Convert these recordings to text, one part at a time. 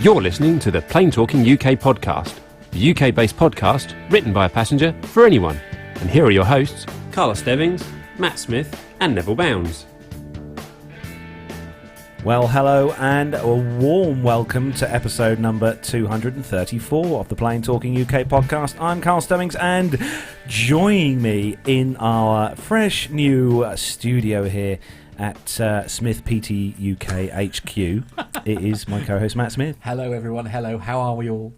You're listening to the Plane Talking UK podcast, the UK-based podcast written by a passenger for anyone. And here are your hosts, Carlos Stebbings, Matt Smith and Neville Bounds. Well, hello and a warm welcome to episode number 234 of the Plane Talking UK podcast. I'm Carl Stebbings, and joining me in our fresh new studio here at Smith PT UK HQ, it is my co-host Matt Smith. Hello everyone, hello, how are we all?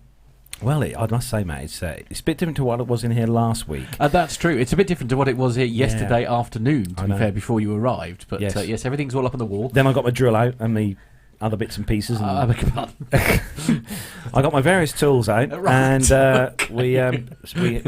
Well, I must say, Matt, it's a bit different to what it was in here last week. That's true. It's a bit different to what it was here yesterday afternoon, to be fair, before you arrived. But yes, everything's all up on the wall. Then I got my drill out and the other bits and pieces. And I beg your pardon. I got my various tools out, right. And we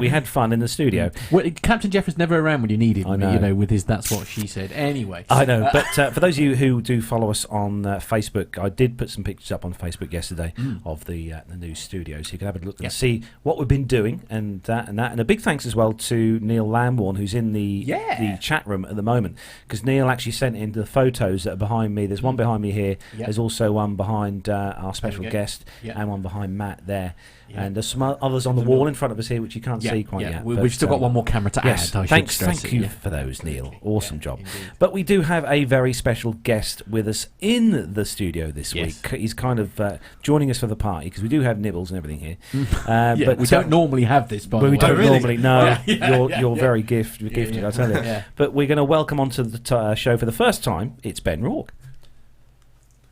had fun in the studio. Well, Captain Jeff is never around when you need him. I know. With his "that's what she said." Anyway, I know. But for those of you who do follow us on Facebook, I did put some pictures up on Facebook yesterday of the new studio, so you can have a look and see what we've been doing and that. And a big thanks as well to Neil Lambourne, who's in the chat room at the moment, because Neil actually sent in the photos that are behind me. There's one behind me here. There's also one behind our special guest and one behind Matt there. And there's some others on the wall in front of us here which you can't see quite yet. We've still got one more camera to add. Thank you for those, Neil. Awesome job. Indeed. But we do have a very special guest with us in the studio this week. He's kind of joining us for the party, because we do have nibbles and everything here. But we don't normally have this, by the way. We don't normally. No, you're very gifted, I tell you. But we're going to welcome onto the show for the first time. It's Ben Rourke.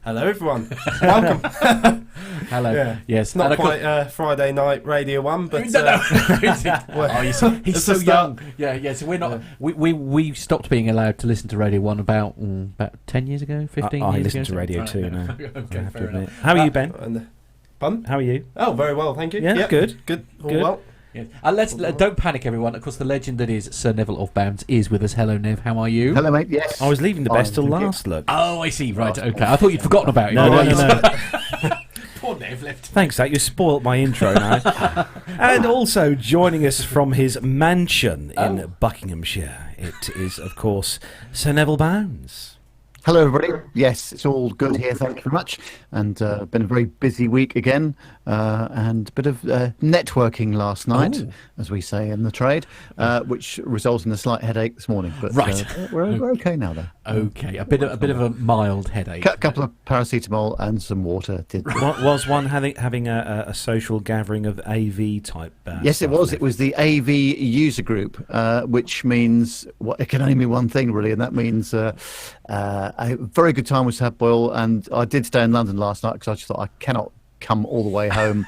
Hello everyone, welcome. Hello. Yeah. Yes. Not quite Friday night Radio 1, but he's so young. So we're not. We stopped being allowed to listen to Radio 1 about 10 years ago, 15 years ago. I listen to Radio 2 now. Okay, fair enough. How are you, Ben? Pardon? How are you? Oh, very well, thank you. Yeah, good. All well. Yes. Don't panic, everyone. Of course, the legend that is Sir Neville of Bounds is with us. Hello, Nev. How are you? Hello, mate. Yes. I was leaving the best till last. Look. Oh, I see. Right. Okay. I thought you'd forgotten about it. No. Poor Nev left. Thanks, Zach. You spoilt my intro now. And also joining us from his mansion in Buckinghamshire, it is, of course, Sir Neville Bounds. Hello, everybody. Yes, it's all good here. Thank you very much. And been a very busy week again, and a bit of networking last night, as we say in the trade, which resulted in a slight headache this morning. But we're okay now, though. Okay, a bit of a mild headache. A couple of paracetamol and some water did. Was one having a social gathering of AV type? Yes, it was. It was the AV user group, which means it can only mean one thing, really, and that means. A very good time with Sad Boyle, and I did stay in London last night because I just thought I cannot come all the way home.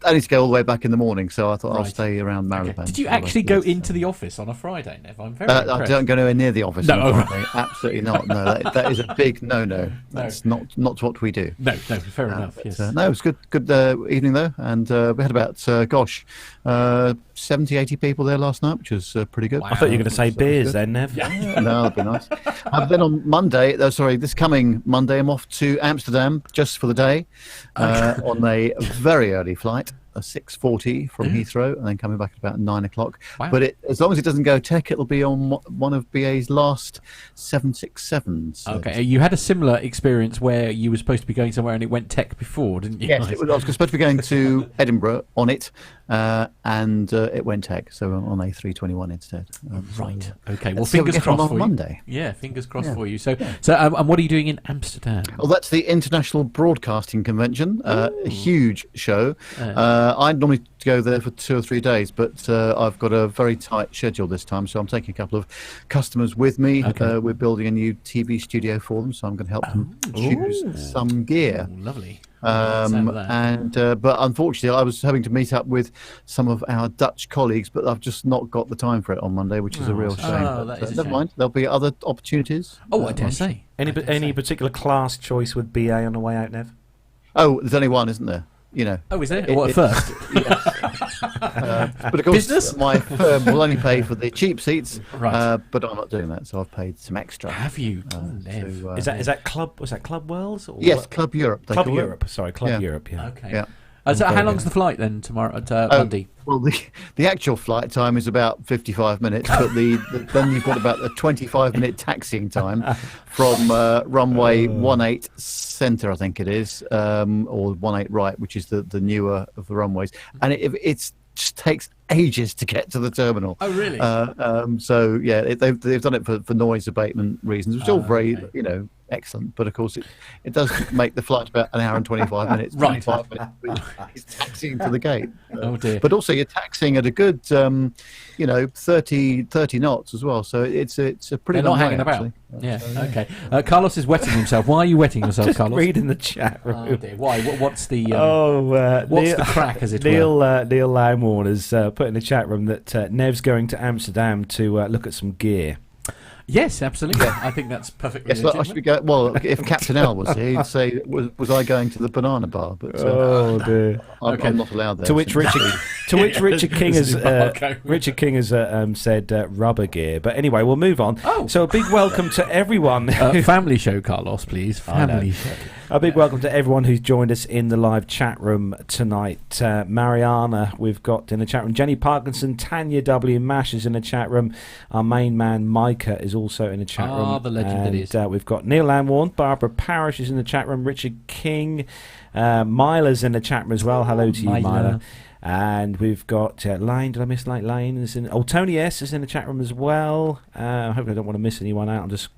I need to go all the way back in the morning, so I thought I'll stay around Marylebone. Did you actually go into the office on a Friday, Nev? I'm very impressed. I don't go anywhere near the office on a Friday. Absolutely not. No, that is a big no-no. That's not what we do. No, fair enough. Yes. No, it was good evening though, and we had about 70, 80 people there last night, which was pretty good. Wow. I thought you were going to say beers then, Nev. No, that'd be nice. Then on Monday, this coming Monday, I'm off to Amsterdam just for the day on a very early flight, a 6:40 from Heathrow, and then coming back at about 9 o'clock. Wow. But as long as it doesn't go tech, it'll be on one of BA's last 767s. Okay, you had a similar experience where you were supposed to be going somewhere and it went tech before, didn't you? Yes, I was supposed to be going to Edinburgh on it, and it went tech, so on A321 instead. Right. Okay. Well, fingers crossed for you. Monday. Yeah, fingers crossed for you. So, and what are you doing in Amsterdam? Well, that's the International Broadcasting Convention, a huge show. I'd normally go there for 2 or 3 days, but I've got a very tight schedule this time, so I'm taking a couple of customers with me. Okay. We're building a new TV studio for them, so I'm going to help them choose some gear. Lovely. But unfortunately, I was having to meet up with some of our Dutch colleagues, but I've just not got the time for it on Monday, which is a real shame. Never mind, there'll be other opportunities. I dare say. Any particular class choice with BA on the way out, Nev? Oh, there's only one, isn't there? You know. Oh, is there? What, first? Yes. But of course, Business? my firm will only pay for the cheap seats, right. But I'm not doing that, so I've paid some extra. Have you? Is that Club? Was that Club Worlds? Or yes, Club Europe. Club Europe. Sorry, Club Europe. Yeah. Okay. Yeah. So how long's the flight then tomorrow Monday? Well, the actual flight time is about 55 minutes, but then you've got about a 25-minute taxiing time from runway 18 centre, I think it is, or 18 right, which is the newer of the runways, and it just takes ages to get to the terminal. Oh, really? So yeah, they've done it for noise abatement reasons, which is all very excellent. But of course, it does make the flight about an hour and 25 minutes. Right. 25 minutes is taxiing to the gate. Oh dear. But also you're taxiing at a good 30 knots as well. So it's a pretty. They're not long hanging way, about. actually. Yeah. Okay. Carlos is wetting himself. Why are you wetting yourself, Carlos? Reading the chat room. Oh dear. Why? What's the what's the crack, as it were? Neil Lamborn has put in the chat room that Nev's going to Amsterdam to look at some gear. Yes, absolutely. I think that's perfectly Yes, I legitimate. should be going. Well, if Captain Al was here, he'd say, "Was I going to the banana bar?" But Dear. I'm not allowed there. To which Richard King has said rubber gear. But anyway, we'll move on. Oh. So a big welcome to everyone. Family show, Carlos, please. Family show. A big welcome to everyone who's joined us in the live chat room tonight. Mariana, we've got in the chat room. Jenny Parkinson, Tanya W. Mash is in the chat room. Our main man, Micah, is also in the chat room. The legend that is. We've got Neil Lamborn, Barbara Parrish is in the chat room, Richard King. Mila's in the chat room as well. Hello to you, Mila. And we've got Lane. Did I miss Lane? Is in. Oh, Tony S is in the chat room as well. I hope I don't want to miss anyone out. I'm just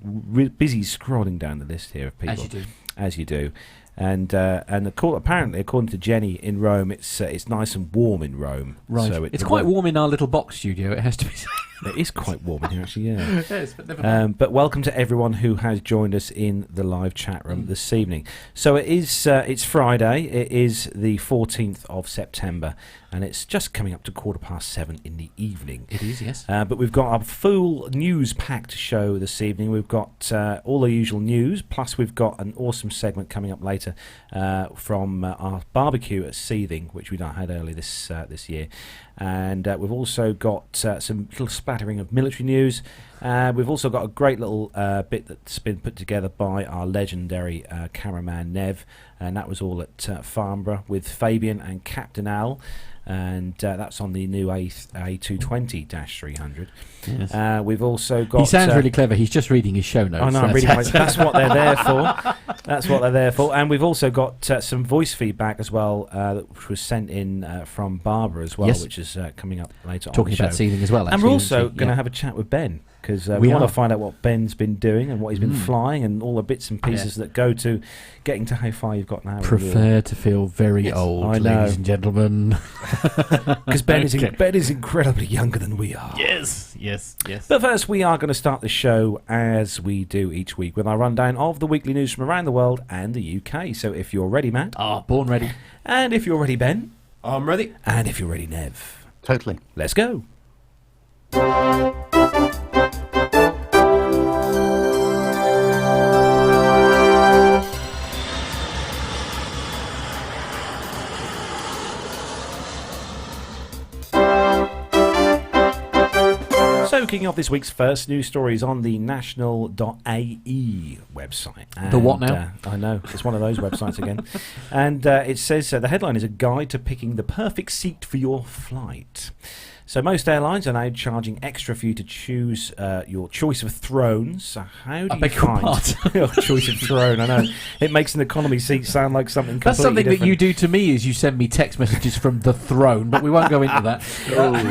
busy scrolling down the list here of people. As you do. And apparently, according to Jenny in Rome, it's nice and warm in Rome. Right. So it's quite warm in our little box studio, it has to be said. It is quite warm in here, actually, yeah. Yes, but never mind. But welcome to everyone who has joined us in the live chat room this evening. So it's Friday. It is the 14th of September, and it's just coming up to 7:15 in the evening. It is, yes. But we've got a full news-packed show this evening. We've got all the usual news, plus we've got an awesome segment coming up later from our barbecue at Seething, which we had early this year. And we've also got some little splattering of military news. We've also got a great little bit that's been put together by our legendary cameraman Nev, and that was all at Farnborough with Fabian and Captain Al. And that's on the new A220-300. Yes. We've also got... He sounds really clever. He's just reading his show notes. I know, that's what they're there for. That's what they're there for. And we've also got some voice feedback as well, which was sent in from Barbara as well, which is coming up later on. Talking about Seething as well, actually. And we're also going to have a chat with Ben, because we want to find out what Ben's been doing and what he's been flying and all the bits and pieces that go to getting to how far you've got now. Prefer to feel very old, ladies and gentlemen. Because Ben is incredibly younger than we are. Yes. But first, we are going to start the show as we do each week with our rundown of the weekly news from around the world and the UK. So if you're ready, Matt. Born ready. And if you're ready, Ben. I'm ready. And if you're ready, Nev. Totally. Let's go. So, kicking off this week's first news stories on the national.ae website. And, the what now? I know, it's one of those websites again. And it says the headline is a guide to picking the perfect seat for your flight. So most airlines are now charging extra for you to choose your choice of thrones. So how do you find your choice of throne? I know it makes an economy seat sound like something completely That's something different. that you do to me, is you send me text messages from the throne, but we won't go into that.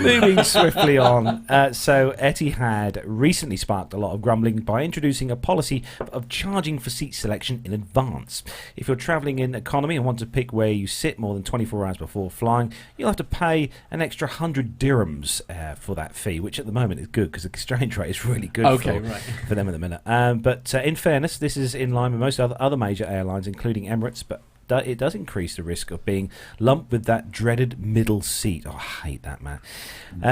Moving swiftly on. So Etihad recently sparked a lot of grumbling by introducing a policy of charging for seat selection in advance. If you're travelling in economy and want to pick where you sit more than 24 hours before flying, you'll have to pay an extra 100 dirhams for that fee, which at the moment is good because the exchange rate is really good for them at the minute. But in fairness, this is in line with most other major airlines, including Emirates, but it does increase the risk of being lumped with that dreaded middle seat. Oh, I hate that, man.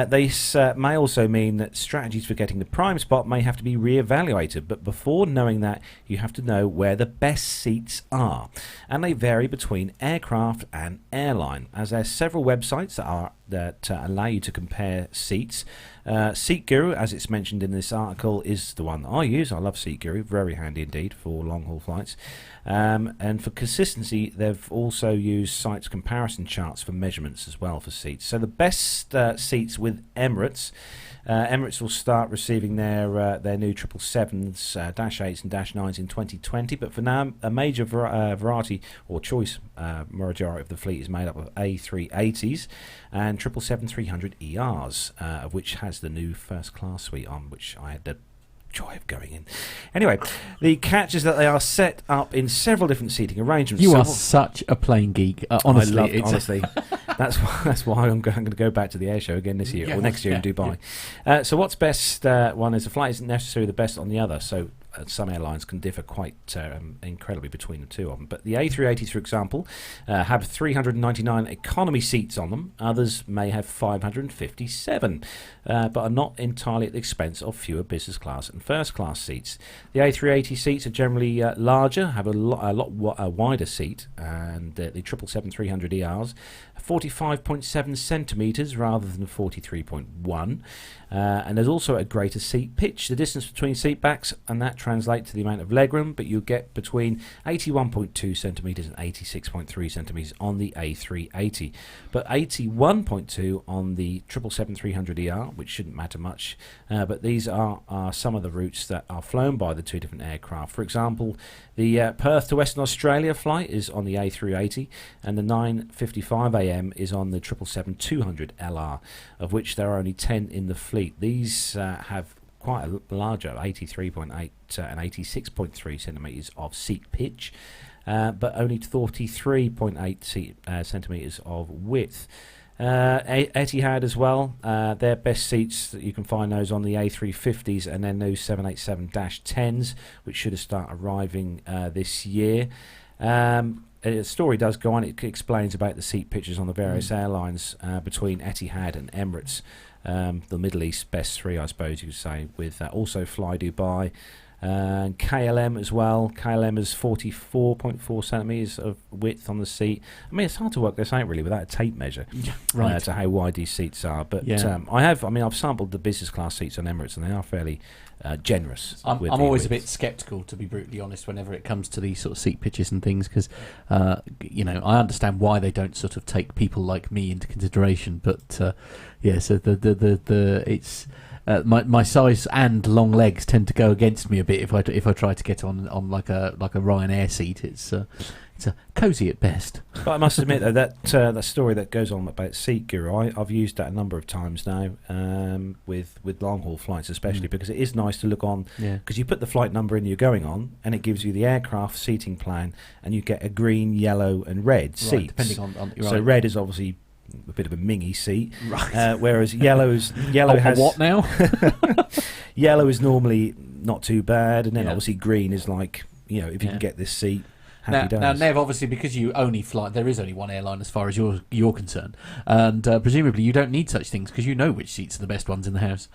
This may also mean that strategies for getting the prime spot may have to be re-evaluated, but before knowing that, you have to know where the best seats are. And they vary between aircraft and airline, as there are several websites that are that allow you to compare seats. Seat Guru, as it's mentioned in this article, is the one that I use. I love Seat Guru, very handy indeed for long-haul flights. And for consistency, they've also used sites comparison charts for measurements as well for seats. So the best seats with Emirates. Emirates will start receiving their new 777s, Dash 8s and Dash 9s in 2020, but for now a major variety or choice majority of the fleet is made up of A380s and 777-300 ERs, of which has the new first class suite on, which I had the joy of going in. Anyway, the catch is that they are set up in several different seating arrangements. You are such a plane geek, honestly. Honestly, that's why I'm going to go back to the air show again this year or next year in Dubai. Yeah. So what's best? One is the flight isn't necessarily the best on the other. So some airlines can differ quite incredibly between the two of them. But the A380s, for example, have 399 economy seats on them. Others may have 557, but are not entirely at the expense of fewer business class and first class seats. The A380 seats are generally larger, have a lot wider seat, and the 777-300 ERs 45.7 centimetres rather than 43.1. And there's also a greater seat pitch. The distance between seat backs, and that translates to the amount of legroom, but you get between 81.2 centimetres and 86.3 centimetres on the A380, but 81.2 on the 777-300 ER, which shouldn't matter much. But these are some of the routes that are flown by the two different aircraft. For example, the Perth to Western Australia flight is on the A380, and the 9:55 a.m. is on the 777-200 LR, of which there are only 10 in the fleet. These have quite a larger 83.8 and 86.3 centimetres of seat pitch, but only 43.8 centimetres of width. Etihad as well, their best seats, you can find those on the A350s and then those 787-10s, which should start arriving this year. A story does go on. It explains about the seat pitches on the various airlines between Etihad and Emirates, the Middle East best three, I suppose you could say, with also Fly Dubai. And KLM as well. KLM is 44.4 centimetres of width on the seat. I mean, it's hard to work this out really without a tape measure to how wide these seats are. But I've sampled the business class seats on Emirates, and they are fairly generous. I'm always a bit sceptical, to be brutally honest, whenever it comes to these sort of seat pitches and things, because I understand why they don't sort of take people like me into consideration. But so it's. My size and long legs tend to go against me a bit if I try to get on like a Ryanair seat. It's cosy at best. But I must admit though, that story that goes on about Seat Guru, I've used that a number of times now with long haul flights, especially because it is nice to look on, because you put the flight number in you're going on, and it gives you the aircraft seating plan, and you get a green, yellow, and red seats. Depending on so right. Red is obviously a bit of a mingy seat, right? Whereas yellow has what now? Yellow is normally not too bad, and then obviously green is like, if you can get this seat. Now, Nev, obviously, because you only fly, there is only one airline as far as you're concerned, and presumably you don't need such things because you know which seats are the best ones in the house.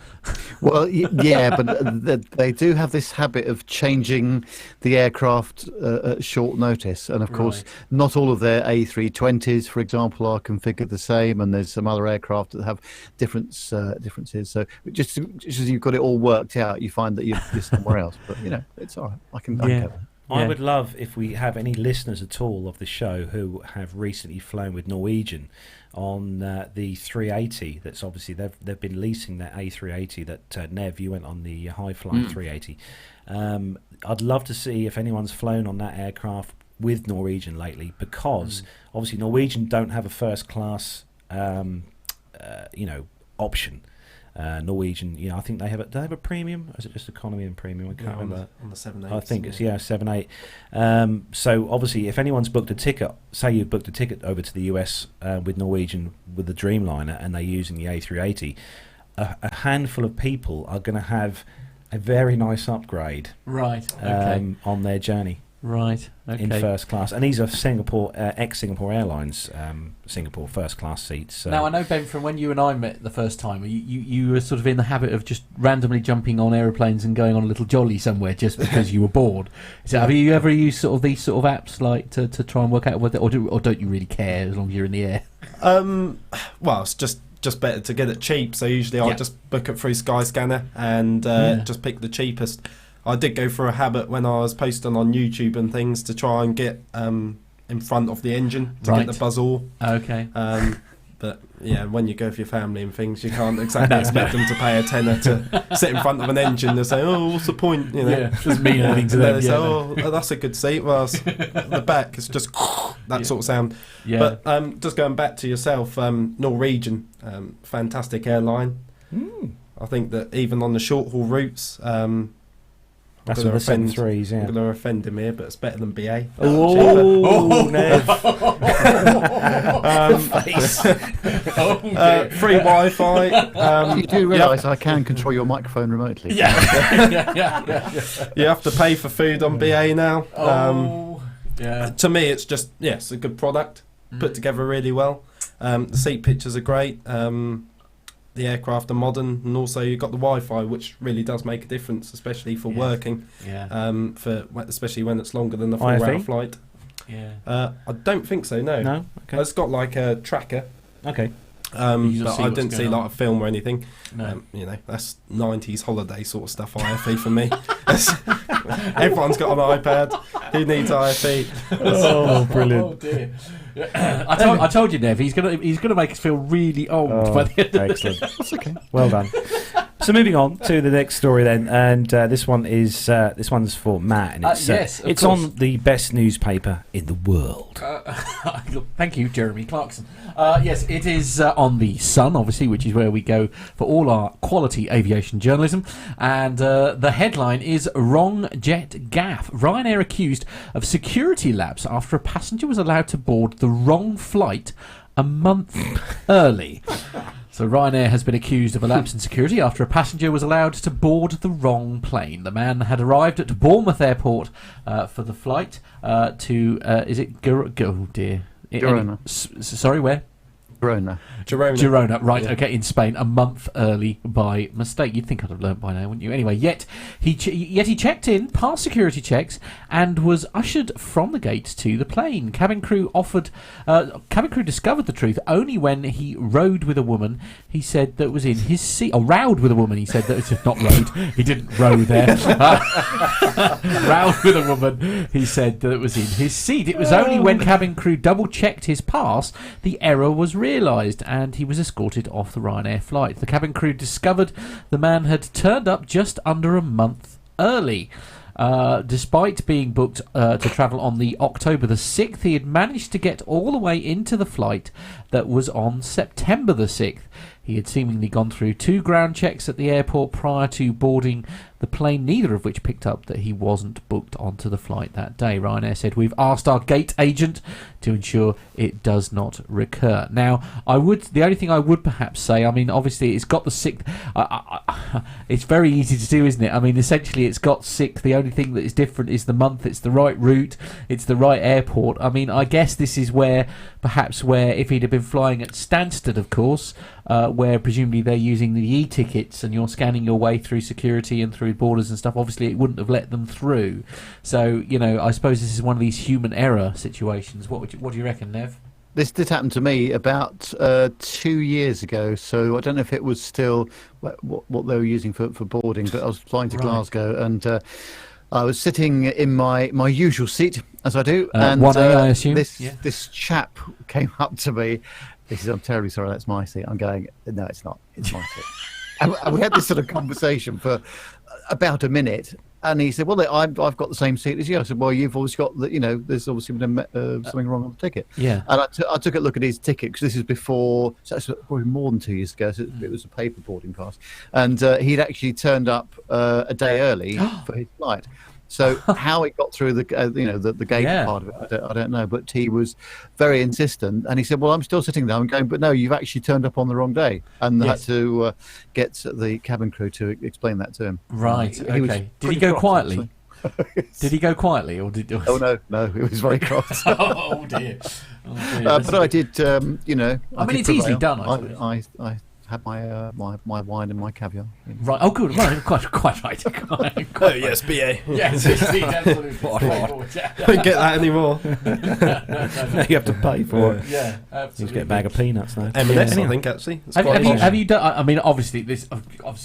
Well, yeah, but they do have this habit of changing the aircraft at short notice, and of course, not all of their A320s, for example, are configured the same, and there's some other aircraft that have differences. So just as you've got it all worked out, you find that you're somewhere else. But it's all right. I can get that. I would love if we have any listeners at all of the show who have recently flown with Norwegian on the 380. That's obviously they've been leasing that A380 that Nev, you went on the high flight 380. I'd love to see if anyone's flown on that aircraft with Norwegian lately, because obviously Norwegian don't have a first class option. Norwegian, I think they have a premium. Or is it just economy and premium? I can't remember. On the 7.8. I think it's 7.8. So obviously, if anyone's booked a ticket, say you've booked a ticket over to the US with Norwegian with the Dreamliner, and they're using the A380, a handful of people are going to have a very nice upgrade, on their journey. Right. Okay. In first class, and these are Singapore, ex-Singapore Airlines, Singapore first class seats. So. Now I know, Ben, from when you and I met the first time, you were sort of in the habit of just randomly jumping on aeroplanes and going on a little jolly somewhere just because you were bored. So have you ever used sort of these sort of apps like to try and work out whether, or don't you really care as long as you're in the air? Well, it's just just better to get it cheap. So usually I just book it through Skyscanner and just pick the cheapest. I did go through a habit when I was posting on YouTube and things to try and get in front of the engine to get the buzz all. Okay. But yeah, when you go with your family and things, you can't exactly expect them to pay a tenner to sit in front of an engine and say, "Oh, what's the point?" You know, doesn't mean anything to them. They say, "Oh, that's a good seat." Well, the back is just that sort of sound. Yeah. But just going back to yourself, Norwegian, fantastic airline. I think that even on the short haul routes, that's what the 737s, yeah. I'm going to offend him here, but it's better than BA. Oh, Nev. Free Wi-Fi. You do realise I can control your microphone remotely. Yeah. You have to pay for food on BA now. Yeah. To me, it's just, it's a good product, put together really well. The seat pictures are great. The aircraft are modern, and also you've got the Wi-Fi, which really does make a difference, especially for working. Yeah. Especially when it's longer than a 4-hour flight. Yeah. I don't think so. No. No. Okay. It's got like a tracker. Okay. But I didn't see like a film or anything. No. That's 90s holiday sort of stuff. IFE for me. Everyone's got an iPad. Who needs IFE? Oh, brilliant! Oh dear. I told you, Nev. He's gonna make us feel really old by the end of excellent. That's okay. Well done. So moving on to the next story then, and this one's for Matt, and it's on the best newspaper in the world. Thank you, Jeremy Clarkson. Yes, it is on the Sun, obviously, which is where we go for all our quality aviation journalism. And the headline is "Wrong Jet Gaff. Ryanair accused of security lapse after a passenger was allowed to board the wrong flight a month early." So Ryanair has been accused of a lapse in security after a passenger was allowed to board the wrong plane. The man had arrived at Bournemouth Airport for the flight to is it Girona. Sorry, where? Girona, right, okay, in Spain, a month early by mistake. You'd think I'd have learnt by now, wouldn't you? Anyway, yet he checked in, passed security checks, and was ushered from the gate to the plane. Cabin crew discovered the truth only when he rowed with a woman he said that was in his seat. Oh, rowed with a woman, he said that it's not rowed. He didn't row there. Rowed with a woman, he said that it was in his seat. It was only when cabin crew double-checked his pass the error was realised, and he was escorted off the Ryanair flight. The cabin crew discovered the man had turned up just under a month early. Despite being booked to travel on the October the 6th, he had managed to get all the way into the flight that was on September the 6th. He had seemingly gone through 2 ground checks at the airport prior to boarding the plane, neither of which picked up that he wasn't booked onto the flight that day. Ryanair said, "We've asked our gate agent to ensure it does not recur." Now, the only thing I would perhaps say, I mean, obviously it's got the 6th. It's very easy to do, isn't it? I mean, essentially it's got 6th. The only thing that is different is the month. It's the right route. It's the right airport. I mean, I guess this is where if he'd have been flying at Stansted, of course, where presumably they're using the e-tickets and you're scanning your way through security and through borders and stuff, obviously it wouldn't have let them through. So, I suppose this is one of these human error situations. What do you reckon, Nev? This did happen to me about 2 years ago, so I don't know if it was still what they were using for boarding, but I was flying to Glasgow, and I was sitting in my usual seat, as I do, and 1A, I assume? This chap came up to me. He said, "I'm terribly sorry, that's my seat." I'm going, "No, it's not. It's my seat." And we had this sort of conversation for about a minute, and he said, "Well, I've got the same seat as you." I said, "Well, you've always got the, there's obviously been something wrong on the ticket." Yeah. And I took a look at his ticket, because this is before, so that's probably more than 2 years ago. So it was a paper boarding pass, and he'd actually turned up a day early for his flight. So how it got through the gate part of it, I don't know. But he was very insistent, and he said, "Well, I'm still sitting there." I'm going, "But no, you've actually turned up on the wrong day," and had to get the cabin crew to explain that to him. Right. Okay. Did he go quietly? Did he go quietly, or did? Oh no, it was very cross. Oh dear. But I did, I mean, it's easily done. I suppose. I had my my wine and my caviar. Right. Oh, good. Right. Quite right. Oh yes, BA. Yes, indeed, absolutely. Don't get that anymore. You have to pay for it. Yeah, You absolutely. just get a bag of peanuts now. M&S, I think actually. It's quite posh. Have you done? I mean, obviously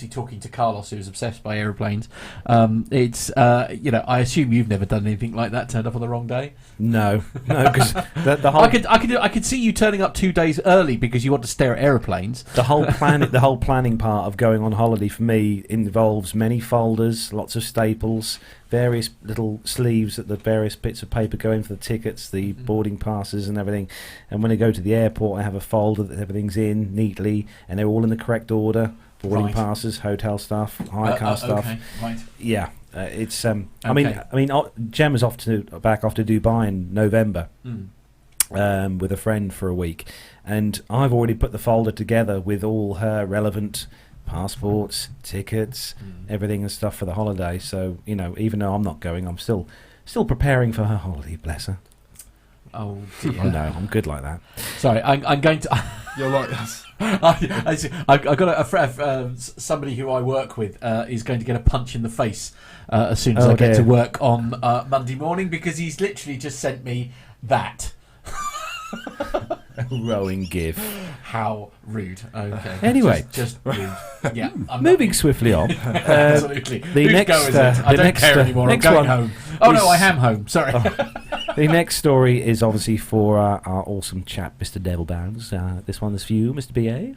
talking to Carlos, who's obsessed by aeroplanes. It's I assume you've never done anything like that. Turned up on the wrong day. No, because the whole I could see you turning up 2 days early because you want to stare at aeroplanes. the whole planning part of going on holiday for me involves many folders, lots of staples, various little sleeves that the various bits of paper go in for the tickets, the boarding passes and everything. And when I go to the airport, I have a folder that everything's in neatly and they're all in the correct order. Boarding Right. passes, hotel stuff, hire car stuff. Okay, right. Yeah, it's. I Okay. mean, Gemma's back off to Dubai in November. With a friend for a week, and I've already put the folder together with all her relevant passports, tickets, everything and stuff for the holiday. So even though I'm not going, I'm still preparing for her holiday. Bless her. Oh dear. Oh no, I'm good like that. Sorry, I'm going to. You're like us. I've got somebody who I work with is going to get a punch in the face as soon as I get to work on Monday morning because he's literally just sent me that. Rowing give. How rude. Okay. Anyway. just rude. Yeah. Moving swiftly on. Absolutely. The Whose next, go is it? I the don't next, care anymore. next I'm going one home. Oh no, is- I am home. Sorry. The next story is obviously for our awesome chap, Mr. Devilbounds. This one is for you, Mr. BA.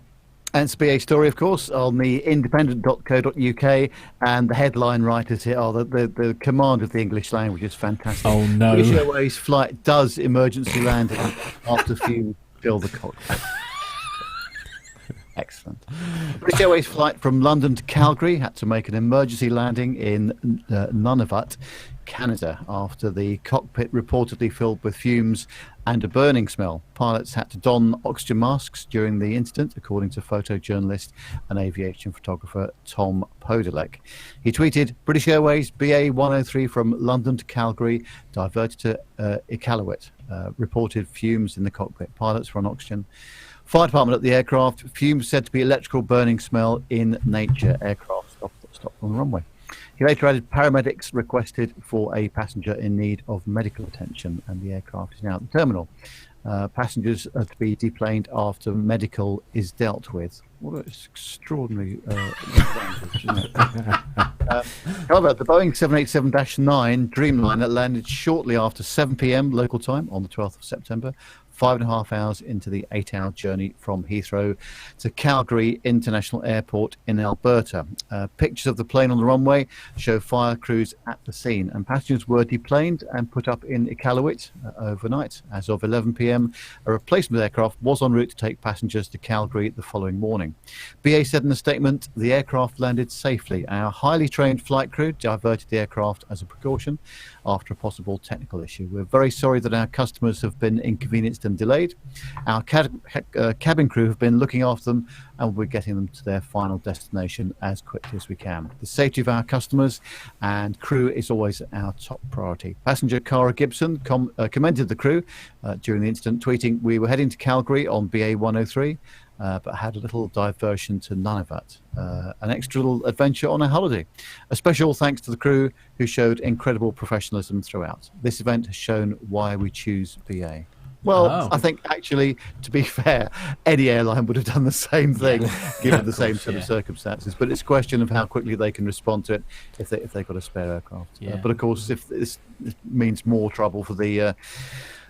And it's a BA story, of course, on the independent.co.uk, and the headline writers here are the command of the English language is fantastic. Oh, no. British Airways flight does emergency landing after fumes fill the cockpit. Excellent. British Airways flight from London to Calgary had to make an emergency landing in Nunavut, Canada, after the cockpit reportedly filled with fumes and a burning smell. Pilots had to don oxygen masks during the incident, according to photojournalist and aviation photographer Tom Podolek. He tweeted, British Airways BA 103 from London to Calgary, diverted to Iqaluit, reported fumes in the cockpit. Pilots were on oxygen. Fire department at the aircraft, fumes said to be electrical burning smell in nature. Aircraft stopped on the runway. He later added paramedics requested for a passenger in need of medical attention, and the aircraft is now at the terminal. Passengers are to be deplaned after medical is dealt with. What an extraordinary language, isn't it? However, the Boeing 787-9 Dreamliner landed shortly after 7 p.m. local time on the 12th of September, 5.5 hours into the 8-hour journey from Heathrow to Calgary International Airport in Alberta. Pictures of the plane on the runway show fire crews at the scene, and passengers were deplaned and put up in Iqaluit overnight. As of 11 p.m, a replacement aircraft was en route to take passengers to Calgary the following morning. BA said in a statement, the aircraft landed safely. Our highly trained flight crew diverted the aircraft as a precaution after a possible technical issue. We're very sorry that our customers have been inconvenienced and delayed. Our cabin crew have been looking after them and we're getting them to their final destination as quickly as we can. The safety of our customers and crew is always our top priority. Passenger Cara Gibson commended the crew during the incident, tweeting, we were heading to Calgary on BA 103, but had a little diversion to Nunavut, an extra little adventure on a holiday. A special thanks to the crew who showed incredible professionalism throughout. This event has shown why we choose BA. Well, I think actually, to be fair, any airline would have done the same thing given the same sort of circumstances. But it's a question of how quickly they can respond to it if they've got a spare aircraft. But of course, if this means more trouble for the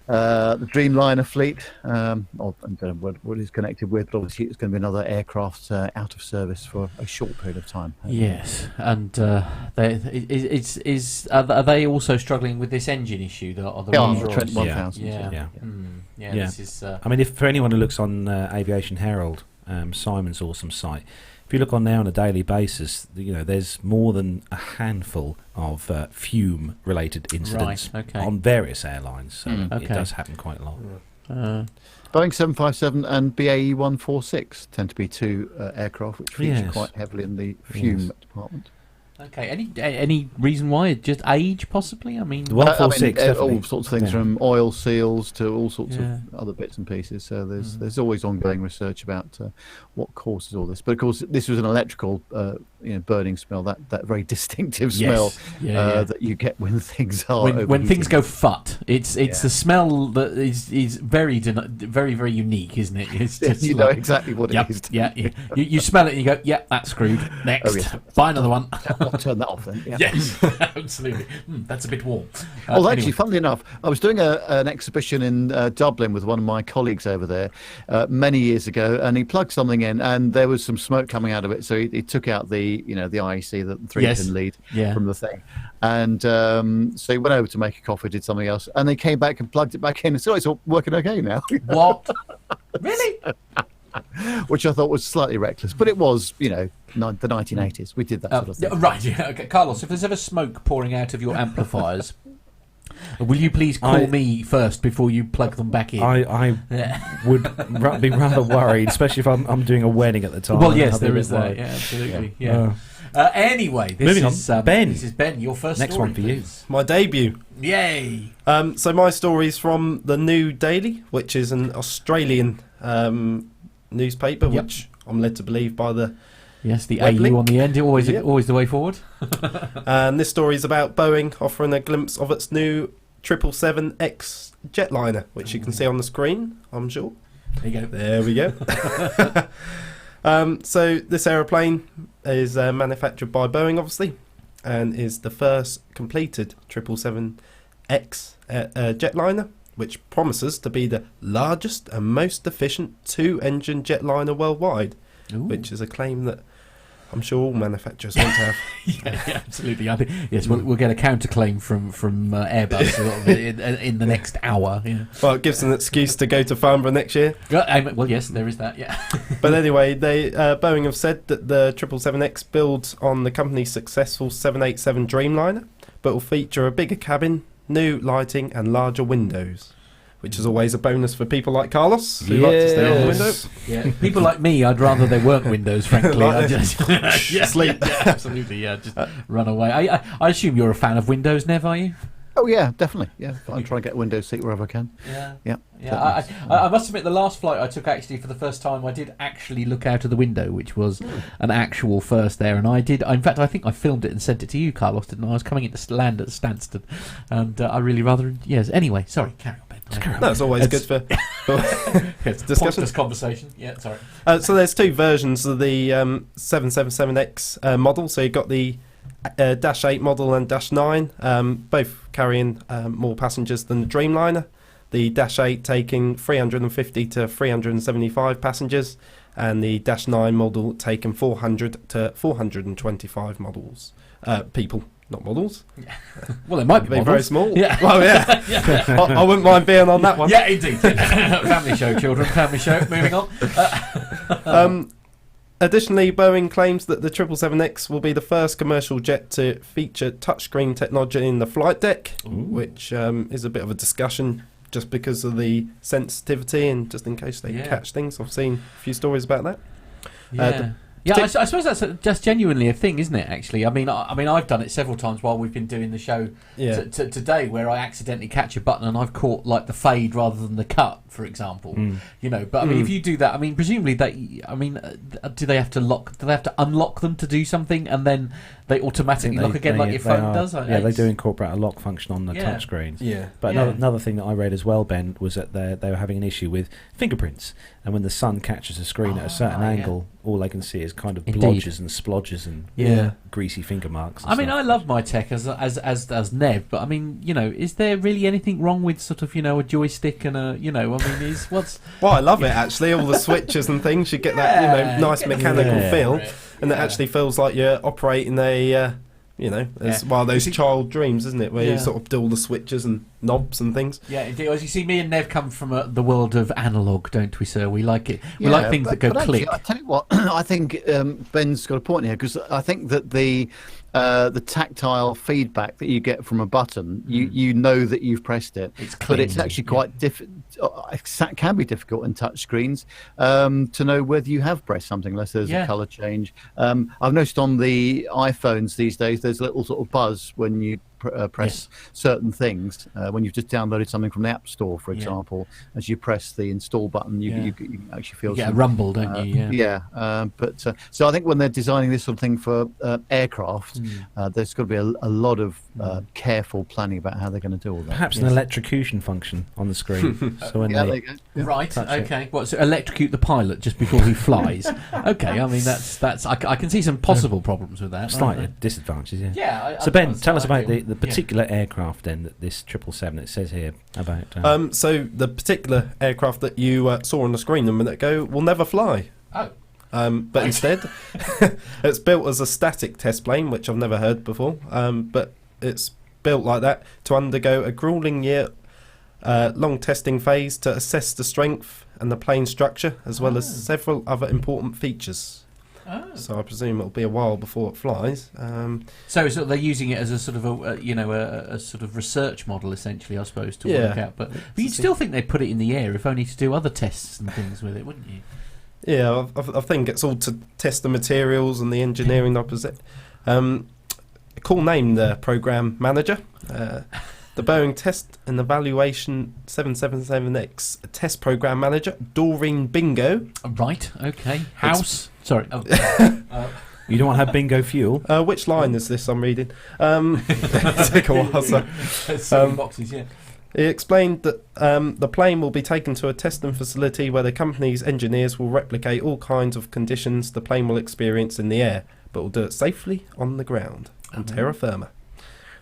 Dreamliner fleet, I don't know what it's connected with, but obviously it's going to be another aircraft out of service for a short period of time. Yes, and are they also struggling with this engine issue? The Trent 1000. Yeah. This is, I mean, if for anyone who looks on Aviation Herald, Simon's awesome site, if you look on there on a daily basis, there's more than a handful of fume-related incidents on various airlines. So it does happen quite a lot. Boeing 757 and BAE 146 tend to be two aircraft which feature quite heavily in the fume department. Okay. Any reason why? Just age, possibly? I mean, 146, definitely. all sorts of things, from oil seals to all sorts of other bits and pieces. So there's always ongoing research about what causes all this. But of course, this was an electrical, burning smell. That very distinctive smell that you get when things are when things go fut. It's the smell that is very very unique, isn't it? It's just you know exactly what it is. Yeah. You smell it and you go, yeah, that's screwed. Next, buy another one. I'll turn that off then. Yeah. Yes, absolutely. That's a bit warm. Well, actually, anyway. funnily enough, I was doing an exhibition in Dublin with one of my colleagues over there many years ago, and he plugged something in, and there was some smoke coming out of it. So he took out the IEC, the 3-pin lead from the thing, and so he went over to make a coffee, did something else, and they came back and plugged it back in, and so it's all working okay now. What? Really? Which I thought was slightly reckless, but it was, the 1980s. We did that sort of thing. Right, yeah. Okay. Carlos, if there's ever smoke pouring out of your amplifiers, will you please call me first before you plug them back in? I would be rather worried, especially if I'm doing a wedding at the time. Well, yes, there is that. Yeah, absolutely. Yeah. Anyway, this is Ben. This is Ben. Your first next story, one for you. please. My debut. Yay! So my story's from the New Daily, which is an Australian newspaper, which I'm led to believe by the the web AU link. on the end, always the way forward. And this story is about Boeing offering a glimpse of its new 777X jetliner, which you can see on the screen, I'm sure. There you go. There we go. So this aeroplane is manufactured by Boeing, obviously, and is the first completed 777X jetliner, which promises to be the largest and most efficient two-engine jetliner worldwide, which is a claim that I'm sure all manufacturers want to have. Yeah, absolutely. I think we'll get a counterclaim from Airbus in the next hour. Yeah. Well, it gives an excuse to go to Farnborough next year. Well, yes, there is that. Yeah. But anyway, Boeing have said that the 777X builds on the company's successful 787 Dreamliner, but will feature a bigger cabin, new lighting, and larger windows, which is always a bonus for people like Carlos, who like to stay on the window. Yeah, people like me, I'd rather there weren't windows, frankly. I just sleep. Yeah, absolutely, just run away. I assume you're a fan of Windows, Nev, are you? Oh yeah, definitely. Yeah, I'm trying to get a window seat wherever I can. Yeah. I must admit, the last flight I took, actually, for the first time, I did actually look out of the window, which was an actual first there. And I did. In fact, I think I filmed it and sent it to you, Carlos, didn't I? I was coming into land at Stansted, and I really rather. Yes. Anyway, sorry. Carry on, Ben. No, it's always good for discussion. Pointless conversation. Yeah, sorry. So there's two versions of the 777X model. So you've got the Dash 8 model and Dash 9, both carrying more passengers than the Dreamliner. The Dash 8 taking 350 to 375 passengers, and the Dash 9 model taking 400 to 425 people. Not models. Well, it might be very small. Yeah. Well, yeah. I wouldn't mind being on that one. Yeah, indeed. Family show, children. Family show. Moving on. Additionally, Boeing claims that the 777X will be the first commercial jet to feature touchscreen technology in the flight deck, which is a bit of a discussion just because of the sensitivity and just in case they catch things. I've seen a few stories about that. I suppose that's just genuinely a thing, isn't it? Actually, I mean, I've done it several times while we've been doing the show today, where I accidentally catch a button and I've caught like the fade rather than the cut, for example. But I mean, if you do that, I mean, presumably do they have to lock? Do they have to unlock them to do something, and then they automatically lock again, like your phone does? Yeah, they do incorporate a lock function on the touchscreens. Yeah, but another thing that I read as well, Ben, was that they were having an issue with fingerprints, and when the sun catches a screen at a certain angle, all they can see is kind of blotches and splodges and greasy finger marks. I mean, I love my tech as Nev, but I mean, is there really anything wrong with sort of a joystick and I mean, what's? Well, I love it actually. All the switches and things, you get that nice mechanical feel, and it actually feels like you're operating a. It's one of those child dreams, isn't it? Where you sort of do all the switches and knobs and things. Yeah, indeed. As you see, me and Nev come from the world of analog, don't we, sir? We like it. We like things that go click. I tell you what, I think Ben's got a point here, because I think that the tactile feedback that you get from a button, you know that you've pressed it. It's clean, but it's actually quite can be difficult in touch screens to know whether you have pressed something unless there's a colour change. I've noticed on the iPhones these days there's a little sort of buzz when you press certain things. When you've just downloaded something from the App Store, for example, as you press the install button, you actually feel a rumble, don't you? So I think when they're designing this sort of thing for aircraft, there's got to be a lot of careful planning about how they're going to do all that. Perhaps an electrocution function on the screen. So when there you go. Right. Okay. What? So electrocute the pilot just before he flies? Okay. I mean, that's. I can see some possible problems with that. Slight disadvantages. Yeah. Yeah. So Ben, tell us about the particular aircraft then that this 777 it says here about. So the particular aircraft that you saw on the screen a minute ago will never fly. Oh. But instead, it's built as a static test plane, which I've never heard before. But it's built like that to undergo a grueling year long testing phase to assess the strength and the plane structure, as well as several other important features. So I presume it'll be a while before it flies. So they're using it as a sort of a sort of research model, essentially, I suppose, to work out. But you'd still think they'd put it in the air, if only to do other tests and things with it, wouldn't you? Yeah, I think it's all to test the materials and the engineering opposite. Cool name, the program manager. The Boeing Test and Evaluation 777X Test Program Manager, Doreen Bingo. Right, okay. House. Sorry. Oh. You don't want to have bingo fuel. Which line is this I'm reading? Take a while. So. Boxes, yeah. He explained that the plane will be taken to a testing facility where the company's engineers will replicate all kinds of conditions the plane will experience in the air, but will do it safely on the ground, on terra firma.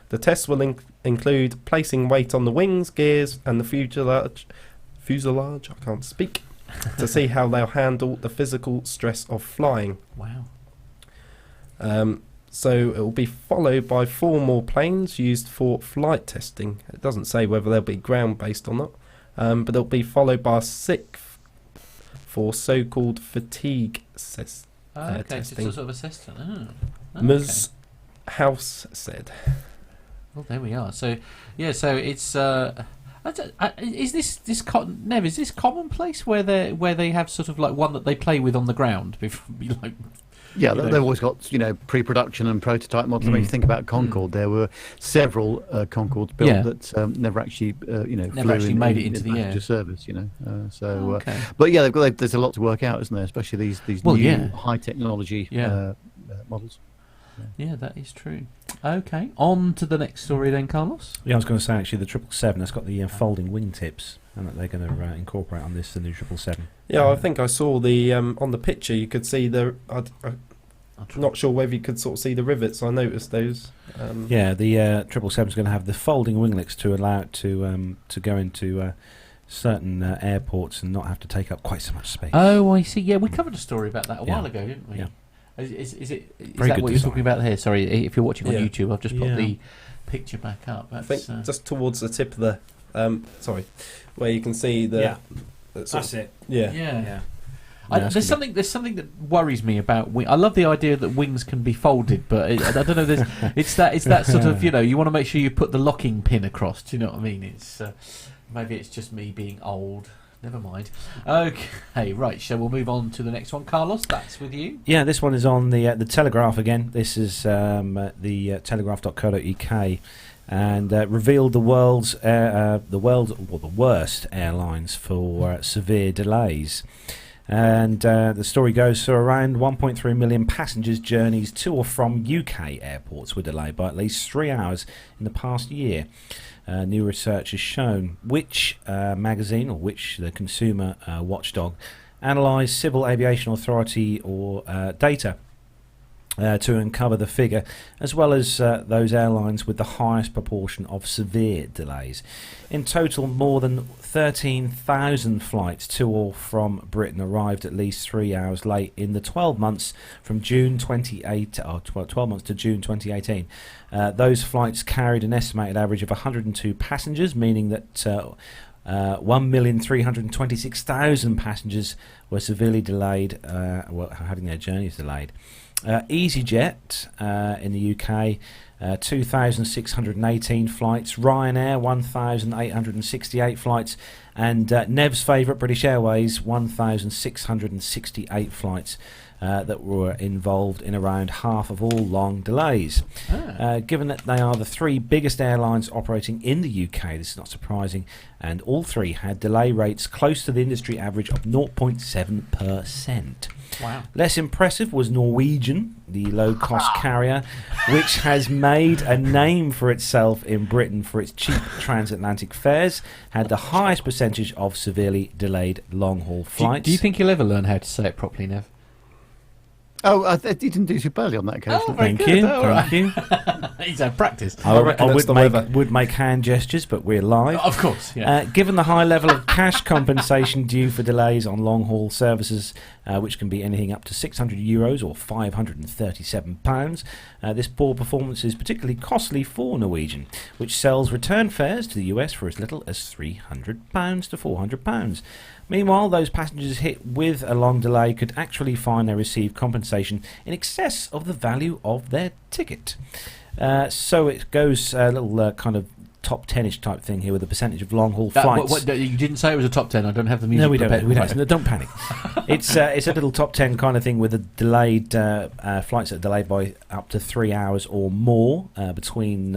The tests will include placing weight on the wings, gears, and the fuselage, I can't speak, to see how they'll handle the physical stress of flying. Wow. So it will be followed by 4 more planes used for flight testing. It doesn't say whether they'll be ground-based or not, but it'll be followed by a 6th for so-called fatigue testing. Okay, so it's a sort of assessment. Ms. House said. Well, there we are. So, so it's. Is this Nev? Is this commonplace where they have sort of like one that they play with on the ground before, like? Yeah, they've always got pre-production and prototype models. I mean, if you think about Concorde, there were several Concordes built that never actually never actually made it into the air service. But yeah, there's a lot to work out, isn't there? Especially these new high technology models. Yeah, that is true. Okay, on to the next story then, Carlos. Yeah, I was going to say actually the 777 that's got the folding wingtips, and that they're going to incorporate on this, the new 777. Yeah, I think I saw the on the picture. You could see the. I'm not sure whether you could sort of see the rivets. I noticed those. Yeah, the 777 is going to have the folding winglets to allow it to go into certain airports and not have to take up quite so much space. Oh, I see. Yeah, we covered a story about that a while ago, didn't we? Yeah. Is Very that good what you're talking about here? Sorry, if you're watching on YouTube, I've just put the picture back up. I think just towards the tip of the where you can see the. That's it. Yeah. There's something that worries me about wing. I love the idea that wings can be folded, but I don't know. It's that sort of you want to make sure you put the locking pin across. Do you know what I mean? It's maybe it's just me being old. Never mind. Okay, right. Shall we move on to the next one, Carlos? That's with you. Yeah, this one is on the Telegraph again. This is the telegraph.co.uk, and revealed the world's the worst airlines for severe delays. And the story goes, so around 1.3 million passengers' journeys to or from UK airports were delayed by at least 3 hours in the past year. New research has shown which magazine or which the consumer watchdog analysed Civil Aviation Authority or data to uncover the figure, as well as those airlines with the highest proportion of severe delays. In total, more than 13,000 flights to or from Britain arrived at least 3 hours late in the 12 months from June 12 months to June 2018. Those flights carried an estimated average of 102 passengers, meaning that 1,326,000 passengers were severely delayed, having their journeys delayed. EasyJet in the UK, 2,618 flights. Ryanair, 1,868 flights. And Nev's favourite, British Airways, 1,668 flights that were involved in around half of all long delays. Given that they are the three biggest airlines operating in the UK, this is not surprising, and all three had delay rates close to the industry average of 0.7%. Wow. Less impressive was Norwegian, the low-cost carrier, which has made a name for itself in Britain for its cheap transatlantic fares, had the highest percentage of severely delayed long-haul flights. Do you think you'll ever learn how to say it properly, Nev? Oh, you didn't do too badly on that occasion. Oh, very Thank good. you, All thank right. you. He's had practice. I reckon it's the weather. would make hand gestures, but we're live. Of course, yeah. Given the high level of cash compensation due for delays on long-haul services, which can be anything up to €600 or £537, this poor performance is particularly costly for Norwegian, which sells return fares to the US for as little as £300 to £400. Meanwhile, those passengers hit with a long delay could actually find they received compensation in excess of the value of their ticket. So it goes a little kind of top 10-ish type thing here with a percentage of long-haul flights. You didn't say it was a top 10. I don't have the music. No, we don't. prepared. We don't. No, don't panic. It's a little top 10 kind of thing with a delayed flights that are delayed by up to 3 hours or more between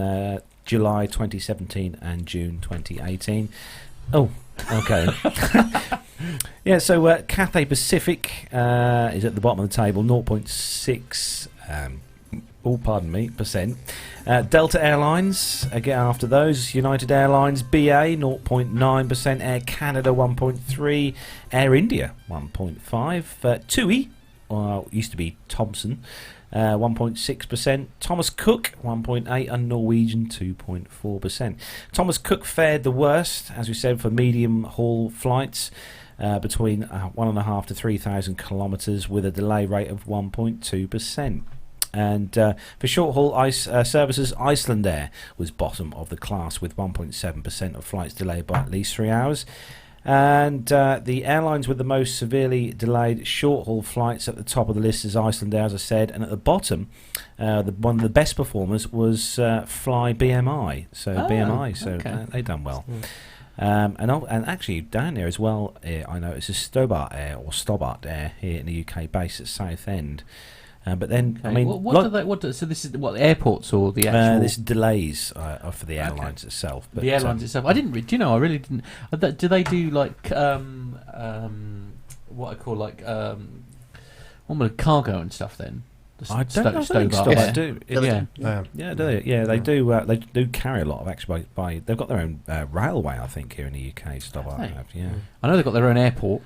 July 2017 and June 2018. Oh, okay. Yeah, so Cathay Pacific is at the bottom of the table, 0.6 percent. Delta Airlines, again after those, United Airlines, BA, 0.9%, Air Canada, 1.3%, Air India, 1.5%, TUI, used to be Thomson, 1.6%, Thomas Cook 1.8%, and Norwegian 2.4%. Thomas Cook fared the worst, as we said, for medium haul flights between 1,500 to 3,000 kilometres with a delay rate of 1.2%. And for short haul services, Icelandair was bottom of the class with 1.7% of flights delayed by at least 3 hours. And the airlines with the most severely delayed short-haul flights at the top of the list is Icelandair, as I said, and at the bottom, one of the best performers was Fly BMI. So BMI, so okay. They've done well. And actually down there as well, I know it's a Stobart Air or Stobart Air here in the UK, based at Southend. But then, Okay. I mean, so this is what airports or the actual? this delays are for the airlines itself. But, the airlines itself. I didn't. Do you know? I really didn't. Do they do like what I call like one with cargo and stuff? Then I don't know. I think Stobart Stobart do. They do. They do carry a lot of actually by. They've got their own railway, I think, here in the UK. Stobart have, yeah. I know they've got their own airport.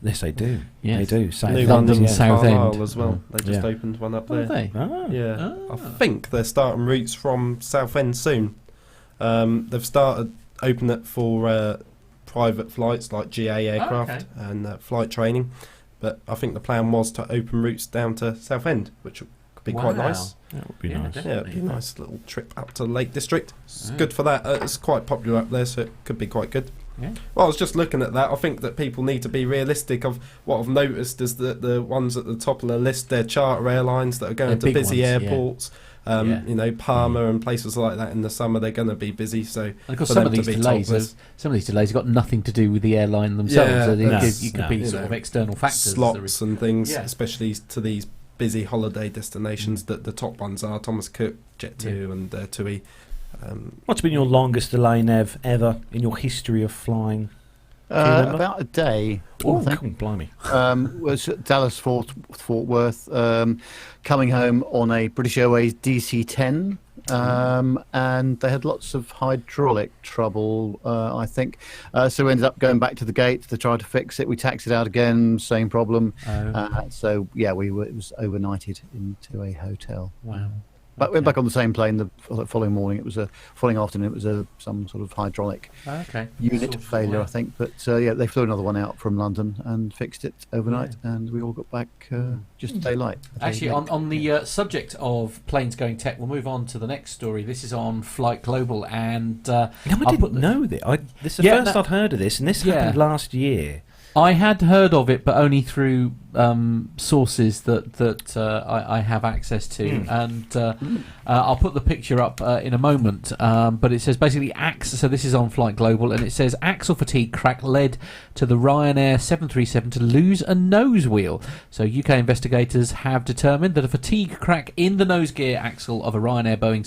Yes, they do. Yes. They do. New London, London, Southend. Carlisle as well. They just Yeah. opened one up Oh, there. they? Oh. Yeah, Oh. I think they're starting routes from Southend soon. They've started opening it for private flights like GA aircraft and flight training, but I think the plan was to open routes down to Southend, which could be quite nice. That would be Yeah, nice. definitely. Yeah, it'd be a nice little trip up to the Lake District. It's good for that. It's quite popular up there, so it could be quite good. Yeah. Well, I was just looking at that. I think that people need to be realistic of what I've noticed is that the ones at the top of the list, they're charter airlines that are going to They're big busy ones, airports. Yeah. You know, Palma and places like that in the summer, they're going to be busy. So, And of course, for some them of to these be delays have got nothing to do with the airline themselves. Yeah, So that's- you could be you sort know, of external factors. slots and things, Yeah. especially to these busy holiday destinations. That the top ones are Thomas Cook, Jet2, and TUI. What's been your longest delay, Nev, ever in your history of flying? Can you remember? About a day. Oh, I think. cool, blimey. Was at Dallas Fort Worth, coming home on a British Airways DC-10, and they had lots of hydraulic trouble, I think. So we ended up going back to the gate to try to fix it. We taxied out again, same problem. So yeah, it was overnighted into a hotel. Wow. But went back on the same plane the following morning. It was following afternoon. It was some sort of hydraulic unit Sort of, failure, wow. I think. But yeah, they flew another one out from London and fixed it overnight, and we all got back just daylight. Actually, on the subject of planes going tech, we'll move on to the next story. This is on Flight Global, and No, I didn't know that. This is the first I'd heard of this, and this happened last year. I had heard of it, but only through sources that I have access to, and I'll put the picture up in a moment. But it says basically so this is on Flight Global, and it says axle fatigue crack led to the Ryanair 737 to lose a nose wheel. So UK investigators have determined that a fatigue crack in the nose gear axle of a Ryanair Boeing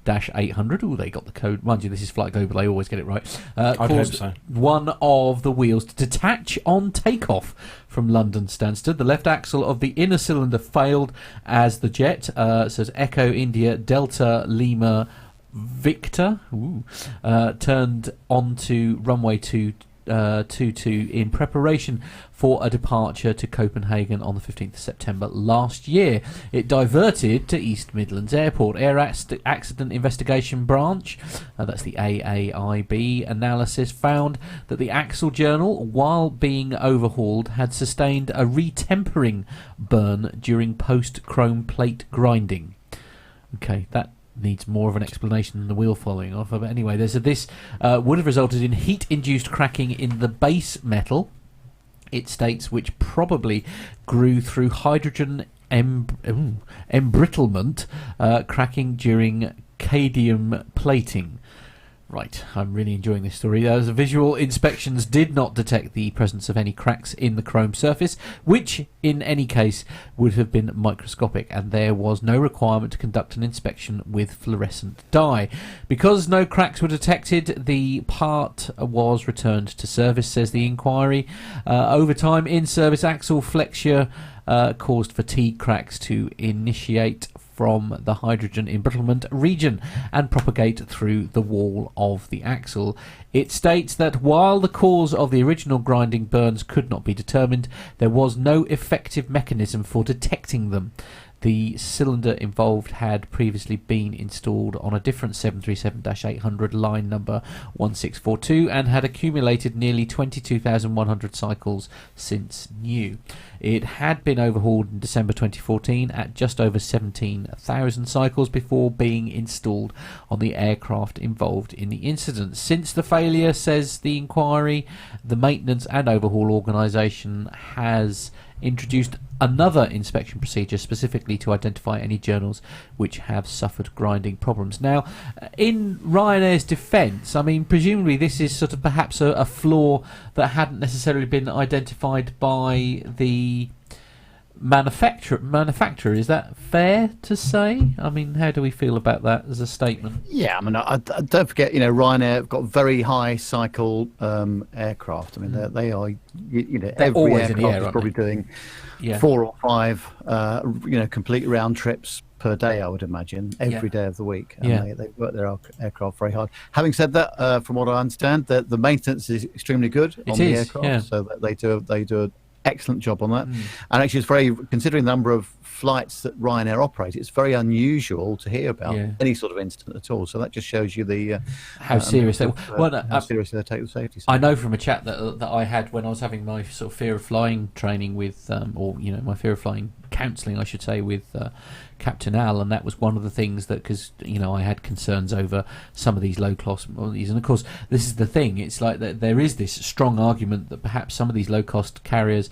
737-800. Oh, they got the code. Mind you, this is Flight Global. They always get it right. I'd hope Caused so. one of the wheels to detach on takeoff from London Stansted. The left axle of the inner cylinder failed as the jet, says Echo India Delta Lima Victor, turned onto runway 22 in preparation for a departure to Copenhagen on the 15th of September last year. It diverted to East Midlands Airport. Air Accident Investigation Branch, that's the AAIB analysis, found that the axle journal, while being overhauled, had sustained a retempering burn during post-chrome plate grinding. Okay, that needs more of an explanation than the wheel falling off. But anyway, this would have resulted in heat-induced cracking in the base metal, it states, which probably grew through hydrogen embrittlement, cracking during cadmium plating. Right, I'm really enjoying this story. The visual inspections did not detect the presence of any cracks in the chrome surface, which in any case would have been microscopic, and there was no requirement to conduct an inspection with fluorescent dye. Because no cracks were detected, the part was returned to service, says the inquiry. Over time, in-service axle flexure caused fatigue cracks to initiate from the hydrogen embrittlement region and propagate through the wall of the axle. It states that while the cause of the original grinding burns could not be determined, there was no effective mechanism for detecting them. The cylinder involved had previously been installed on a different 737-800 line number 1642 and had accumulated nearly 22,100 cycles since new. It had been overhauled in December 2014 at just over 17,000 cycles before being installed on the aircraft involved in the incident. Since the failure, says the inquiry, the maintenance and overhaul organisation has introduced another inspection procedure specifically to identify any journals which have suffered grinding problems. Now, in Ryanair's defence, I mean, presumably this is sort of perhaps a flaw that hadn't necessarily been identified by the manufacturer. Is that fair to say? I mean, how do we feel about that as a statement? Yeah, I mean, I don't forget, Ryanair have got very high cycle aircraft. I mean, they are, They're every always in the aircraft air, is aren't probably they? doing Yeah. 4 or 5, complete round trips per day, I would imagine, every day of the week. And they work their aircraft very hard. Having said that, from what I understand, the maintenance is extremely good on the aircraft, so that they do an excellent job on that. And actually, it's very, considering the number of flights that Ryanair operate, it's very unusual to hear about any sort of incident at all. So that just shows you the how serious how seriously they take the safety. I know from a chat that I had when I was having my sort of fear of flying training with, my fear of flying counselling, I should say, with Captain Al, and that was one of the things that, because I had concerns over some of these low cost movies, and of course this is the thing, it's like that there is this strong argument that perhaps some of these low cost carriers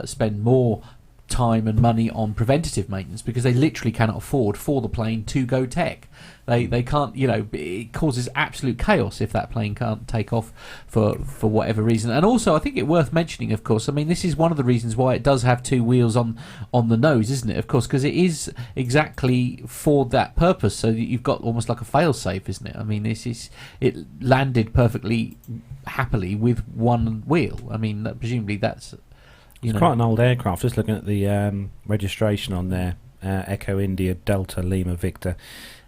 spend more time and money on preventative maintenance because they literally cannot afford for the plane to go tech. They can't, it causes absolute chaos if that plane can't take off for whatever reason. And also, I think it's worth mentioning, of course, I mean, this is one of the reasons why it does have 2 wheels on the nose, isn't it? Of course, because it is exactly for that purpose, so that you've got almost like a fail-safe, isn't it? I mean, it landed perfectly happily with one wheel. I mean, presumably that's... It's quite an old aircraft. Just looking at the registration on there, Echo India Delta Lima Victor,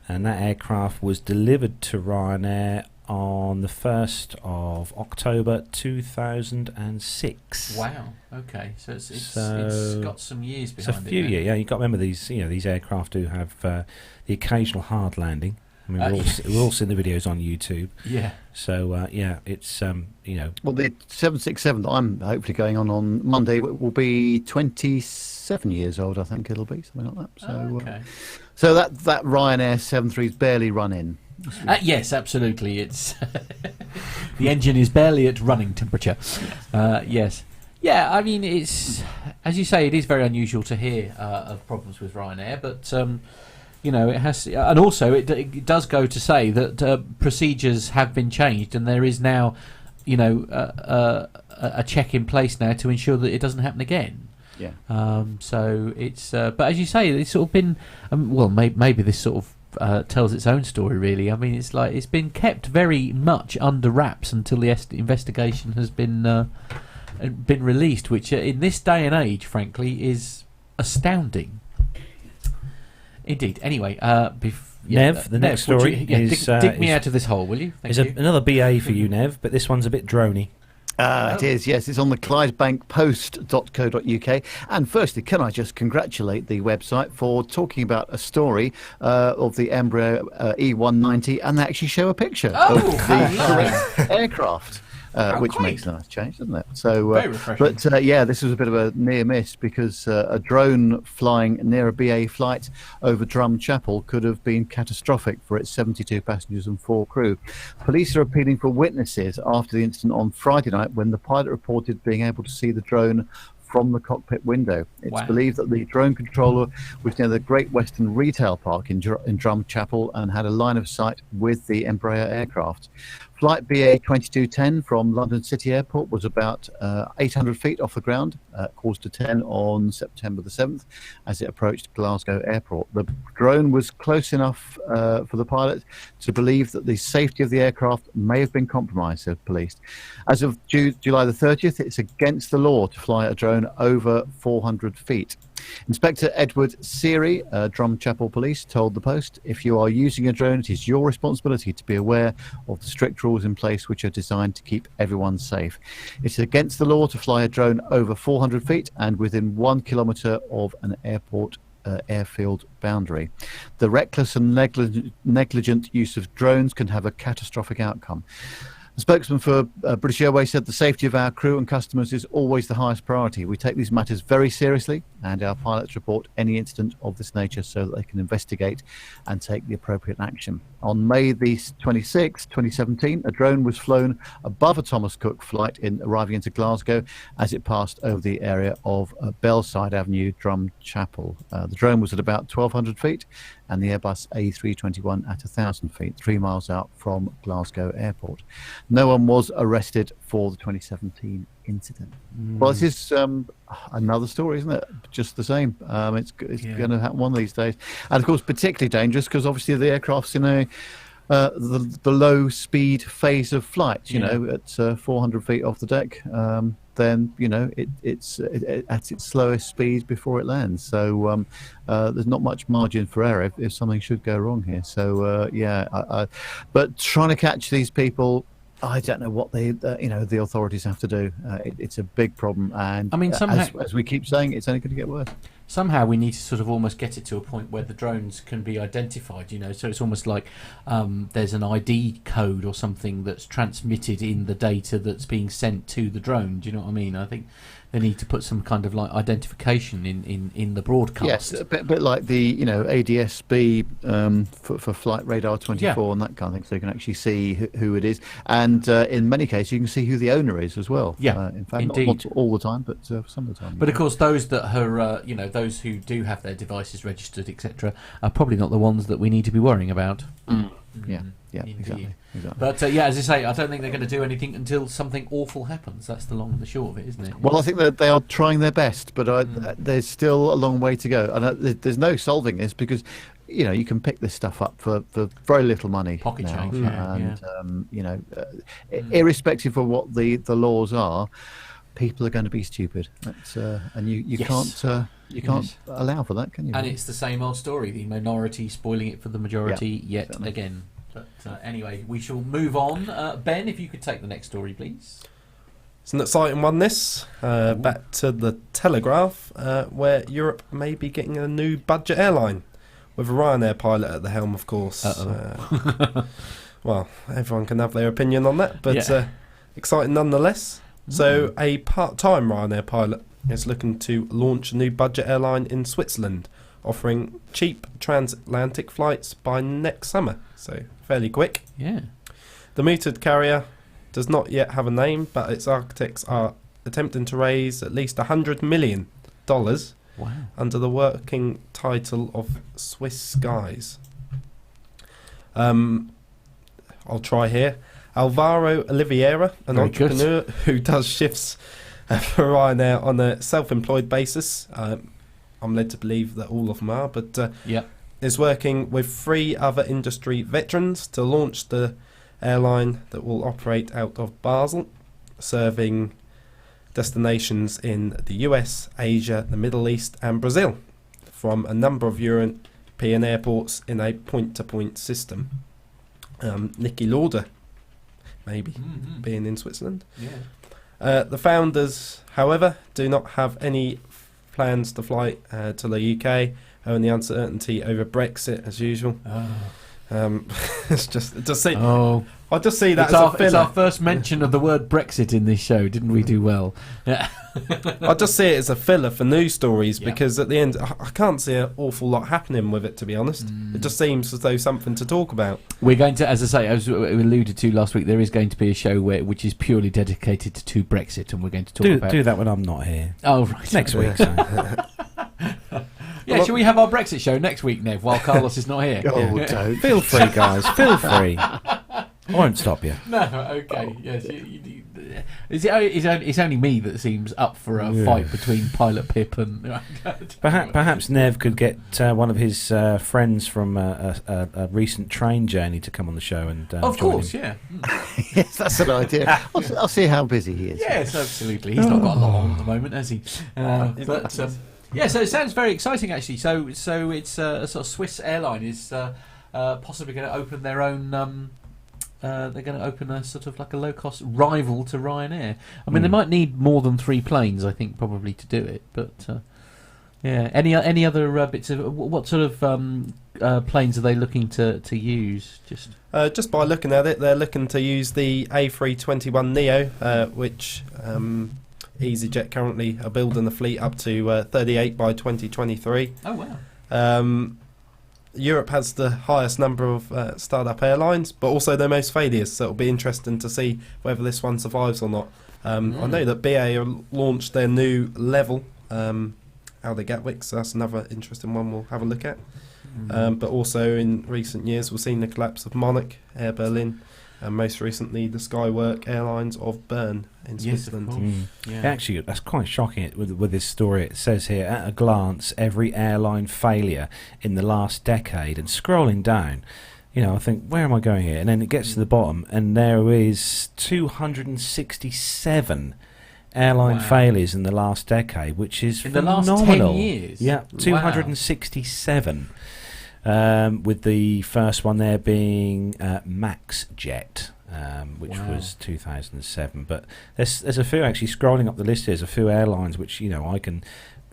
and that aircraft was delivered to Ryanair on the 1st of October 2006. Wow. Okay, so it's got some years behind it. It's a few years. Yeah, you've got to remember these aircraft do have the occasional hard landing. I mean, we've all seen the videos on YouTube. Yeah. So it's Well, the 767 that I'm hopefully going on Monday will be 27 years old. I think it'll be something like that. So, so that Ryanair 73's barely run in. Yes, absolutely. It's The engine is barely at running temperature. Yes. Yeah, I mean, it's, as you say, it is very unusual to hear of problems with Ryanair, but it has, and also it does go to say that procedures have been changed, and there is now, a check in place now to ensure that it doesn't happen again. Yeah. So it's, but as you say, it's sort of been, maybe this sort of tells its own story, really. I mean, it's like it's been kept very much under wraps until the investigation has been released, which in this day and age, frankly, is astounding. Indeed. Anyway, Nev, the next story is... dig me out of this hole, will you? Thank you. Another BA for you, Nev, but this one's a bit drony. It is, yes. It's on the clydebankpost.co.uk. And firstly, can I just congratulate the website for talking about a story of the Embraer E190, and they actually show a picture of the correct aircraft. Which great. Makes a nice change, doesn't it? So, very refreshing. but this was a bit of a near miss because a drone flying near a BA flight over Drumchapel could have been catastrophic for its 72 passengers and 4 crew. Police are appealing for witnesses after the incident on Friday night when the pilot reported being able to see the drone from the cockpit window. It's believed that the drone controller was near the Great Western Retail Park in Drumchapel and had a line of sight with the Embraer aircraft. Flight BA 2210 from London City Airport was about 800 feet off the ground, quarter to 10 on September the 7th, as it approached Glasgow Airport. The drone was close enough for the pilot to believe that the safety of the aircraft may have been compromised, said police. As of July the 30th, it's against the law to fly a drone over 400 feet. Inspector Edward Seary, Drumchapel Police, told the Post, if you are using a drone, it is your responsibility to be aware of the strict rules in place which are designed to keep everyone safe. It's against the law to fly a drone over 400 feet and within 1 kilometre of an airport airfield boundary. The reckless and negligent use of drones can have a catastrophic outcome. The spokesman for British Airways said the safety of our crew and customers is always the highest priority. We take these matters very seriously, and our pilots report any incident of this nature so that they can investigate and take the appropriate action. On May the 26th, 2017, a drone was flown above a Thomas Cook flight arriving into Glasgow as it passed over the area of Bellside Avenue, Drumchapel. The drone was at about 1,200 feet and the Airbus A321 at 1,000 feet, 3 miles out from Glasgow Airport. No one was arrested for the 2017 incident. Well, this is another story, isn't it? Just the same. It's going to happen one of these days. And, of course, particularly dangerous because, obviously, the aircraft's in the low-speed phase of flight, at 400 feet off the deck. Then, it's at its slowest speed before it lands. So there's not much margin for error if something should go wrong here. So, but trying to catch these people, I don't know what the authorities have to do. It's a big problem, and I mean, as we keep saying, it's only going to get worse. Somehow we need to sort of almost get it to a point where the drones can be identified, so it's almost like there's an ID code or something that's transmitted in the data that's being sent to the drone. Do you know what I mean? I think they need to put some kind of like identification in the broadcast. Yes, a bit like the ADS-B for Flight Radar 24 and that kind of thing, so you can actually see who it is, and in many cases you can see who the owner is as well. Yeah, in fact, indeed. not all the time, but some of the time. But of course, those that are those who do have their devices registered, etc., are probably not the ones that we need to be worrying about. Yeah, exactly. But as I say, I don't think they're going to do anything until something awful happens. That's the long and the short of it, isn't it? Well, I think that they are trying their best, but there's still a long way to go. And there's no solving this because, you can pick this stuff up for very little money. Pocket now. change, irrespective of what the laws are, people are going to be stupid. That's, and you can't allow for that, can you? And it's the same old story: the minority spoiling it for the majority yet certainly. Again. But anyway, we shall move on. Ben, if you could take the next story, please. It's an exciting one, this. Back to the Telegraph, where Europe may be getting a new budget airline, with a Ryanair pilot at the helm, of course. Well, everyone can have their opinion on that, but exciting nonetheless. So, a part-time Ryanair pilot is looking to launch a new budget airline in Switzerland, offering cheap transatlantic flights by next summer. So, fairly quick. Yeah. The mooted carrier does not yet have a name, but its architects are attempting to raise at least $100 million Wow. under the working title of Swiss Skies. I'll try here. Alvaro Oliveira, an Very entrepreneur who does shifts for Ryanair on a self-employed basis. I'm led to believe that all of them are, but is working with 3 other industry veterans to launch the airline that will operate out of Basel, serving destinations in the US, Asia, the Middle East and Brazil from a number of European airports in a point-to-point system. Niki Lauda, maybe, being in Switzerland. Yeah. The founders, however, do not have any plans to fly to the UK, and the uncertainty over Brexit as usual. It's just, I just see that as a filler. It's our first mention of the word Brexit in this show. Didn't we do well? Yeah. I just see it as a filler for news stories because at the end, I can't see an awful lot happening with it, to be honest. It just seems as though something to talk about. We're going to, as I say, as we alluded to last week, there is going to be a show which is purely dedicated to Brexit, and we're going to talk about... Do that when I'm not here. Oh, right. Next week. Yeah, shall we have our Brexit show next week, Nev, while Carlos is not here? Oh, don't. Feel free, guys. Feel free. I won't stop you. No, okay, yes. It's only me that seems up for a fight between Pilot Pip and... Perhaps Nev could get one of his friends from a recent train journey to come on the show and of join course, him. yeah. Yes, that's an idea. I'll see how busy he is. Yes, absolutely. He's not got a lot on at the moment, has he? Yeah, so it sounds very exciting, actually. So it's a sort of Swiss airline is possibly going to open their own... they're going to open a sort of like a low-cost rival to Ryanair. I mean, they might need more than 3 planes, I think, probably to do it. But yeah, any other bits of what sort of planes are they looking to use? Just by looking at it, they're looking to use the A321neo, which EasyJet currently are building the fleet up to 38 by 2023. Oh wow! Europe has the highest number of startup airlines, but also their most failures. So it'll be interesting to see whether this one survives or not. I know that BA launched their new level out of Gatwick, so that's another interesting one we'll have a look at. But also in recent years, we've seen the collapse of Monarch, Air Berlin, and most recently the Skywork Airlines of Bern in Switzerland. Yeah. Actually, that's quite shocking with this story. It says here, at a glance, every airline failure in the last decade, and scrolling down, I think, where am I going here? And then it gets to the bottom, and there is 267 airline failures in the last decade, which is phenomenal. The last 10 years? Yeah, 267. With the first one there being MaxJet, which was 2007. But there's a few actually scrolling up the list. There's a few airlines which I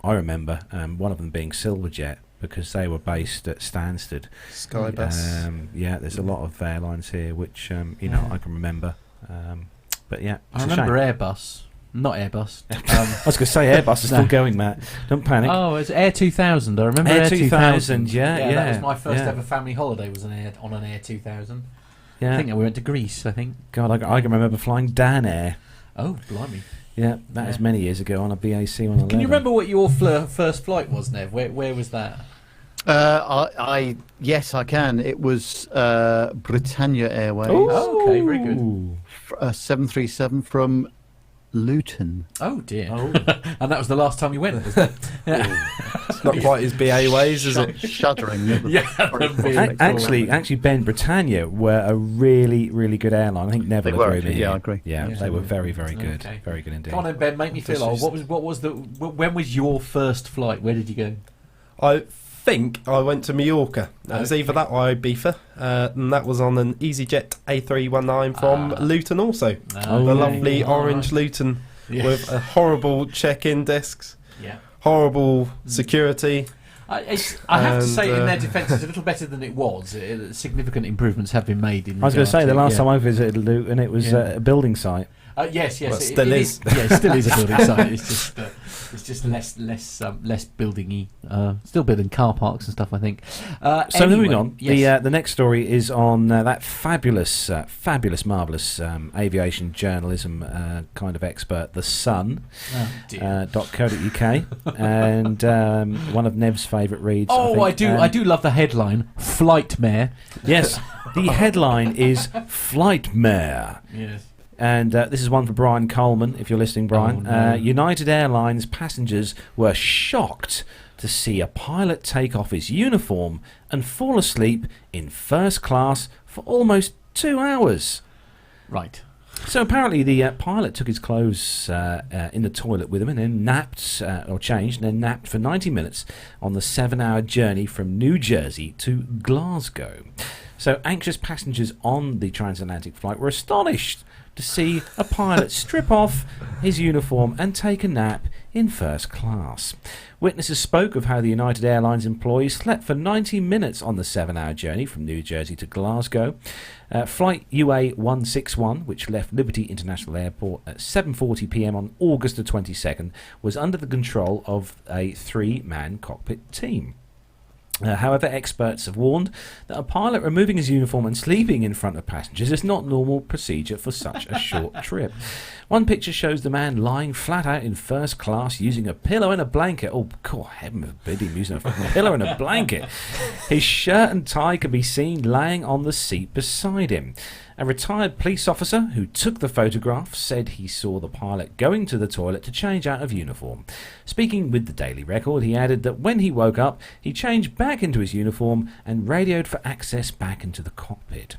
remember. One of them being Silverjet, because they were based at Stansted. Skybus. There's a lot of airlines here which I can remember. But yeah, I remember Airbus. Not Airbus. I was going to say Airbus is still going, Matt. Don't panic. Oh, it's Air 2000. I remember Air 2000. Yeah. That was my first ever family holiday. Was on an Air 2000. Yeah. I think we went to Greece. I think. God, I can remember flying Dan Air. Oh, blimey. Yeah, that was many years ago on a BA C-111. Can you remember what your first flight was, Nev? Where was that? Yes, I can. It was Britannia Airways. Oh, okay, very good. 737 from Luton. Oh dear. And that was the last time you went, was it? It's not quite his BA ways, is it? Shuddering. Actually, Ben, Britannia were a really, really good airline. I think Nev will agree with me. Yeah, I agree. Yeah, they were very, very good. Okay. Very good indeed. Come on then, Ben, make me feel old. When was your first flight? Where did you go? I think I went to Mallorca. It was either that or Ibiza, and that was on an EasyJet A319 from Luton also. The lovely orange Luton with a horrible check-in desks, horrible security. I have to say, in their defence, it's a little better than it was. Significant improvements have been made. I was going to say, the last time I visited Luton, it was a building site. Yes. Well, still is. Yeah, it still is a building site. It's just less buildingy. Still building car parks and stuff, I think. So moving on, yes. the next story is on that fabulous, marvellous aviation journalism kind of expert, The Sun, .co.uk, and one of Nev's favourite reads. Oh, I think, I do love the headline, Flightmare. Yes, the headline is Flightmare. Yes. And this is one for Brian Coleman, if you're listening, Brian. Oh, no. United Airlines passengers were shocked to see a pilot take off his uniform and fall asleep in first class for almost 2 hours. Right. So apparently the pilot took his clothes in the toilet with him and then napped, or changed, and then napped for 90 minutes on the 7-hour journey from New Jersey to Glasgow. So anxious passengers on the transatlantic flight were astonished to see a pilot strip off his uniform and take a nap in first class. Witnesses spoke of how the United Airlines employee slept for 90 minutes on the 7-hour journey from New Jersey to Glasgow. Flight UA 161, which left Liberty International Airport at 7:40 p.m. on August the 22nd, was under the control of a 3-man cockpit team. However, experts have warned that a pilot removing his uniform and sleeping in front of passengers is not normal procedure for such a short trip. One picture shows the man lying flat out in first class using a pillow and a blanket. Oh, God, heaven forbid him using a pillow and a blanket. His shirt and tie can be seen laying on the seat beside him. A retired police officer who took the photograph said he saw the pilot going to the toilet to change out of uniform. Speaking with the Daily Record, he added that when he woke up, he changed back into his uniform and radioed for access back into the cockpit.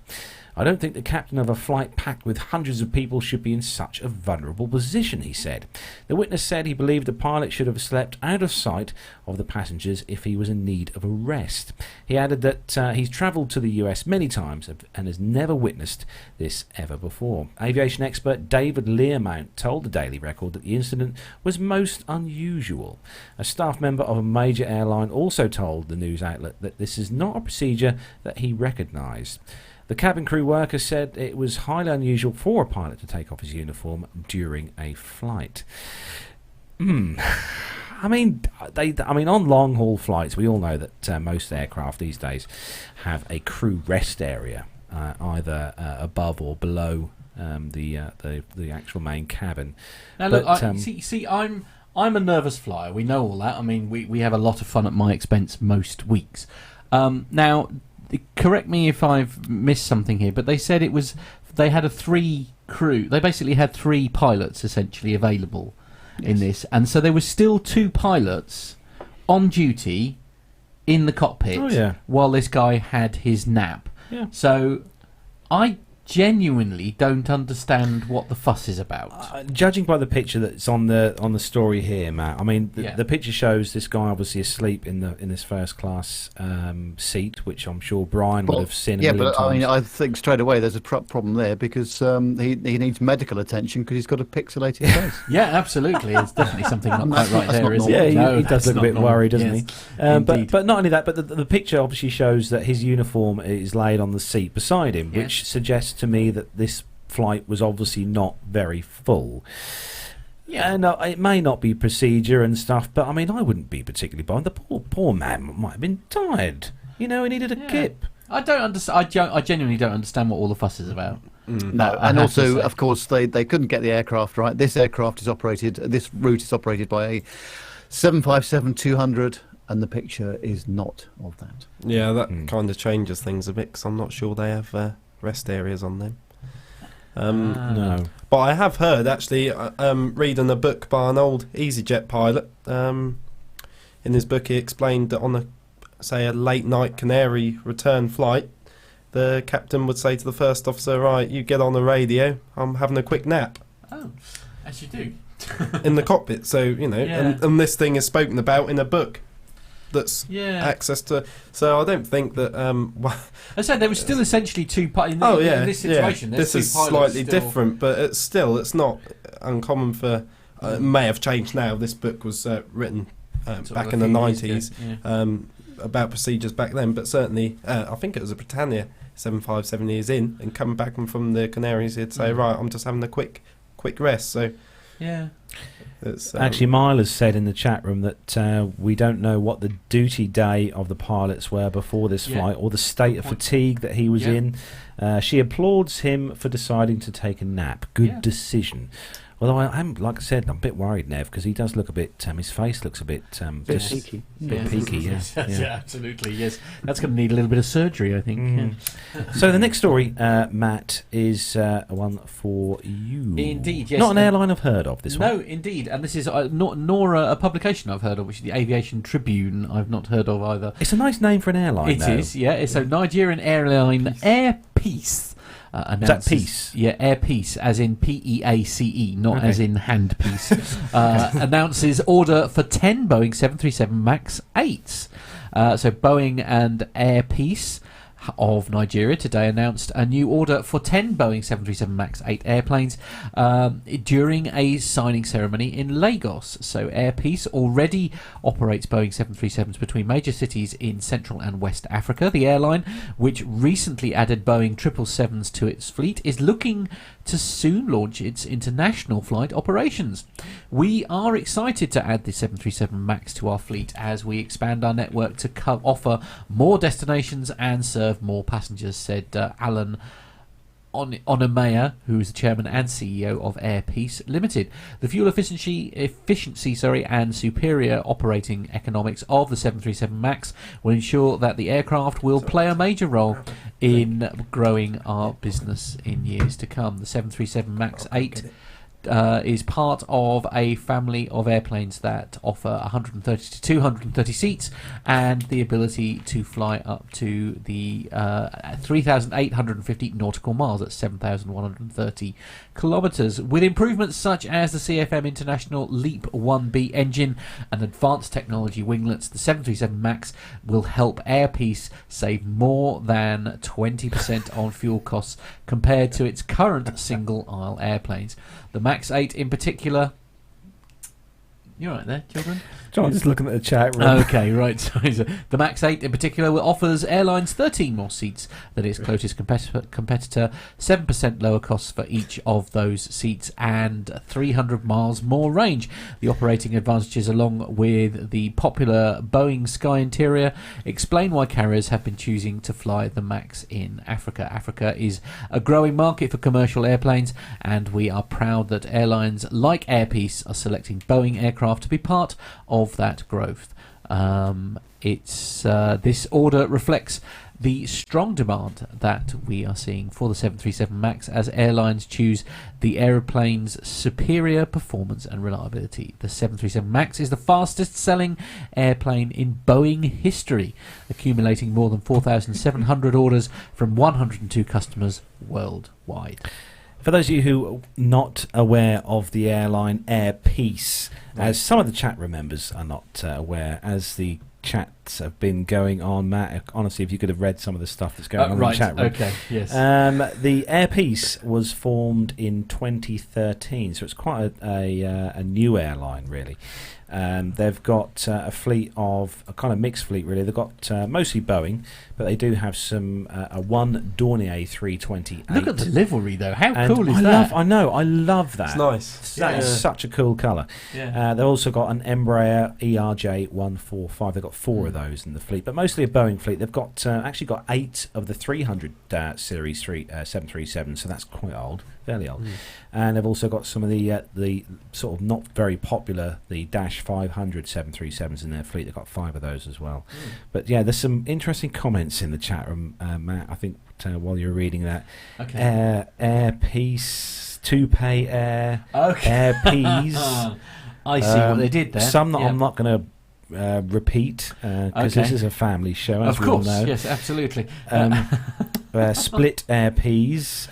I don't think the captain of a flight packed with hundreds of people should be in such a vulnerable position, he said. The witness said he believed the pilot should have slept out of sight of the passengers if he was in need of a rest. He added that he's travelled to the US many times and has never witnessed this ever before. Aviation expert David Learmount told the Daily Record that the incident was most unusual. A staff member of a major airline also told the news outlet that this is not a procedure that he recognised. The cabin crew worker said it was highly unusual for a pilot to take off his uniform during a flight. I mean, on long-haul flights, we all know that most aircraft these days have a crew rest area, either above or below the actual main cabin. Now, look, I'm a nervous flyer. We know all that. I mean, we have a lot of fun at my expense most weeks. Now, correct me if I've missed something here, but they said they had a 3 crew. They basically had 3 pilots essentially available in this, and so there was still 2 pilots on duty in the cockpit while this guy had his nap. Yeah. So I genuinely don't understand what the fuss is about. Judging by the picture that's on the story here, Matt, I mean the picture shows this guy obviously asleep in this first class seat, which I'm sure Brian would have seen. Yeah, but I mean, I think straight away there's a problem there because he needs medical attention because he's got a pixelated face. Yeah, absolutely. It's definitely something not quite right there, is it? Yeah, he does look a bit worried, doesn't he? Indeed. But not only that, but the picture obviously shows that his uniform is laid on the seat beside him, which suggests to me that this flight was obviously not very full. Yeah, and it may not be procedure and stuff, but I mean, I wouldn't be particularly bothered. The poor man might have been tired. You know, he needed a kip. I don't understand. I genuinely don't understand what all the fuss is about. No, and also, of course, they couldn't get the aircraft right. This route is operated by a 757-200, and the picture is not of that. Yeah, that kind of changes things a bit because I'm not sure they have rest areas on them. No. But I have heard, actually, reading a book by an old EasyJet pilot. In his book, he explained that on a late night Canary return flight, the captain would say to the first officer, right, you get on the radio, I'm having a quick nap. Oh, as you do. In the cockpit. So, you know, and this thing is spoken about in a book that's access to. So I don't think that. I said there was still essentially 2 pilots in this situation. This is slightly different, but it's not uncommon for. It may have changed now. This book was written back in the 90s about procedures back then, but certainly I think it was a Britannia 757 years in, and coming back from the Canaries, he'd say, right, I'm just having a quick quick rest. So Yeah. it's, Actually, Mile has said in the chat room that we don't know what the duty day of the pilots were before this Yeah. flight or the state of Point. fatigue that he was Yeah. in. She applauds him for deciding to take a nap. Good Yeah. decision. Although I'm, like I said, I'm a bit worried, Nev, because he does look a bit. His face looks a bit. Bit just peaky. bit peaky. Yeah. Yeah, absolutely. Yes, that's going to need a little bit of surgery, I think. Mm. So the next story, Matt, is one for you. Indeed, yes. Not an airline I've heard of. This one. No, indeed, and this is nor a publication I've heard of, which is the Aviation Tribune. I've not heard of either. It's a nice name for an airline. It is, yeah. So Nigerian airline Air Peace. Is that peace? Yeah, Air Peace, as in Peace, not Okay. as in hand piece. Announces order for 10 Boeing 737 MAX 8s. So Boeing and Air Peace of Nigeria today announced a new order for 10 Boeing 737 MAX 8 airplanes during a signing ceremony in Lagos. So Air Peace already operates Boeing 737s between major cities in Central and West Africa. The airline, which recently added Boeing 777s to its fleet, is looking to soon launch its international flight operations. We are excited to add the 737 MAX to our fleet as we expand our network to offer more destinations and serve more passengers, said Alan Onamea, who is the chairman and CEO of Air Peace Limited. The fuel efficiency, and superior operating economics of the 737 MAX will ensure that the aircraft will play a major role in growing our business in years to come. The 737 MAX 8 is part of a family of airplanes that offer 130 to 230 seats and the ability to fly up to the 3,850 nautical miles at 7,130 kilometres. With improvements such as the CFM International LEAP 1B engine and advanced technology winglets, the 737 MAX will help Air Peace save more than 20% on fuel costs compared to its current single-aisle airplanes. The MAX 8 in particular... You're right there, children? John, just looking at the chat room. Okay, right. Sorry. So the MAX 8 in particular offers airlines 13 more seats than its closest competitor, 7% lower costs for each of those seats, and 300 miles more range. The operating advantages, along with the popular Boeing Sky Interior, explain why carriers have been choosing to fly the MAX in Africa. Africa is a growing market for commercial airplanes, and we are proud that airlines like Air Peace are selecting Boeing aircraft to be part of that growth. This order reflects the strong demand that we are seeing for the 737 MAX as airlines choose the aeroplane's superior performance and reliability. The 737 MAX is the fastest selling airplane in Boeing history, accumulating more than 4,700 orders from 102 customers worldwide. For those of you who are not aware of the airline Air Peace, as some of the chat room members are not aware, as the chats have been going on, Matt, honestly, if you could have read some of the stuff that's going on in the chat room. Okay, yes. The Air Peace was formed in 2013, so it's quite a new airline, really. They've got a fleet of a kind of mixed fleet, really. They've got mostly Boeing, but they do have some a one Dornier 328. Look at the livery, though. How And cool is I that? I love that. It's nice. That is such a cool colour. Yeah. They've also got an Embraer ERJ 145. They've got 4 of those in the fleet, but mostly a Boeing fleet. They've got actually got 8 of the 300 series 737, so that's quite old, fairly old. And they've also got some of the sort of not very popular, the Dash 500 737s in their fleet. They've got 5 of those as well. But yeah, there's some interesting comments in the chat room, Matt, I think, while you're reading that. Okay. Air Peace, Toupee Air, Okay. Air Peas. I see what they did there. Some that Yeah. I'm not going to repeat because Okay. this is a family show, as Of we all course, know. yes, absolutely. Split Air Peas,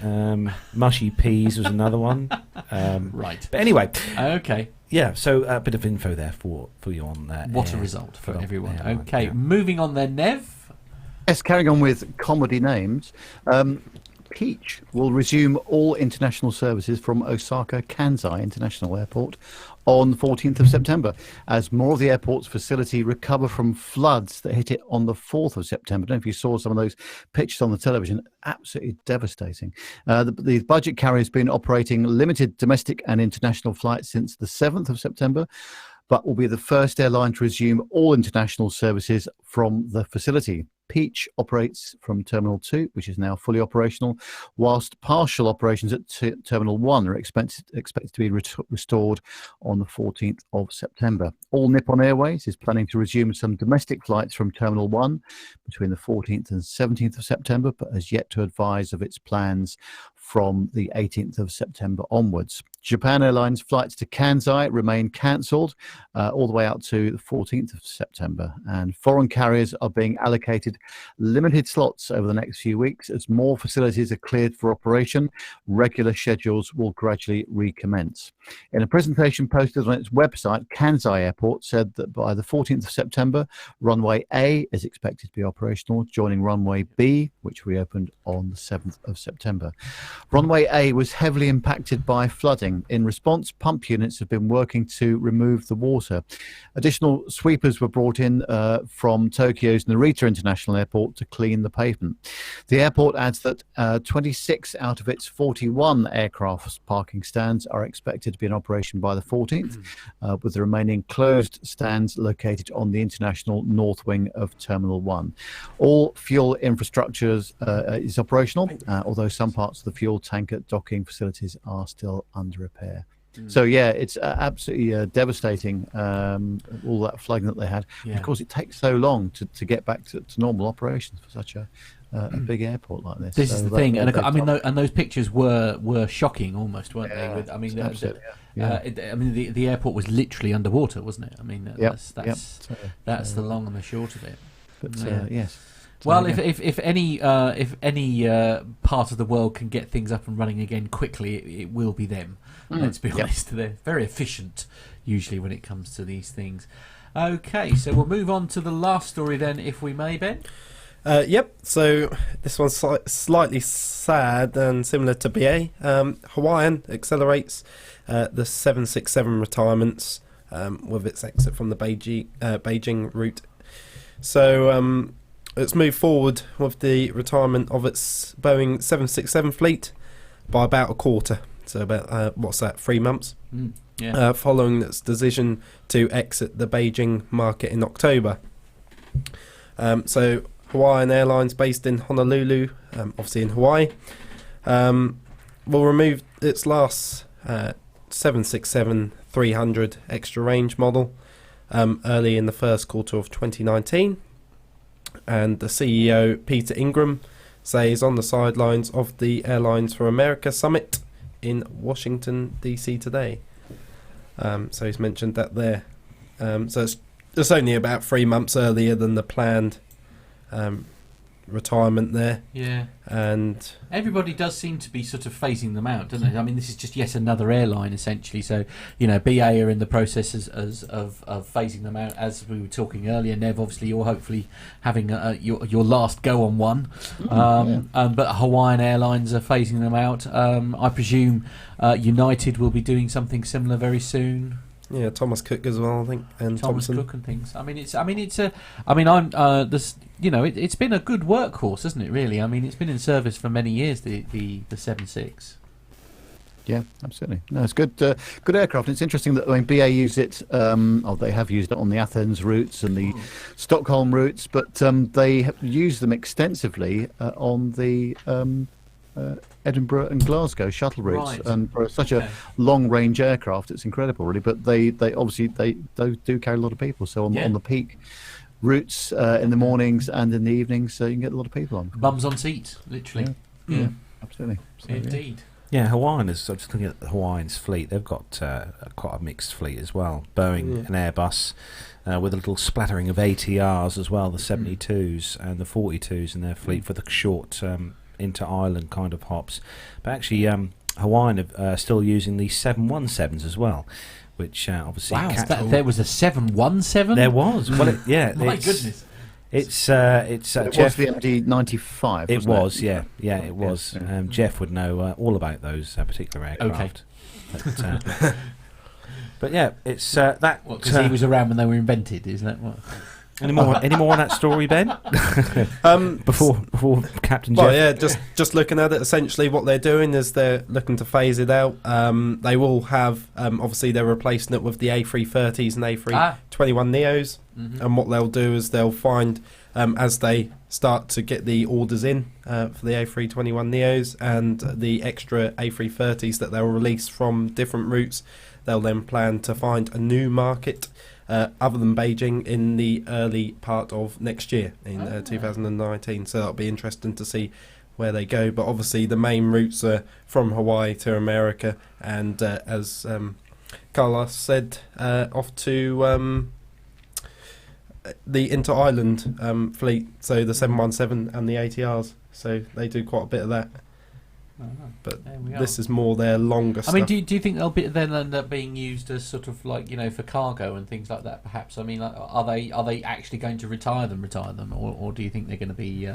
Mushy Peas was another one. Right. But anyway, Okay. yeah, so a bit of info there for you on that. What a result for everyone. airline, Okay, yeah. moving on then, Nev. Yes, carrying on with comedy names. Peach will resume all international services from Osaka Kansai International Airport on the 14th of September, as more of the airport's facility recover from floods that hit it on the 4th of September. I don't know if you saw some of those pictures on the television. Absolutely devastating. The budget carrier has been operating limited domestic and international flights since the 7th of September, but will be the first airline to resume all international services from the facility. Peach operates from Terminal 2, which is now fully operational, whilst partial operations at Terminal 1 are expected to be restored on the 14th of September. All Nippon Airways is planning to resume some domestic flights from Terminal 1 between the 14th and 17th of September, but has yet to advise of its plans from the 18th of September onwards. Japan Airlines flights to Kansai remain cancelled all the way out to the 14th of September, and foreign carriers are being allocated limited slots over the next few weeks. As more facilities are cleared for operation, regular schedules will gradually recommence. In a presentation posted on its website, Kansai Airport said that by the 14th of September, runway A is expected to be operational, joining runway B, which reopened on the 7th of September. Runway A was heavily impacted by flooding. In response, pump units have been working to remove the water. Additional sweepers were brought in from Tokyo's Narita International Airport to clean the pavement. The airport adds that 26 out of its 41 aircraft parking stands are expected to be in operation by the 14th, with the remaining closed stands located on the international north wing of Terminal 1. All fuel infrastructure is operational, although some parts of the fuel tanker docking facilities are still under repair. So yeah, it's absolutely devastating, all that flooding that they had. Yeah. Of course, it takes so long to get back to normal operations for such a big airport like this. This is the thing, and I mean, and those pictures were shocking almost, weren't they? With, I mean, the airport was literally underwater, wasn't it? I mean, that's the long and the short of it. But yes. Well, if any part of the world can get things up and running again quickly, it will be them. Let's be honest. They're very efficient usually when it comes to these things. Okay, so we'll move on to the last story then, if we may, Ben. Yep, so this one's slightly sad and similar to BA. Hawaiian accelerates the 767 retirements with its exit from the Beijing route. So it's moved forward with the retirement of its Boeing 767 fleet by about a quarter. So about, 3 months? Following its decision to exit the Beijing market in October. So Hawaiian Airlines, based in Honolulu, obviously in Hawaii, will remove its last 767-300 extra range model early in the first quarter of 2019. And the CEO, Peter Ingram, says on the sidelines of the Airlines for America summit in Washington, D.C. today. So he's mentioned that there. So it's only about 3 months earlier than the planned retirement there. Yeah. And everybody does seem to be sort of phasing them out, doesn't it? I mean, this is just yet another airline, essentially. So, BA are in the process of phasing them out. As we were talking earlier, Nev, obviously you're hopefully having your last go on one. But Hawaiian Airlines are phasing them out. I presume United will be doing something similar very soon. Yeah, Thomas Cook as well, I think, and Thomas Thompson. Cook and things. It's been a good workhorse, hasn't it? Really, I mean, it's been in service for many years. The 76. Yeah, absolutely. No, it's good. Good aircraft. It's interesting that BA use it. They have used it on the Athens routes and the Stockholm routes, but they have used them extensively on the Edinburgh and Glasgow shuttle routes, Right. and for such a long-range aircraft, it's incredible, really. But they obviously do carry a lot of people. So on the peak routes in the mornings and in the evenings, so you can get a lot of people on. Bums on seats, literally. Yeah, absolutely. So, Indeed. Yeah, Hawaiian is. I'm just looking at Hawaiian's fleet. They've got quite a mixed fleet as well. Boeing and Airbus, with a little splattering of ATRs as well. The 72s and the 42s in their fleet for the short inter-island kind of hops. But actually, Hawaiian are still using the 717s as well, which obviously... Wow, there was a 717? There was. Well, My goodness. It's It Jeff. was the MD-95. It wasn't was, yeah, it was. Yeah. Jeff would know all about those particular aircraft. But yeah, it's that. Because he was around when they were invented, isn't that what? Any more on that story, Ben? Before Captain Well, Jeff. yeah, just looking at it, essentially what they're doing is they're looking to phase it out. They will have, obviously they're replacing it with the A330s and A321 Neos. Mm-hmm. And what they'll do is they'll find, as they start to get the orders in for the A321 Neos and the extra A330s that they'll release from different routes, they'll then plan to find a new market other than Beijing in the early part of next year, in 2019. So that'll be interesting to see where they go. But obviously the main routes are from Hawaii to America, and as Carlos said, off to the inter-island fleet, so the 717 and the ATRs. So they do quite a bit of that. But this is more their longer stuff. I mean, do you think they'll then end up being used as sort of like, for cargo and things like that? Perhaps. I mean, like, are they actually going to retire them, or do you think they're going to be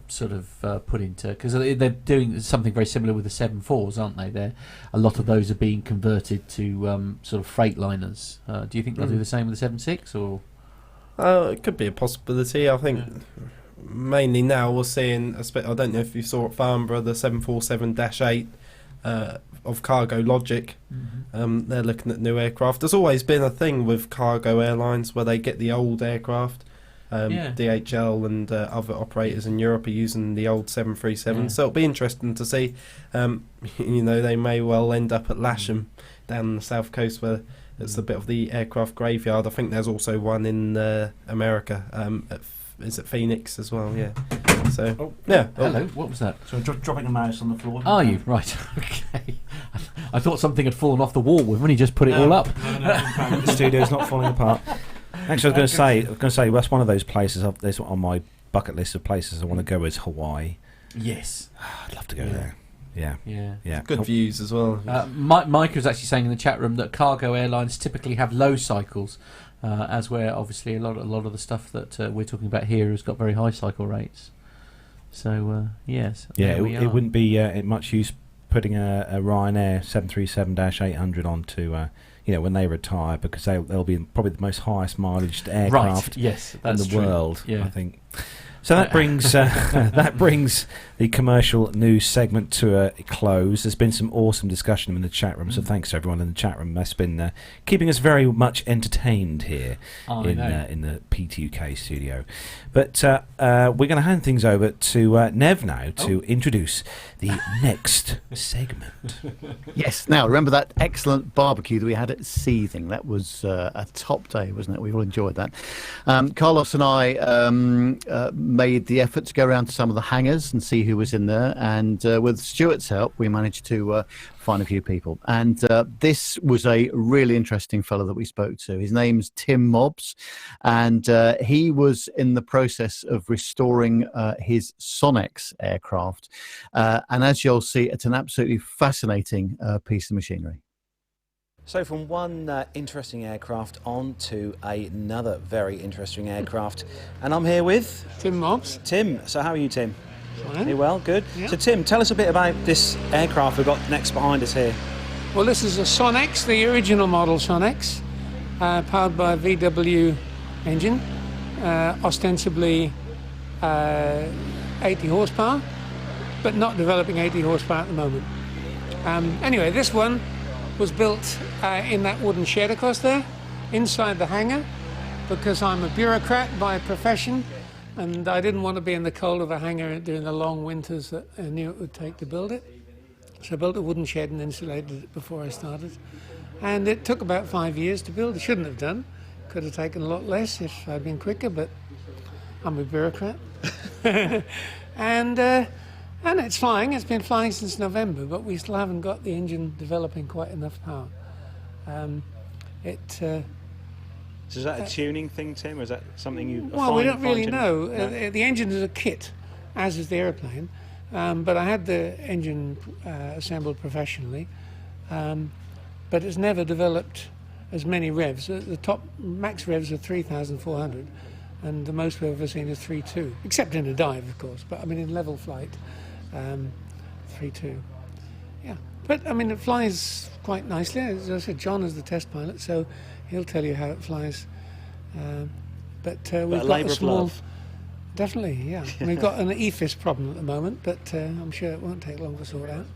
sort of put into? Because they're doing something very similar with the 747s, aren't they? A lot of those are being converted to sort of freight liners. Do you think they'll do the same with the 76 or? It could be a possibility. I think. Yeah. Mainly now we're seeing, I don't know if you saw at Farnborough, the 747-8 of Cargo Logic. Mm-hmm. They're looking at new aircraft. There's always been a thing with cargo airlines where they get the old aircraft. DHL and other operators in Europe are using the old 737. So it'll be interesting to see. They may well end up at Lasham down the south coast where it's a bit of the aircraft graveyard. I think there's also one in America is it Phoenix as well? Yeah. So yeah. Hello. What was that? So dropping a mouse on the floor. Are you right? Okay. I thought something had fallen off the wall. We've only just put it all up. No, the studio's not falling apart. Actually, I was going to say that's one of those places. There's on my bucket list of places I want to go is Hawaii. Yes. I'd love to go there. Yeah. Good views as well. Mike was actually saying in the chat room that cargo airlines typically have low cycles. As where obviously a lot of the stuff that we're talking about here has got very high cycle rates. So yes, it wouldn't be much use putting a Ryanair 737-800 onto when they retire, because they'll be probably the most highest mileage aircraft in the world. I think. So that brings the commercial news segment to a close. There's been some awesome discussion in the chat room, so thanks to everyone in the chat room. That's been keeping us very much entertained here in the P2UK studio. But we're going to hand things over to Nev now to introduce the next segment. Yes. Now, remember that excellent barbecue that we had at Seething? That was a top day, wasn't it? We all enjoyed that. Carlos and I made the effort to go around to some of the hangars and see who was in there, and with Stuart's help we managed to find a few people, and this was a really interesting fellow that we spoke to. His name's Tim Mobbs, and he was in the process of restoring his Sonex aircraft, and as you'll see, it's an absolutely fascinating piece of machinery. So from one interesting aircraft on to another very interesting aircraft, and I'm here with Tim Mobbs. Tim, so how are you, Tim? Fine. You well? Good. Yeah. So Tim, tell us a bit about this aircraft we've got next behind us here. Well, this is a Sonex, the original model Sonex, powered by a VW engine, ostensibly 80 horsepower, but not developing 80 horsepower at the moment. Anyway, this one was built in that wooden shed across there, inside the hangar, because I'm a bureaucrat by profession, and I didn't want to be in the cold of a hangar during the long winters that I knew it would take to build it. So I built a wooden shed and insulated it before I started. And it took about 5 years to build. It shouldn't have done. Could have taken a lot less if I'd been quicker, but I'm a bureaucrat. And it's flying. It's been flying since November, but we still haven't got the engine developing quite enough power. So is that a tuning thing, Tim, or is that something you... Well, we don't really know. The engine is a kit, as is the aeroplane, but I had the engine assembled professionally, but it's never developed as many revs. The top max revs are 3,400, and the most we've ever seen is 3.2, except in a dive, of course. But I mean, in level flight, 3.2. Yeah, but I mean, it flies quite nicely. As I said, John is the test pilot, so he'll tell you how it flies. But we've got labour a of small. love. Definitely, yeah. We've got an EFIS problem at the moment, but I'm sure it won't take long to sort out.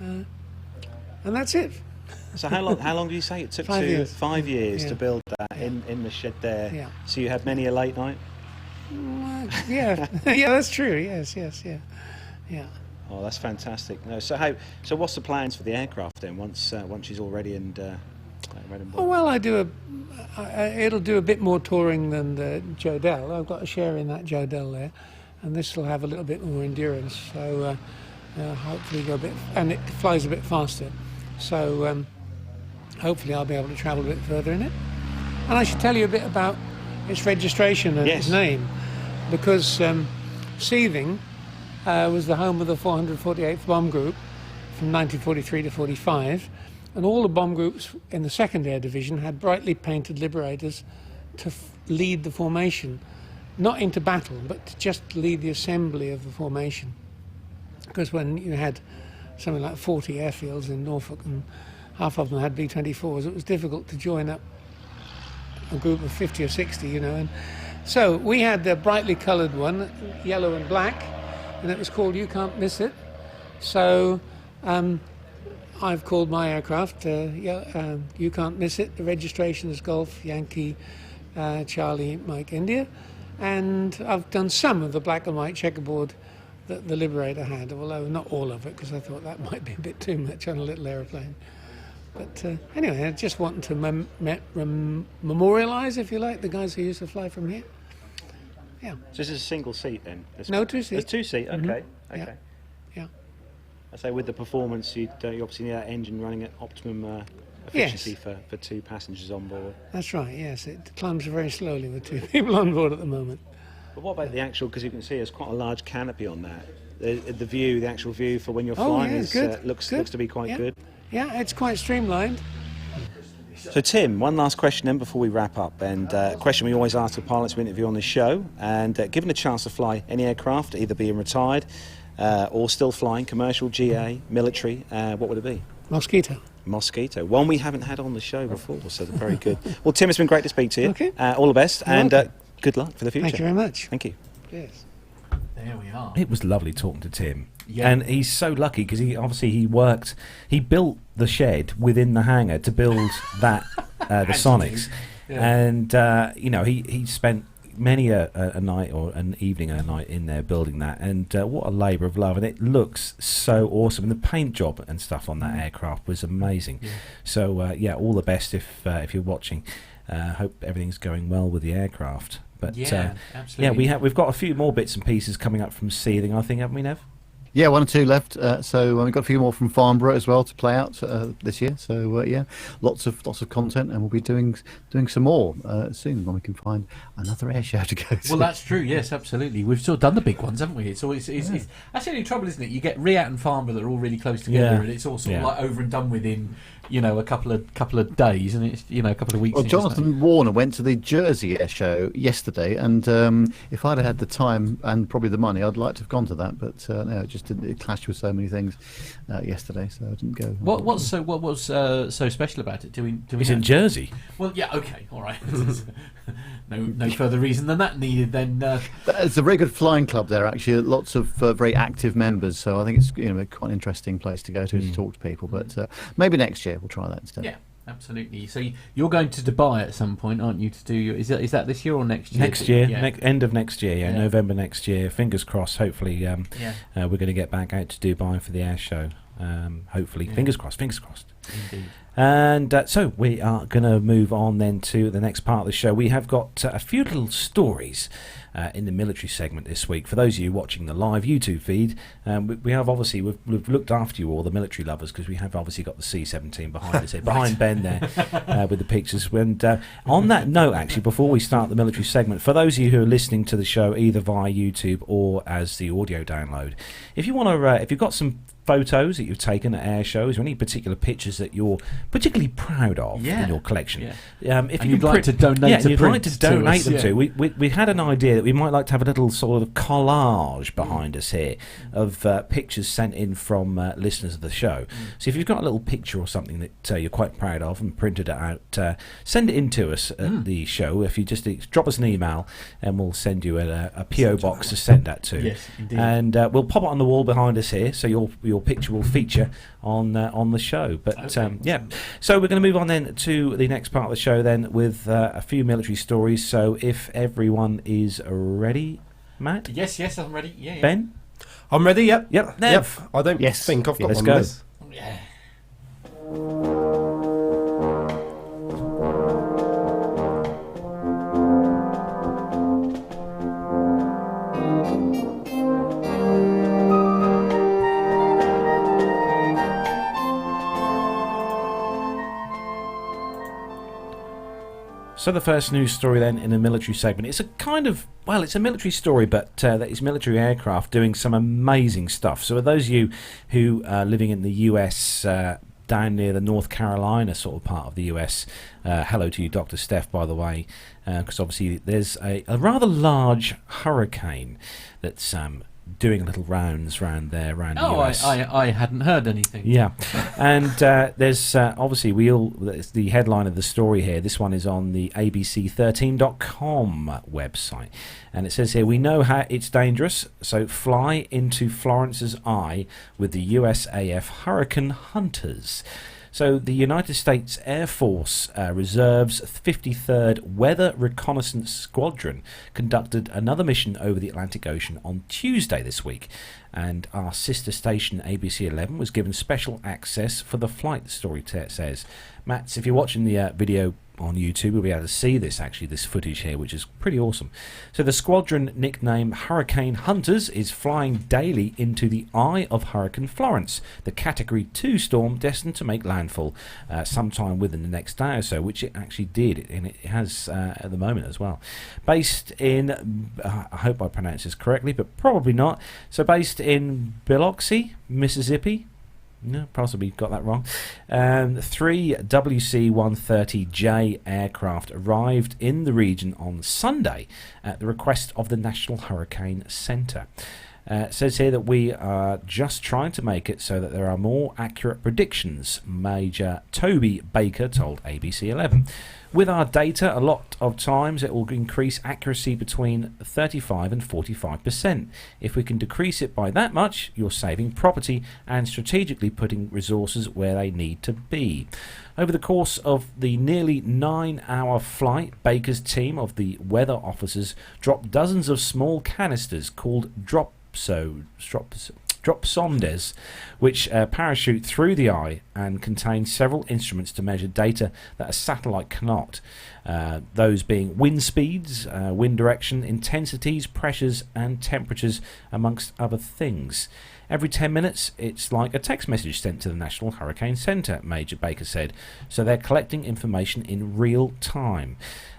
And that's it. So how long do you say it took 5 years. 5 years Yeah. to build that in the shed there? Yeah. So you had many a late night? Yeah, yeah, that's true. Yes, yeah. Oh, that's fantastic. No, so what's the plans for the aircraft then once she's all ready and ready and Oh, well, it'll do a bit more touring than the Jodel. I've got a share in that Jodel there, and this will have a little bit more endurance. So hopefully go a bit, and it flies a bit faster. So hopefully I'll be able to travel a bit further in it. And I should tell you a bit about its registration and its name, because Seething was the home of the 448th Bomb Group from 1943 to 45. And all the bomb groups in the 2nd Air Division had brightly painted Liberators to lead the formation, not into battle, but to just lead the assembly of the formation. Because when you had something like 40 airfields in Norfolk and half of them had B-24s, it was difficult to join up a group of 50 or 60, And so we had the brightly coloured one, yellow and black, and it was called You Can't Miss It. So I've called my aircraft You Can't Miss It. The registration is Golf Yankee Charlie Mike India, and I've done some of the black and white checkerboard that the Liberator had, although not all of it, because I thought that might be a bit too much on a little aeroplane. But anyway, I just wanted to memorialise, if you like, the guys who used to fly from here. Yeah. So this is a single seat then? No, 2 seats. It's 2 seat. Okay. Yeah. Okay. Yeah. I say with the performance, you obviously need that engine running at optimum efficiency for 2 passengers on board. That's right. Yes, it climbs very slowly with 2 people on board at the moment. But what about the actual? Because you can see there's quite a large canopy on that. The actual view for when you're flying looks to be quite good. Yeah, it's quite streamlined. So Tim, one last question then before we wrap up, and a question we always ask the pilots we interview on this show, and given a chance to fly any aircraft, either being retired or still flying, commercial, GA, military, what would it be? Mosquito. One we haven't had on the show before, so very good. Well, Tim, it's been great to speak to you. Okay. All the best, and good luck for the future. Thank you very much. Thank you. Yes. There we are. It was lovely talking to Tim. Yeah. And he's so lucky because he built the shed within the hangar to build that, the Sonics. Yeah. And, he spent many a night or an evening and a night in there building that. And what a labour of love. And it looks so awesome. And the paint job and stuff on that aircraft was amazing. Yeah. So, all the best if you're watching. Hope everything's going well with the aircraft. But absolutely. We've got a few more bits and pieces coming up from Seething, I think, haven't we, Nev? Yeah, 1 or 2 left. So we've got a few more from Farnborough as well to play out this year. So lots of content, and we'll be doing some more soon when we can find another air show to go to. Well, that's true. Yes, absolutely. We've sort of done the big ones, haven't we? It's always it's that's the only trouble, isn't it? You get Riyadh and Farnborough that are all really close together, and it's all sort of like over and done within a couple of days, and it's a couple of weeks. Well, Jonathan Warner went to the Jersey Air Show yesterday, and if I'd had the time and probably the money, I'd like to have gone to that, but no, it clashed with so many things yesterday, so I didn't go. What was so special about it? Do we It's in Jersey. Well, yeah, okay, all right. no further reason than that needed. Then it's a very good flying club there. Actually, lots of very active members, so I think it's quite an interesting place to go to talk to people. But maybe next year we'll try that instead. Yeah. Absolutely. So you're going to Dubai at some point, aren't you? To do is that this year or next year? Next year, end of next year. November next year. Fingers crossed. Hopefully, we're going to get back out to Dubai for the air show. Hopefully, fingers crossed. Indeed. And so we are going to move on then to the next part of the show. We have got a few little stories in the military segment this week. For those of you watching the live YouTube feed, we have obviously we've looked after you all, the military lovers, because we have obviously got the C-17 behind us here, behind Ben there with the pictures. And on that note, actually, before we start the military segment, for those of you who are listening to the show either via YouTube or as the audio download, if you want to, if you've got some photos that you've taken at air shows or any particular pictures pictures that you're particularly proud of in your collection. Yeah. If you'd like to donate them to, we had an idea that we might like to have a little sort of collage behind us here of pictures sent in from listeners of the show. So if you've got a little picture or something that you're quite proud of and printed it out, send it in to us at the show. If you just drop us an email, and we'll send you a PO box to send that to. Yes, indeed. And we'll pop it on the wall behind us here, so your picture will feature on the show. But so we're going to move on then to the next part of the show then with a few military stories. So if everyone is ready, Matt? Yes, I'm ready. Yeah. Ben? I'm ready, yep. Nev? I don't think I've got let's one go. of this. Yeah. So the first news story then in the military segment, it's a kind of, well, it's a military story, but that is military aircraft doing some amazing stuff. So for those of you who are living in the US, down near the North Carolina sort of part of the US, hello to you, Dr. Steph, by the way, because obviously there's a rather large hurricane that's doing little rounds around there, around the US. I hadn't heard anything. Yeah, and there's obviously it's the headline of the story here. This one is on the ABC13.com website, and it says here, we know how it's dangerous, so fly into Florence's eye with the USAF Hurricane Hunters. So the United States Air Force Reserve's 53rd Weather Reconnaissance Squadron conducted another mission over the Atlantic Ocean on Tuesday this week, and our sister station ABC 11 was given special access for the flight, the story says. Matt, if you're watching the video on YouTube, we'll be able to see this footage here, which is pretty awesome. So the squadron, nicknamed Hurricane Hunters, is flying daily into the eye of Hurricane Florence, the Category 2 storm destined to make landfall sometime within the next day or so, which it actually did, and it has at the moment as well. Based in, I hope I pronounce this correctly, but probably not. So based in Biloxi, Mississippi. No, possibly got that wrong. 3 WC-130J aircraft arrived in the region on Sunday at the request of the National Hurricane Center. It says here that we are just trying to make it so that there are more accurate predictions, Major Toby Baker told ABC 11. With our data, a lot of times it will increase accuracy between 35 and 45%. If we can decrease it by that much, you're saving property and strategically putting resources where they need to be. Over the course of the nearly 9-hour flight, Baker's team of the weather officers dropped dozens of small canisters called dropsondes, which parachute through the eye and contain several instruments to measure data that a satellite cannot. Those being wind speeds, wind direction, intensities, pressures and temperatures, amongst other things. Every 10 minutes, it's like a text message sent to the National Hurricane Center, Major Baker said. So they're collecting information in real time.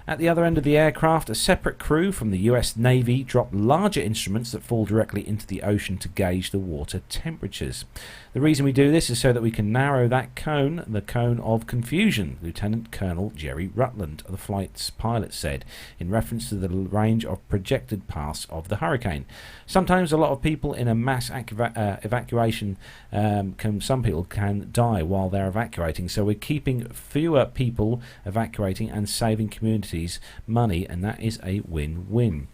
At the other end of the aircraft, a separate crew from the US Navy dropped larger instruments that fall directly into the ocean to gauge the water temperatures. The reason we do this is so that we can narrow that cone, the cone of confusion, Lieutenant Colonel Jerry Rutland, the flight's pilot, said, in reference to the range of projected paths of the hurricane. Sometimes a lot of people in a mass evacuation, some people can die while they're evacuating, so we're keeping fewer people evacuating and saving communities money, and that is a win-win.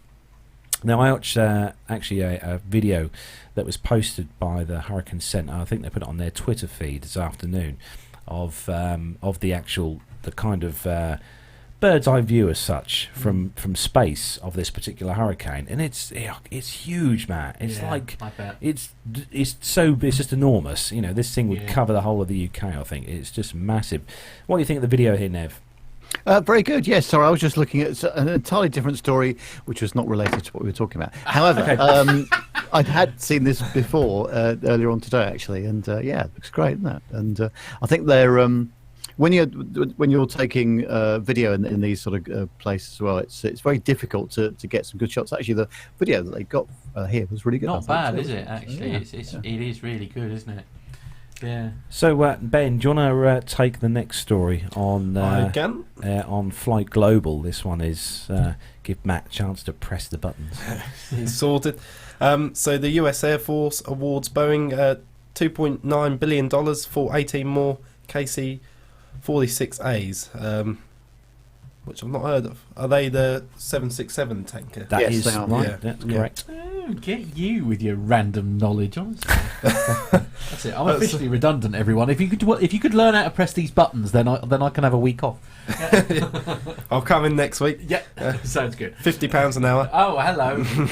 Now, I watched actually a video that was posted by the Hurricane Center. I think they put it on their Twitter feed this afternoon of the kind of bird's eye view as such from space of this particular hurricane, and it's huge, Matt. It's it's just enormous. You know, this thing would cover the whole of the UK. I think it's just massive. What do you think of the video here, Nev? Very good. Yes, sorry, I was just looking at an entirely different story, which was not related to what we were talking about. However, I had seen this before earlier on today, actually, and yeah, it looks great, isn't it? And I think they're when you're taking video in these sort of places as well, it's very difficult to get some good shots. Actually, the video that they got here was really good. Not bad, is it? Actually, it is really good, isn't it? Yeah. So, Ben, do you want to take the next story on Again? on Flight Global? This one is give Matt a chance to press the buttons. He's sorted. So the US Air Force awards Boeing $2.9 billion for 18 more KC-46As, which I've not heard of. Are they the 767 tanker? That Yes, is they are. right. Yeah. That's Yeah. correct. Oh, get you with your random knowledge, honestly. That's it. I'm officially redundant, everyone. If you could learn how to press these buttons, then I can have a week off. I'll come in next week. Yeah, sounds good. £50 an hour. Oh, hello. You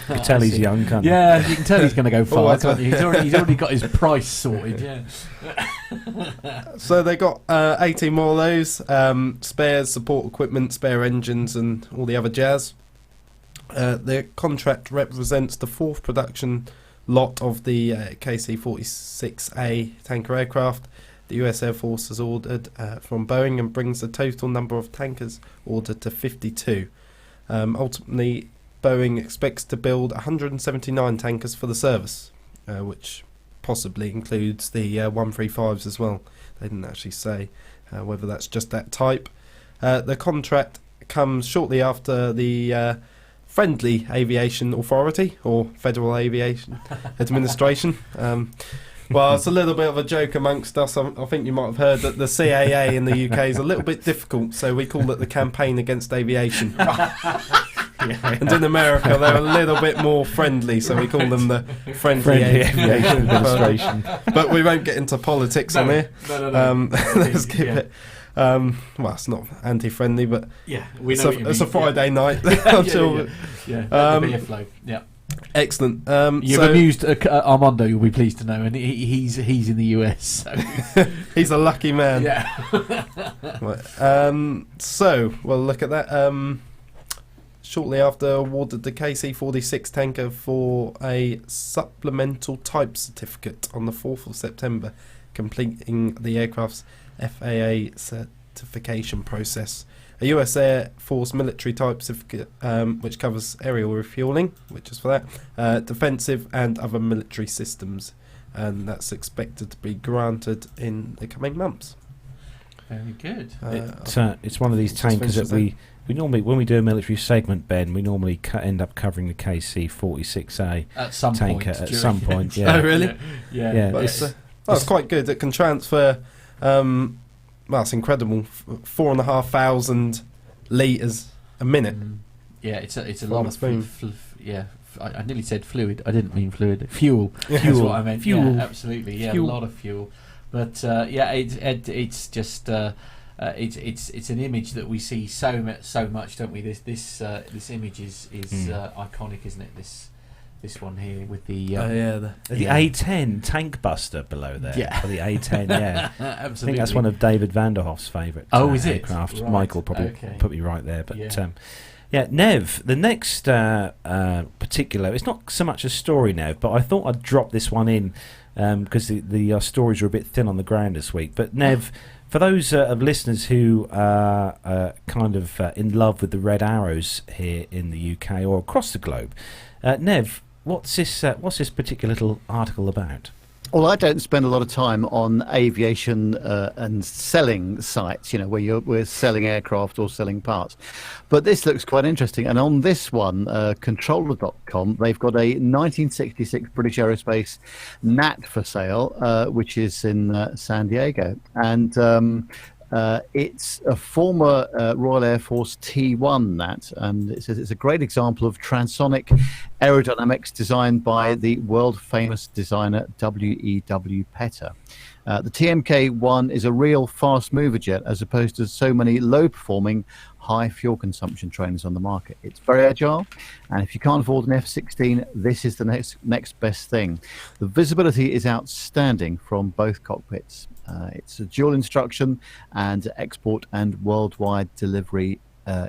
can tell he's young, can't you? Yeah, you can tell he's going to go far, that's can't you? He's already got his price sorted. Yeah. So they got 18 more of those. Spares, support equipment, spare engines and all the other jazz. The contract represents the fourth production lot of the KC-46A tanker aircraft the US Air Force has ordered from Boeing, and brings the total number of tankers ordered to 52. Ultimately, Boeing expects to build 179 tankers for the service, which possibly includes the 135s as well. They didn't actually say whether that's just that type. The contract comes shortly after the Friendly Aviation Authority, or Federal Aviation Administration. Well, it's a little bit of a joke amongst us. I think you might have heard that the CAA in the UK is a little bit difficult, so we call it the Campaign Against Aviation. And in America, they're a little bit more friendly, so we call them the Friendly Aviation Administration. But we won't get into politics on here. No. Let's keep it. Well, it's not anti-friendly, but Yeah, we it's know a Friday night. I'm sure. Yeah, the beer flow. Yeah. Excellent. You've amused Armando, you'll be pleased to know, and he's in the US. So. He's a lucky man. Yeah. Right. So we'll look at that. Shortly after awarded the KC-46 tanker for a supplemental type certificate on the 4th of September, completing the aircraft's FAA certification process. A US Air Force military type certificate, which covers aerial refueling, which is for that, defensive and other military systems, and that's expected to be granted in the coming months. Very good. It's one of these tankers that we normally, when we do a military segment, Ben, we normally end up covering the KC-46A At some tanker point. at some point. Yeah. Oh, really? Yeah. But it's quite good. It can transfer. Well, it's incredible. 4,500 litres a minute. Yeah, it's a From lot the of spoon. I nearly said fluid. I didn't mean fluid. Fuel. That's Fuel. what I meant. Fuel. Yeah, absolutely. Yeah, Fuel. a lot of fuel. But it's just it's an image that we see so much, don't we? This image is iconic, isn't it? This one here with the The A10 tank buster below there. Yeah. Or the A10, yeah. absolutely. I think that's one of David Vanderhoff's favourite is it? aircraft. Right. Michael probably Okay. put me right there. But Yeah. Nev, the next particular, it's not so much a story, Nev, but I thought I'd drop this one in because the stories are a bit thin on the ground this week. But Nev, for those of listeners who are kind of in love with the red arrows here in the UK or across the globe, Nev, what's this particular little article about? Well, I don't spend a lot of time on aviation and selling sites, where we're selling aircraft or selling parts. But this looks quite interesting. And on this one, controller.com, they've got a 1966 British Aerospace Gnat for sale, which is in San Diego. And it's a former Royal Air Force T1 Gnat, and it says it's a great example of transonic aerodynamics designed by the world-famous designer W.E.W. Petter. The TMK-1 is a real fast mover jet as opposed to so many low-performing, high fuel consumption trainers on the market. It's very agile, and if you can't afford an F-16, this is the next best thing. The visibility is outstanding from both cockpits. It's a dual instruction, and export and worldwide delivery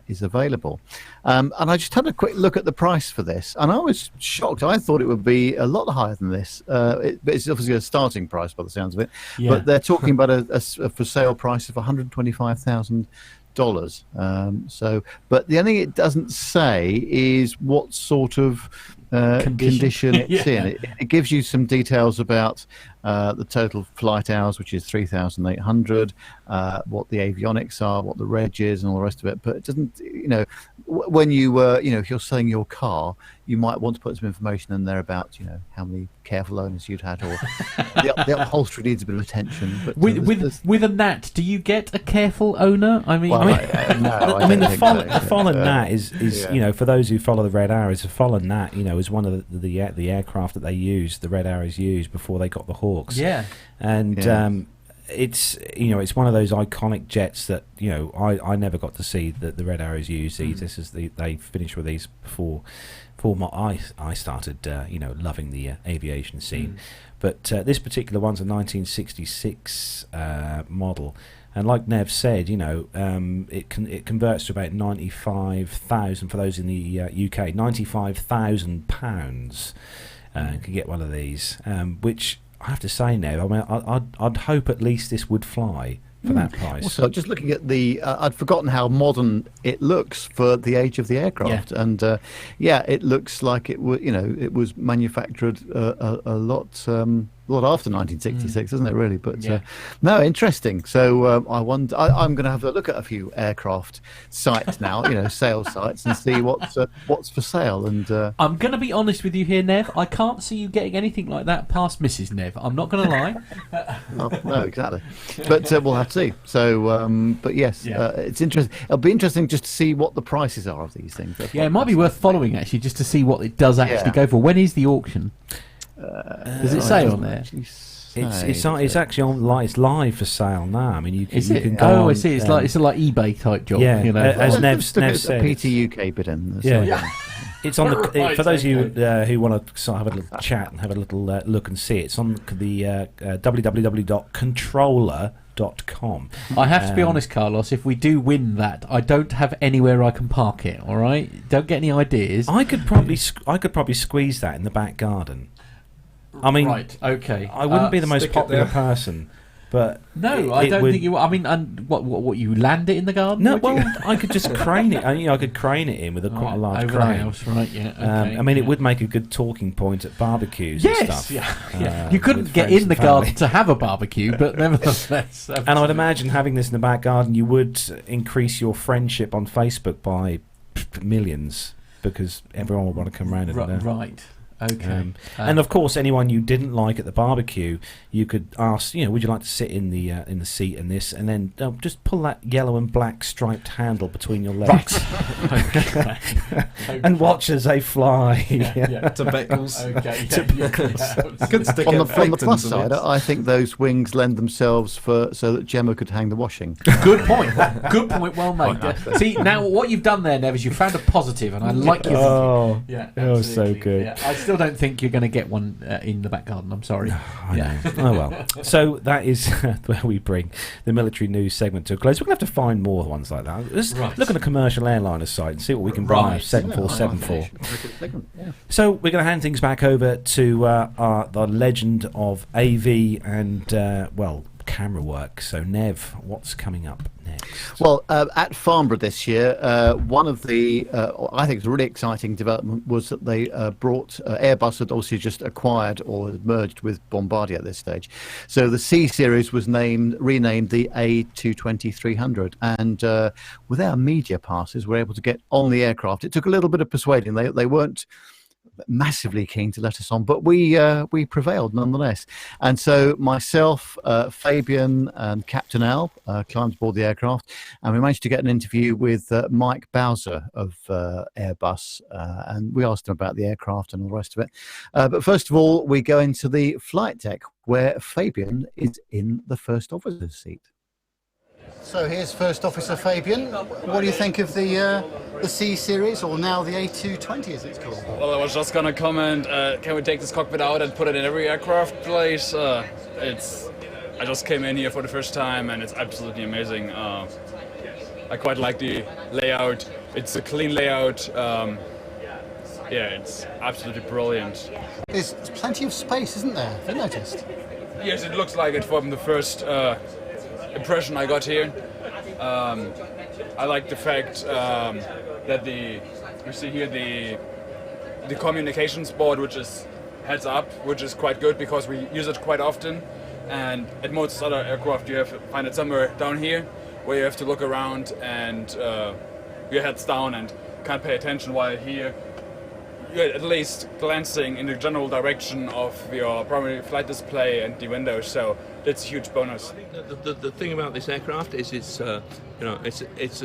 is available. And I just had a quick look at the price for this, and I was shocked. I thought it would be a lot higher than this. But it's obviously a starting price by the sounds of it. Yeah. But they're talking about a for sale price of $125,000. But the only thing it doesn't say is what sort of condition it's Yeah. in. It gives you some details about the total flight hours, which is 3,800, what the avionics are, what the reg is, and all the rest of it. But it doesn't, when you, if you're selling your car, you might want to put some information in there about, how many careful owners you'd had, or the upholstery needs a bit of attention. But with a Gnat, do you get a careful owner? I mean, no, I mean, the fallen Gnat is yeah. for those who follow the Red Arrows, the fallen Gnat, is one of the aircraft that they used, the Red Arrows used before they got the Hawks. Yeah, and it's it's one of those iconic jets that I never got to see that the Red Arrows use these. This is they finished with these before I started loving the aviation scene. But this particular one's a 1966 model. And like Nev said, it converts to about 95,000 for those in the UK. £95,000 can get one of these, which I have to say, Nev, I mean, I'd hope at least this would fly for that price. Also, just looking at the, I'd forgotten how modern it looks for the age of the aircraft, and it looks like it was manufactured a lot after 1966, isn't it? Really, but no, interesting. So I wonder. I'm going to have a look at a few aircraft sites now, sales sites, and see what's for sale. And I'm going to be honest with you here, Nev. I can't see you getting anything like that past Mrs. Nev. I'm not going to lie. No, exactly. But we'll have to see. So, but yes, it's interesting. It'll be interesting just to see what the prices are of these things. It might be worth following actually, just to see what it does actually go for. When is the auction? Does it say on there? It's actually on. It's live for sale now. I mean, you can go. Oh, on, I see. It's like eBay type job. Yeah, as Nev said. PTUK bid in. It's on the. For those of you who want to sort of have a little chat and have a little look and see, it's on the www.controller.com. I have to be honest, Carlos. If we do win that, I don't have anywhere I can park it. All right, don't get any ideas. I could probably squeeze that in the back garden. I mean, right? Okay. I wouldn't be the most popular person, but no, I don't think you. I mean, and what you land it in the garden? No, well, I could just crane it. I could crane it in with quite a large over crane. The house, right? Yeah. Okay, I mean, it would make a good talking point at barbecues and stuff. Yeah. You couldn't get in the garden to have a barbecue, but nevertheless. And I'd imagine having this in the back garden, you would increase your friendship on Facebook by millions because everyone would want to come round and right. Okay. And of course, anyone you didn't like at the barbecue, you could ask, would you like to sit in the seat in this, and then just pull that yellow and black striped handle between your legs, and watch as they fly. To Beckles. Good stick on the plus side, I think those wings lend themselves so that Gemma could hang the washing. Good point. Good point. Well made. See, now what you've done there, Nev, is you found a positive, and I like your thinking. Oh, so good. Yeah, I still don't think you're going to get one in the back garden. I'm sorry. I know. Oh well. So that is where we bring the military news segment to a close. We're going to have to find more ones like that. Let's look at a commercial airliner site and see what we can buy 7474. So we're going to hand things back over to the legend of AV and camera work. So Nev, what's coming up next? Well, at Farnborough this year, one of the I think it's a really exciting development was that they brought Airbus had obviously just acquired or had merged with Bombardier at this stage. So the C series was renamed the A220-300, and with our media passes, we're able to get on the aircraft. It took a little bit of persuading. They weren't massively keen to let us on, but we prevailed nonetheless. And so myself, Fabian, and Captain Al climbed aboard the aircraft, and we managed to get an interview with Mike Bowser of Airbus, and we asked him about the aircraft and all the rest of it. But first of all, we go into the flight deck where Fabian is in the first officer's seat. So here's First Officer Fabian. What do you think of the C series, or now the A220 as it's called? Well, I was just gonna comment, can we take this cockpit out and put it in every aircraft place? I just came in here for the first time and it's absolutely amazing. I quite like the layout. It's a clean layout. It's absolutely brilliant. There's plenty of space, isn't there? Have you noticed? Yes, it looks like it from the first impression I got here. I like the fact that you see here the the communications board, which is heads up, which is quite good because we use it quite often. And at most other aircraft, you have to find it somewhere down here, where you have to look around and your head's down and can't pay attention, while here you're at least glancing in the general direction of your primary flight display and the windows, so that's a huge bonus. The thing about this aircraft is it's a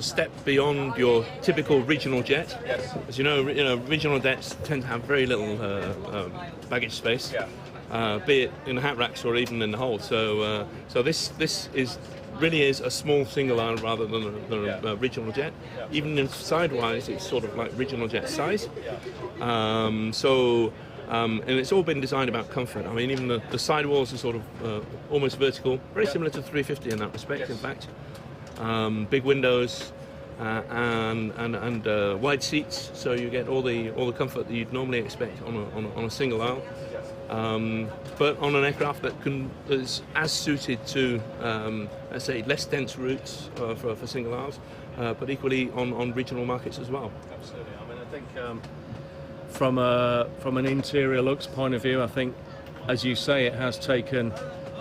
step beyond your typical regional jet. Yes. As you know, regional jets tend to have very little baggage space, be it in the hat racks or even in the hold. So this really is a small single aisle rather than a regional jet. Even in sidewise, it's sort of like regional jet size. And it's all been designed about comfort. I mean, even the sidewalls are sort of almost vertical, very similar to 350 in that respect. In fact, big windows and wide seats, so you get all the comfort that you'd normally expect on a single aisle. But on an aircraft that is as suited to, let's say, less dense routes for single aisles, but equally on regional markets as well. Absolutely. I mean, I think from an interior looks point of view, I think, as you say, it has taken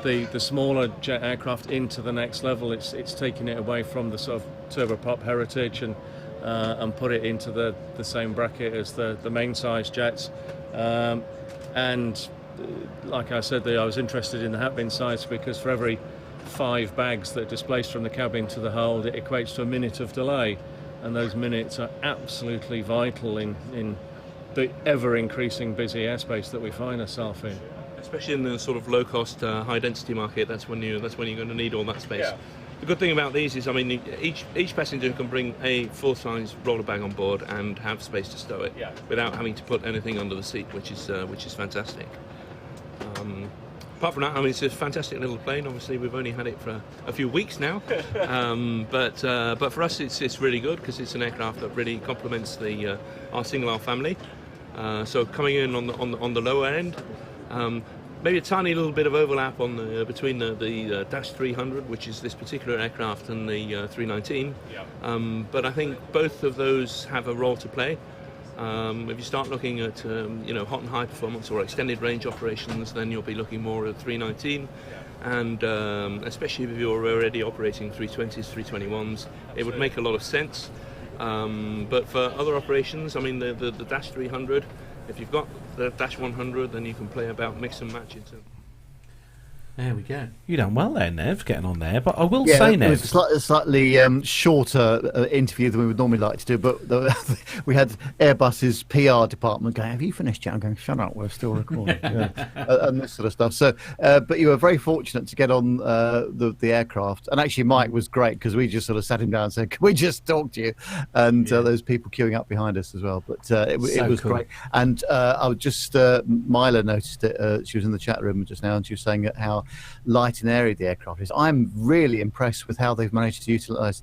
the smaller jet aircraft into the next level. It's taken it away from the sort of turboprop heritage and put it into the same bracket as the main size jets. And like I said, I was interested in the hat bin size because for every 5 bags that are displaced from the cabin to the hold, it equates to a minute of delay, and those minutes are absolutely vital in the ever-increasing busy airspace that we find ourselves in. Especially in the sort of low-cost, high-density market, that's when you're going to need all that space. Yeah. The good thing about these is, I mean, each passenger can bring a full-size roller bag on board and have space to stow it without having to put anything under the seat, which is fantastic. Apart from that, I mean, it's a fantastic little plane. Obviously, we've only had it for a few weeks now, but for us, it's really good because it's an aircraft that really complements our single-aisle family. So coming in on the lower end. Maybe a tiny little bit of overlap between the Dash 300, which is this particular aircraft, and the 319. But I think both of those have a role to play. If you start looking at hot and high performance or extended range operations, then you'll be looking more at 319. And especially if you're already operating 320s, 321s, it would make a lot of sense. But for other operations, I mean, the Dash 300. If you've got the Dash 100, then you can play about mix and match it. There we go. You done well there, Nev, getting on there. But I will say, Nev, it was a slightly shorter interview than we would normally like to do. But we had Airbus's PR department going, "Have you finished yet?" I'm going, "Shut up, we're still recording," and this sort of stuff. So, but you were very fortunate to get on the aircraft, and actually Mike was great because we just sort of sat him down and said, "Can we just talk to you?" And those people queuing up behind us as well. But it was cool. Great. And I was just Myla noticed it. She was in the chat room just now, and she was saying how light and airy the aircraft is. I'm really impressed with how they've managed to utilize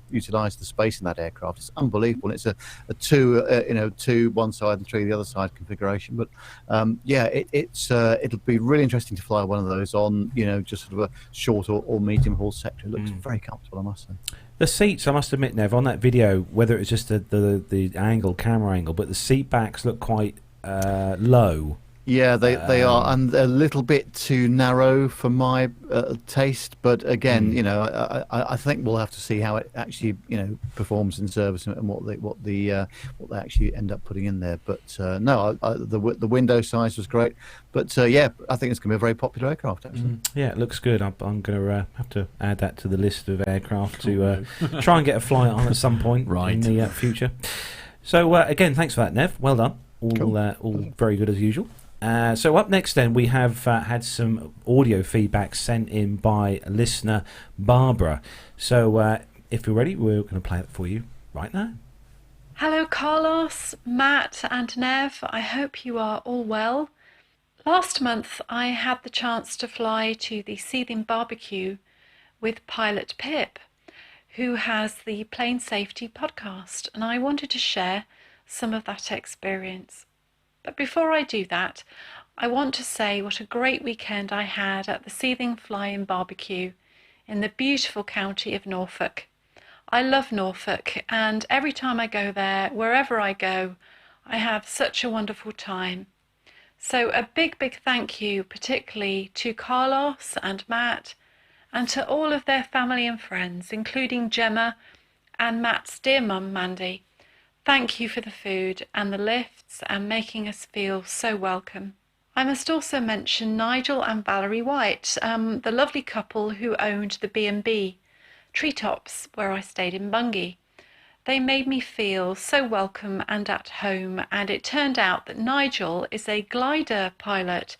the space in that aircraft. It's unbelievable. It's a two one side and 3 the other side configuration. But it'll be really interesting to fly one of those on just sort of a short or medium haul sector. It looks very comfortable, I must say. The seats, I must admit, Nev, on that video, whether it's just the camera angle, but the seat backs look quite low. Yeah, they are, and a little bit too narrow for my taste. But again, I think we'll have to see how it actually, performs in service and what they actually end up putting in there. But the window size was great. But I think it's going to be a very popular aircraft. Actually, yeah, it looks good. I'm going to have to add that to the list of aircraft to try and get a flight on at some point in the future. So again, thanks for that, Nev. Well done. All very good as usual. So up next then we have had some audio feedback sent in by listener Barbara. So if you're ready, we're going to play it for you right now. Hello Carlos, Matt and Nev. I hope you are all well. Last month I had the chance to fly to the Seething Barbecue with Pilot Pip, who has the Plane Safety podcast, and I wanted to share some of that experience. But before I do that, I want to say what a great weekend I had at the Seething Flying Barbecue in the beautiful county of Norfolk. I love Norfolk, and every time I go there, wherever I go, I have such a wonderful time. So a big, big thank you, particularly to Carlos and Matt, and to all of their family and friends, including Gemma and Matt's dear mum, Mandy. Thank you for the food and the lifts and making us feel so welcome. I must also mention Nigel and Valerie White, the lovely couple who owned the B&B Treetops, where I stayed in Bungay. They made me feel so welcome and at home, and it turned out that Nigel is a glider pilot.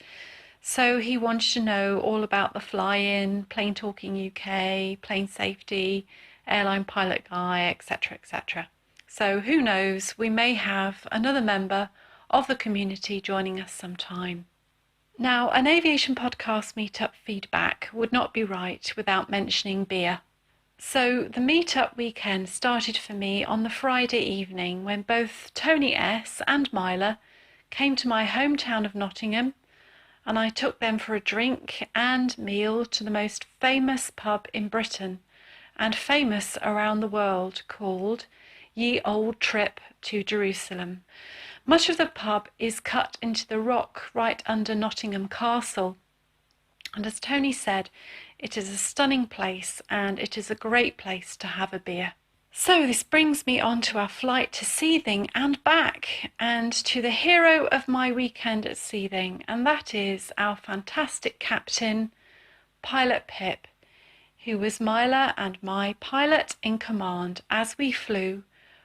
So he wanted to know all about the fly-in, Plane Talking UK, plane safety, airline pilot guy, etc., etc. So who knows, we may have another member of the community joining us sometime. Now, an aviation podcast meetup feedback would not be right without mentioning beer. So the meetup weekend started for me on the Friday evening when both Tony S. and Myla came to my hometown of Nottingham, and I took them for a drink and meal to the most famous pub in Britain and famous around the world, called Ye Old Trip to Jerusalem. Much of the pub is cut into the rock right under Nottingham Castle, and as Tony said, it is a stunning place and it is a great place to have a beer. So this brings me on to our flight to Seething and back, and to the hero of my weekend at Seething, and that is our fantastic captain, Pilot Pip, who was Myla and my pilot in command as we flew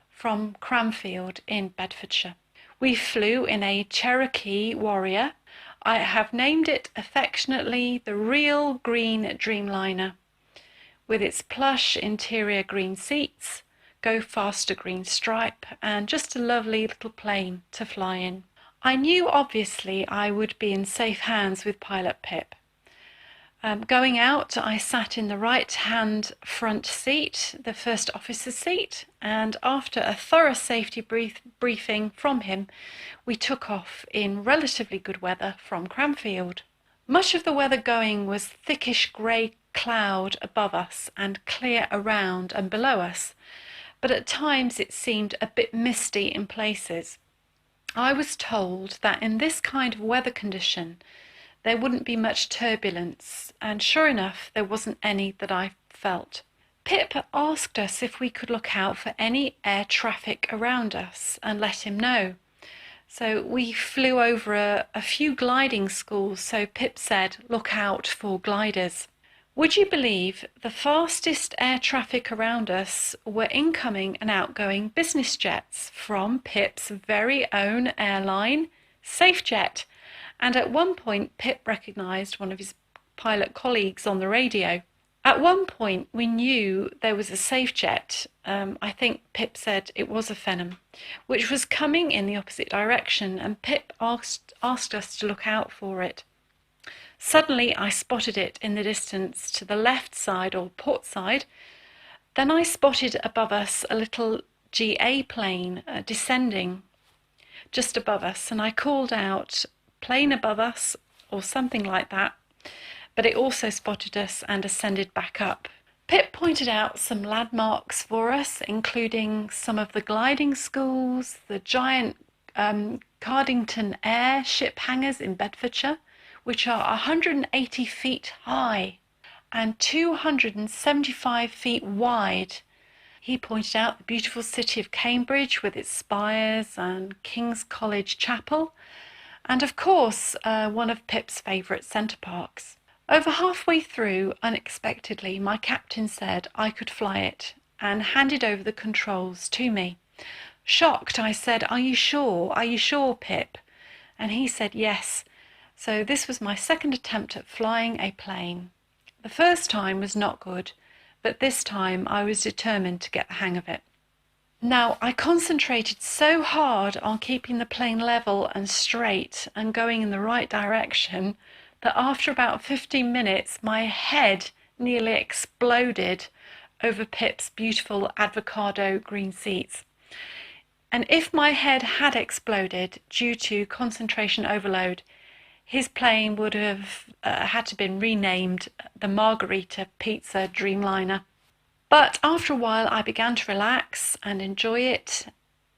from Cranfield in Bedfordshire. We flew in a Cherokee Warrior. I have named it affectionately the Real Green Dreamliner, with its plush interior green seats, go faster green stripe, and just a lovely little plane to fly in. I knew obviously I would be in safe hands with Pilot Pip. Going out, I sat in the right-hand front seat, the first officer's seat, and after a thorough safety briefing from him, we took off in relatively good weather from Cranfield. Much of the weather going was thickish grey cloud above us and clear around and below us, but at times it seemed a bit misty in places. I was told that in this kind of weather condition, there wouldn't be much turbulence, and sure enough, there wasn't any that I felt. Pip asked us if we could look out for any air traffic around us and let him know. So we flew over a few gliding schools, so Pip said, look out for gliders. Would you believe the fastest air traffic around us were incoming and outgoing business jets from Pip's very own airline, SafeJet? And at one point, Pip recognised one of his pilot colleagues on the radio. At one point, we knew there was a SafeJet, I think Pip said it was a Phenom, which was coming in the opposite direction, and Pip asked us to look out for it. Suddenly, I spotted it in the distance to the left side or port side. Then I spotted above us a little GA plane descending just above us, and I called out, plane above us, or something like that, but it also spotted us and ascended back up. Pip pointed out some landmarks for us, including some of the gliding schools, the giant Cardington Air ship hangars in Bedfordshire, which are 180 feet high and 275 feet wide. He pointed out the beautiful city of Cambridge with its spires and King's College Chapel, and of course, one of Pip's favourite centre parks. Over halfway through, unexpectedly, my captain said I could fly it and handed over the controls to me. Shocked, I said, Are you sure? Are you sure, Pip? And he said yes. So this was my second attempt at flying a plane. The first time was not good, but this time I was determined to get the hang of it. Now, I concentrated so hard on keeping the plane level and straight and going in the right direction that after about 15 minutes, my head nearly exploded over Pip's beautiful avocado green seats. And if my head had exploded due to concentration overload, his plane would have had to been renamed the Margarita Pizza Dreamliner. But after a while, I began to relax and enjoy it,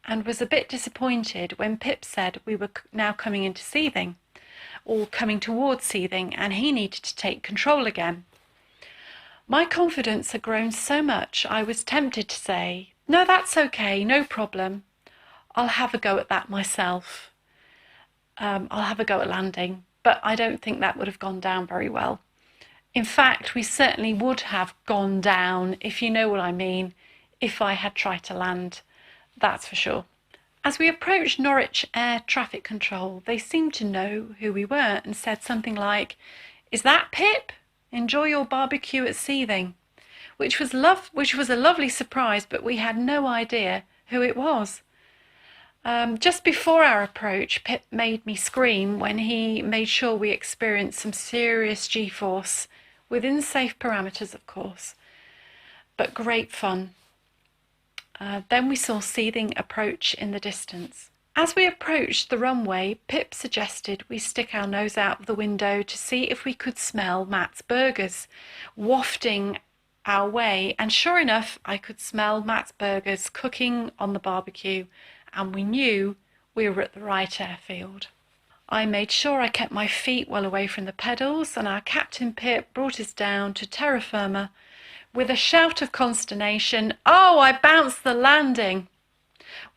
and was a bit disappointed when Pip said we were now coming into Seething, or coming towards Seething, and he needed to take control again. My confidence had grown so much I was tempted to say, "No, that's okay, no problem. I'll have a go at that myself. I'll have a go at landing," but I don't think that would have gone down very well. In fact, we certainly would have gone down, if you know what I mean, if I had tried to land, that's for sure. As we approached Norwich Air Traffic Control, they seemed to know who we were and said something like, "Is that Pip? Enjoy your barbecue at Seething," which was a lovely surprise, but we had no idea who it was. Just before our approach, Pip made me scream when he made sure we experienced some serious G-force, within safe parameters, of course, but great fun. Then we saw Seething approach in the distance. As we approached the runway, Pip suggested we stick our nose out of the window to see if we could smell Matt's burgers wafting our way, and sure enough, I could smell Matt's burgers cooking on the barbecue, and we knew we were at the right airfield. I made sure I kept my feet well away from the pedals, and our Captain Pip brought us down to terra firma with a shout of consternation. "Oh, I bounced the landing."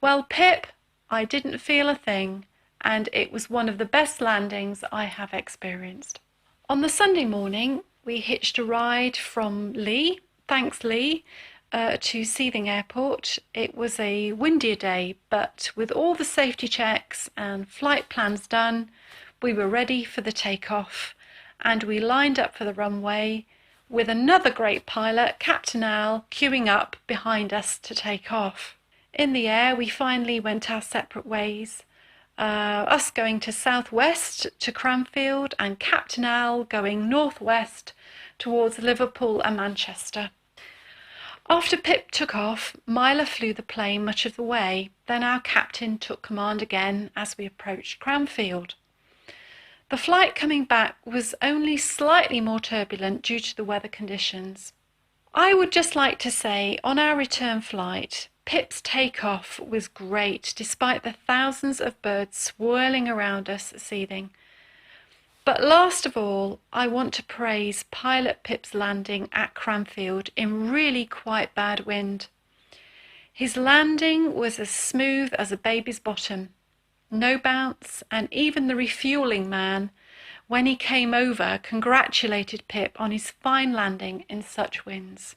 Well, Pip, I didn't feel a thing, and it was one of the best landings I have experienced. On the Sunday morning, we hitched a ride from Lee, thanks Lee, to Seething Airport. It was a windier day, but with all the safety checks and flight plans done, we were ready for the takeoff, and we lined up for the runway with another great pilot, Captain Al, queuing up behind us to take off. In the air, we finally went our separate ways, us going to southwest to Cranfield and Captain Al going northwest towards Liverpool and Manchester. After Pip took off, Myla flew the plane much of the way. Then our captain took command again as we approached Cranfield. The flight coming back was only slightly more turbulent due to the weather conditions. I would just like to say, on our return flight, Pip's takeoff was great despite the thousands of birds swirling around us at Seething. But last of all, I want to praise Pilot Pip's landing at Cranfield in really quite bad wind. His landing was as smooth as a baby's bottom, no bounce, and even the refuelling man, when he came over, congratulated Pip on his fine landing in such winds.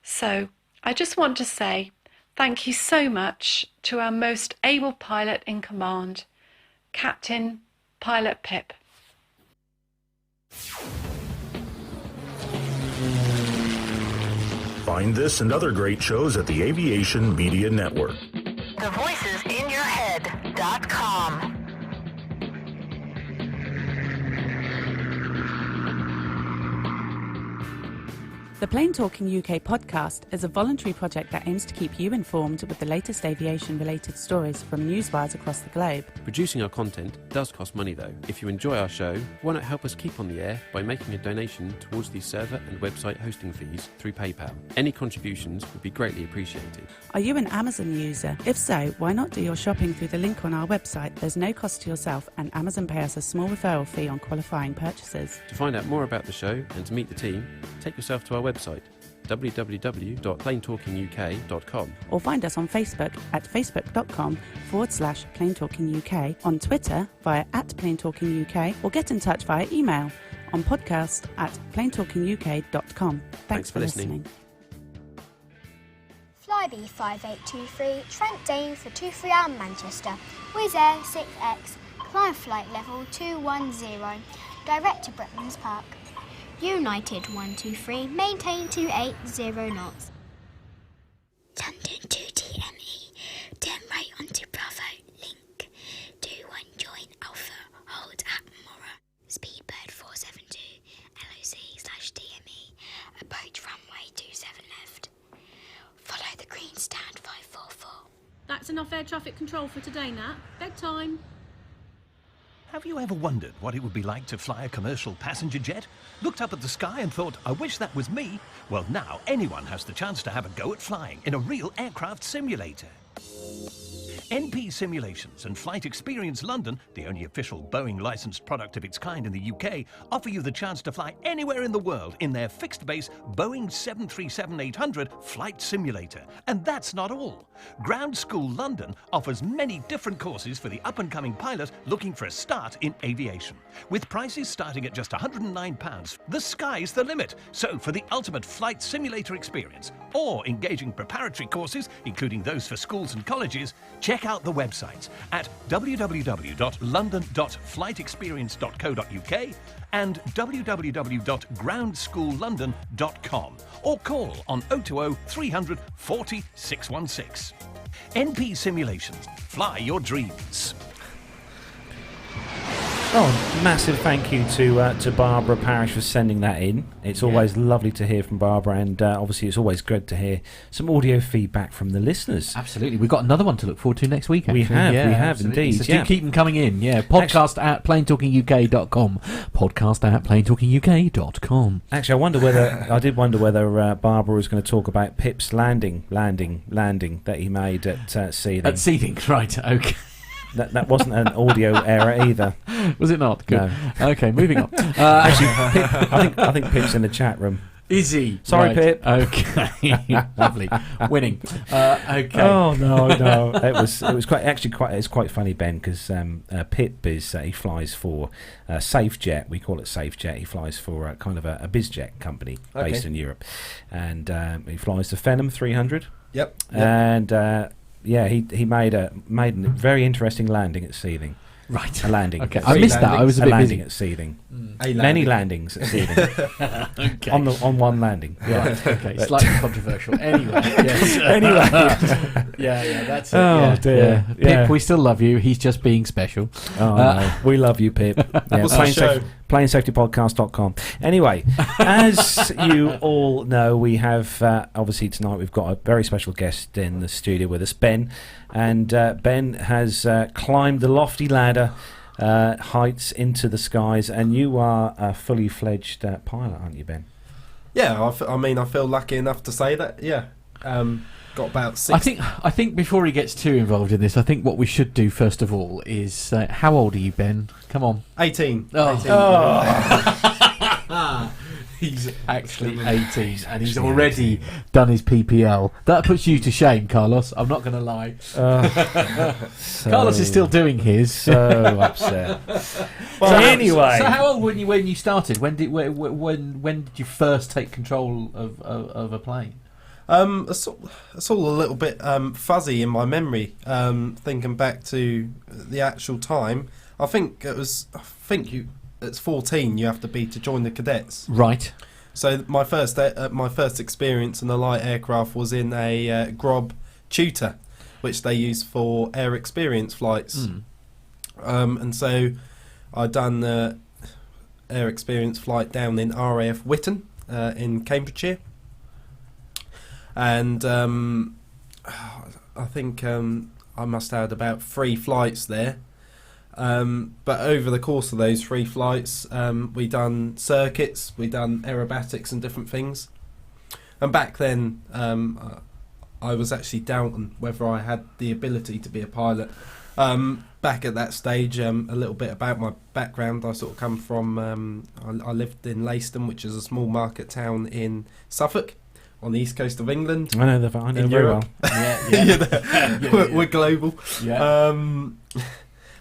So, I just want to say thank you so much to our most able pilot in command, Captain Pilot Pip. Find this and other great shows at the Aviation Media Network. thevoicesinyourhead.com. The Plain Talking UK podcast is a voluntary project that aims to keep you informed with the latest aviation-related stories from newswires across the globe. Producing our content does cost money though. If you enjoy our show, why not help us keep on the air by making a donation towards the server and website hosting fees through PayPal. Any contributions would be greatly appreciated. Are you an Amazon user? If so, why not do your shopping through the link on our website? There's no cost to yourself, and Amazon pay us a small referral fee on qualifying purchases. To find out more about the show and to meet the team, take yourself to our website www.plaintalkinguk.com, or find us on Facebook at facebook.com/plaintalkinguk, on Twitter via @plaintalkinguk, or get in touch via email on podcast@plaintalkinguk.com. Thanks for listening. Flybe 5823, Trent Dane for 23R Manchester, Wizz Air 6X, climb flight level 210, direct to Bretman's Park. United 123, maintain 280 knots. London 2TME, turn right onto Bravo, link 21, join Alpha, hold at Mora, Speedbird 472, LOC/DME, approach runway 27 left, follow the green stand 544. That's enough air traffic control for today, Nat. Bedtime. Have you ever wondered what it would be like to fly a commercial passenger jet? Looked up at the sky and thought, I wish that was me? Well, now anyone has the chance to have a go at flying in a real aircraft simulator. NP Simulations and Flight Experience London, the only official Boeing licensed product of its kind in the UK, offer you the chance to fly anywhere in the world in their fixed-base Boeing 737-800 flight simulator. And that's not all. Ground School London offers many different courses for the up-and-coming pilot looking for a start in aviation. With prices starting at just £109, the sky's the limit. So for the ultimate flight simulator experience, or engaging preparatory courses, including those for schools and colleges, check out the websites at www.london.flightexperience.co.uk and www.groundsschoollondon.com, or call on 020 300 40 616. NP Simulations. Fly your dreams. Oh, massive thank you to Barbara Parish for sending that in. It's always lovely to hear from Barbara, and obviously it's always good to hear some audio feedback from the listeners. Absolutely. We've got another one to look forward to next week, actually. We have indeed. So do keep them coming in. Yeah, podcast at planetalkinguk.com. Podcast at planetalkinguk.com. Actually, I did wonder whether Barbara was going to talk about Pip's landing that he made at Seething. At Seething, right, okay. That wasn't an audio error either. Was it not? Good. No. Okay, moving on. Actually, Pip, I think Pip's in the chat room. Is he? Sorry, right. Pip. Okay, lovely, winning. Okay. Oh no, it's quite funny, Ben, because Pip he flies for SafeJet. We call it SafeJet. He flies for kind of a bizjet company based in Europe, and he flies the Phenom 300. Yep. And he made a very interesting landing at Seething. Right. A landing. Okay, I missed that. I was a bit landing busy. at Seething. Many landings at Seething. Okay. On one landing. Yeah. Right. Okay. Slightly controversial. Anyway. Yes. Anyway. Yeah. That's it. Oh dear. Yeah. Pip, we still love you. He's just being special. Oh no. We love you, Pip. Planesafetypodcast.com. Anyway, as you all know, we have obviously tonight we've got a very special guest in the studio with us, Ben, and Ben has climbed the lofty ladder heights into the skies, and you are a fully fledged pilot, aren't you, Ben? Yeah, I feel lucky enough to say that. Yeah, got about 6. I think before he gets too involved in this, I think what we should do first of all is how old are you, Ben? Come on. 18. He's actually 18 and he's already done his PPL. That puts you to shame, Carlos. I'm not going to lie. Carlos is still doing his. So upset. Well, anyway. So how old were you when you started? When did you first take control of a plane? It's all a little bit fuzzy in my memory. Thinking back to the actual time, I think it's 14 you have to be to join the cadets. Right. So my first experience in a light aircraft was in a Grob Tutor, which they use for air experience flights. And so I'd done the air experience flight down in RAF Witton in Cambridgeshire. And I think I must have had about 3 flights there. But over the course of those 3 flights, we done circuits, we done aerobatics and different things. And back then, I was actually doubting whether I had the ability to be a pilot. Back at that stage, a little bit about my background. I sort of come from, I lived in Leiston, which is a small market town in Suffolk, on the east coast of England. I know very well. We're global. Yeah.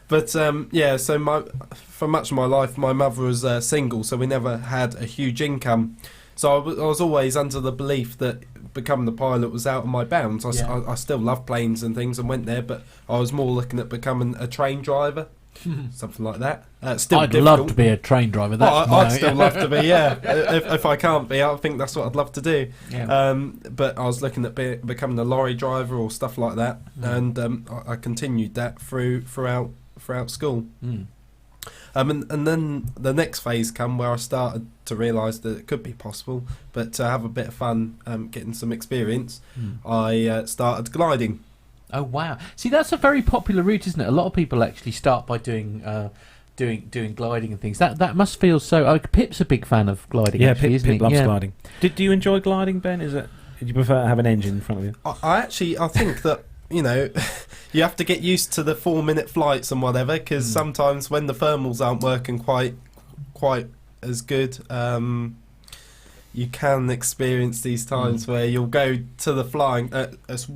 But so for much of my life, my mother was single, so we never had a huge income. So I was always under the belief that becoming the pilot was out of my bounds. I still love planes and things and went there, but I was more looking at becoming a train driver, something like that. Still I'd difficult. love to be a train driver. I'd still love to be, yeah. If I can't be, I think that's what I'd love to do. Yeah. But I was looking at becoming a lorry driver or stuff like that, and I continued that throughout school. And then the next phase come where I started to realise that it could be possible, but to have a bit of fun, getting some experience, I started gliding. Oh wow! See, that's a very popular route, isn't it? A lot of people actually start by doing gliding and things. That must feel so. Pip's a big fan of gliding. Yeah, actually, isn't Pip he? loves gliding. Do you enjoy gliding, Ben? Do you prefer to have an engine in front of you? I think that you know, you have to get used to the 4-minute flights and whatever, because sometimes when the thermals aren't working quite as good, you can experience these times where you'll go to the flying as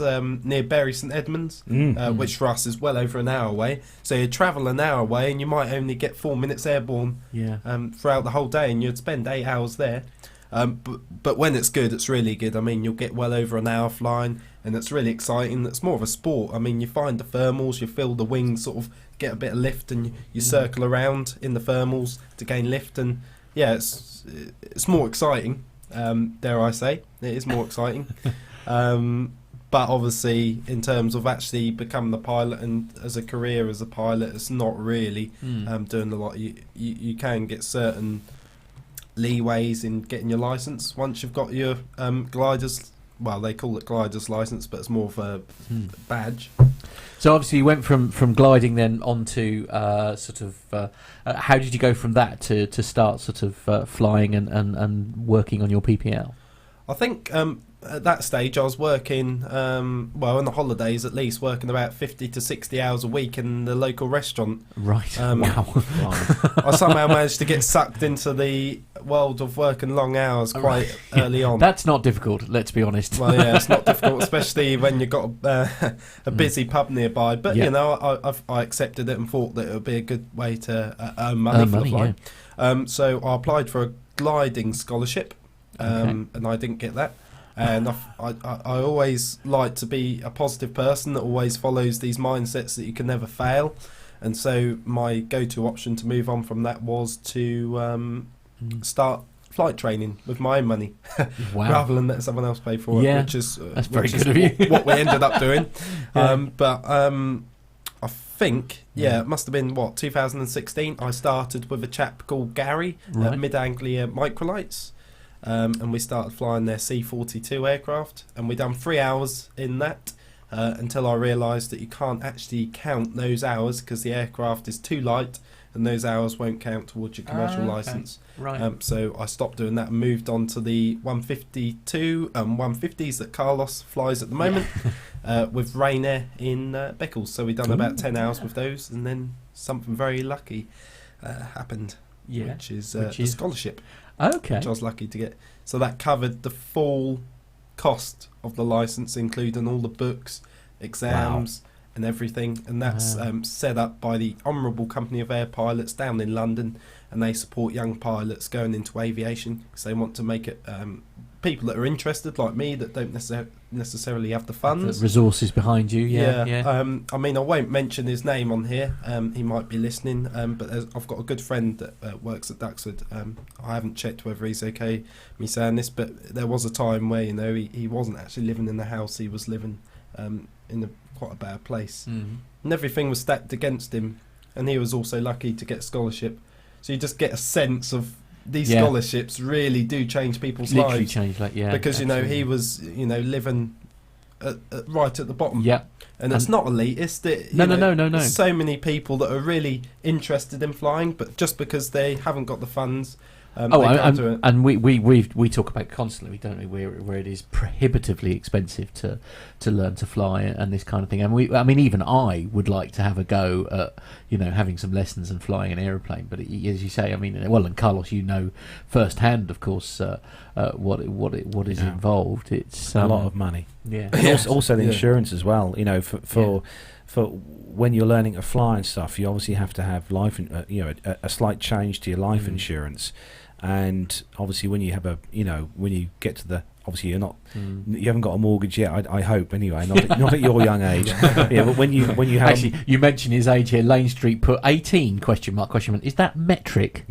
near Bury St Edmunds, which for us is well over an hour away. So you travel an hour away and you might only get 4 minutes airborne throughout the whole day, and you'd spend 8 hours there. But when it's good, it's really good. I mean, you'll get well over an hour flying, and it's really exciting. It's more of a sport. I mean, you find the thermals, you feel the wings sort of get a bit of lift, and you circle around in the thermals to gain lift, and yeah, it's more exciting, dare I say. It is more exciting. But obviously, in terms of actually becoming the pilot and as a career as a pilot, it's not really doing a lot. You can get certain leeways in getting your licence once you've got your gliders. Well, they call it gliders licence, but it's more of a badge. So obviously you went from gliding then onto how did you go from that to start sort of flying and working on your PPL? I think at that stage I was working, well, on the holidays at least, working about 50 to 60 hours a week in the local restaurant. Right. Wow. I somehow managed to get sucked into the world of working long hours quite early on. That's not difficult, let's be honest. Well, yeah, it's not difficult, especially when you've got a busy pub nearby. But, you know, I accepted it and thought that it would be a good way to earn money for the flight. So I applied for a gliding scholarship, and I didn't get that. And I always like to be a positive person that always follows these mindsets that you can never fail. And so my go-to option to move on from that was to start flight training with my own money, rather than let someone else pay for it, which is that's very good of you. What we ended up doing. But I think, it must have been, 2016, I started with a chap called Gary at Mid-Anglia Microlights. And we started flying their C-42 aircraft, and we done 3 hours in that until I realised that you can't actually count those hours because the aircraft is too light and those hours won't count towards your commercial licence. Right. So I stopped doing that and moved on to the 152 and 150s that Carlos flies at the moment with Ryanair in Beccles. So we done about 10 hours with those, and then something very lucky happened, which is a scholarship. Okay. Which I was lucky to get. So that covered the full cost of the licence, including all the books, exams, and everything. And that's set up by the Honourable Company of Air Pilots down in London, and they support young pilots going into aviation because they want to make it people that are interested, like me, that don't necessarily have the funds. The resources behind you, yeah. I mean, I won't mention his name on here. He might be listening, but I've got a good friend that works at Duxford. I haven't checked whether he's okay me saying this, but there was a time where, you know, he wasn't actually living in the house. He was living in quite a bad place. And everything was stacked against him, and he was also lucky to get a scholarship. So you just get a sense of these scholarships really do change people's lives. Change, like, because, you know, he was, you know, living right at the bottom. And it's not elitist. No. There's so many people that are really interested in flying, but just because they haven't got the funds, and we talk about constantly, don't we, where it is prohibitively expensive to learn to fly and this kind of thing. And I mean, even I would like to have a go at, you know, having some lessons and flying an aeroplane. But as you say, I mean, well, and Carlos, you know firsthand, of course, what is involved. It's a lot of money. Yeah. And also the insurance as well. You know, for when you're learning to fly and stuff, you obviously have to have life, a slight change to your life insurance. And obviously, when you have when you get to the, obviously you haven't got a mortgage yet. I hope anyway. Not at your young age. But when you have actually, you mentioned his age here. Lane Street put 18 ? Is that metric?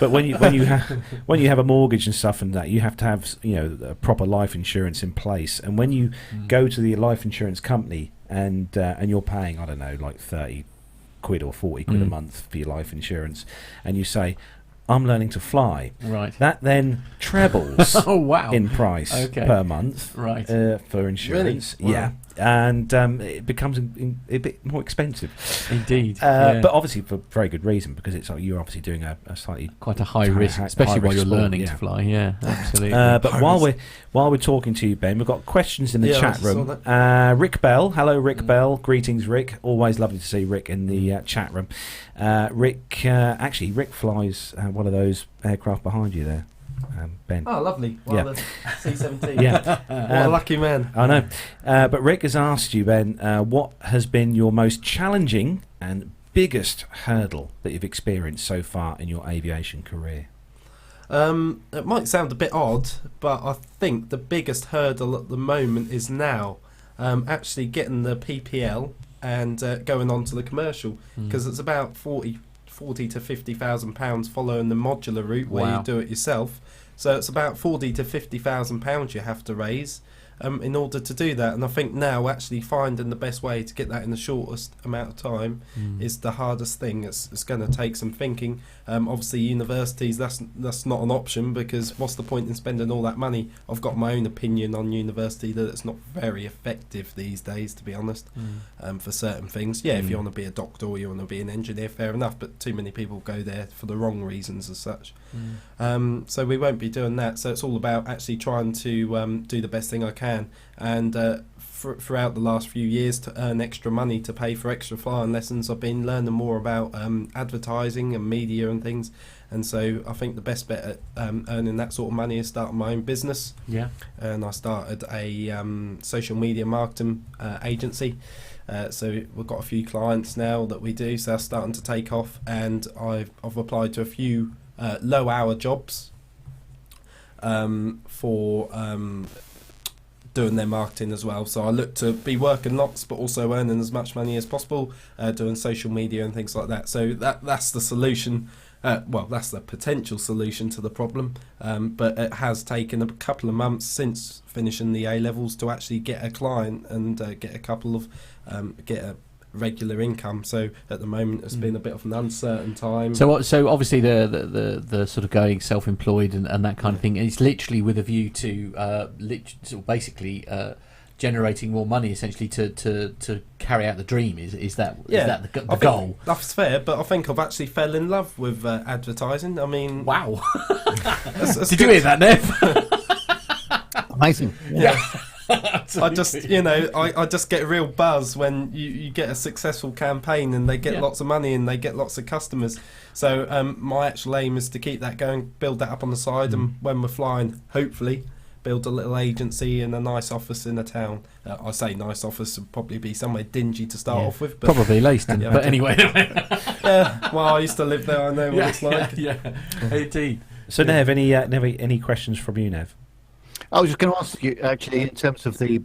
But when you have a mortgage and stuff and that, you have to have a proper life insurance in place. And when you go to the life insurance company and you're paying, I don't know, like 30 quid or 40 quid a month for your life insurance, and you say, I'm learning to fly. Right. That then trebles Oh, wow. in price Okay. per month Right. For insurance. Really? Wow. Yeah. And it becomes a bit more expensive. Indeed. But obviously for very good reason, because it's like you're obviously doing a slightly Quite a high risk, especially while you're learning to fly. Yeah, absolutely. But while we're talking to you, Ben, we've got questions in the chat room. Rick Bell, hello, Rick Bell. Greetings, Rick. Always lovely to see Rick in the chat room. Rick flies one of those aircraft behind you there. Ben. Oh, lovely. Yeah. The C-17. Yeah. What a lucky man. I know. But Rick has asked you, Ben, what has been your most challenging and biggest hurdle that you've experienced so far in your aviation career? It might sound a bit odd, but I think the biggest hurdle at the moment is now actually getting the PPL and going on to the commercial, because it's about 40 to £50,000 following the modular route where you do it yourself. So it's about £40,000 to £50,000 you have to raise in order to do that. And I think now actually finding the best way to get that in the shortest amount of time is the hardest thing. It's going to take some thinking. Obviously universities, that's not an option, because what's the point in spending all that money? I've got my own opinion on university that it's not very effective these days, to be honest, for certain things. Yeah, if you want to be a doctor or you want to be an engineer, fair enough, but too many people go there for the wrong reasons as such. So we won't be doing that. So it's all about actually trying to do the best thing I can, and throughout the last few years, to earn extra money to pay for extra flying lessons, I've been learning more about advertising and media and things, and so I think the best bet at earning that sort of money is starting my own business. Yeah. And I started a social media marketing agency. So we've got a few clients now that we do, so that's starting to take off, and I've applied to a few low hour jobs for doing their marketing as well. So I look to be working lots but also earning as much money as possible, doing social media and things like that. So that's the solution. That's the potential solution to the problem, but it has taken a couple of months since finishing the A-levels to actually get a client and get a couple of get a regular income. So at the moment it's been a bit of an uncertain time. So obviously the sort of going self-employed and that kind of thing, it's literally with a view to basically generating more money, essentially to carry out the dream. Is that the goal? That's fair, but I think I've actually fell in love with advertising. I mean, wow. That's Did you hear that, Nev? Amazing. Yeah. I just, I just get a real buzz when you get a successful campaign and they get lots of money and they get lots of customers. So my actual aim is to keep that going, build that up on the side, and when we're flying, hopefully build a little agency in a nice office in a town. I say nice office would probably be somewhere dingy to start off with. But probably Leiston, but anyway. Well, I used to live there, I know what it's like. Yeah, indeed. So Nev, any questions from you, Nev? I was just going to ask you, actually, in terms of the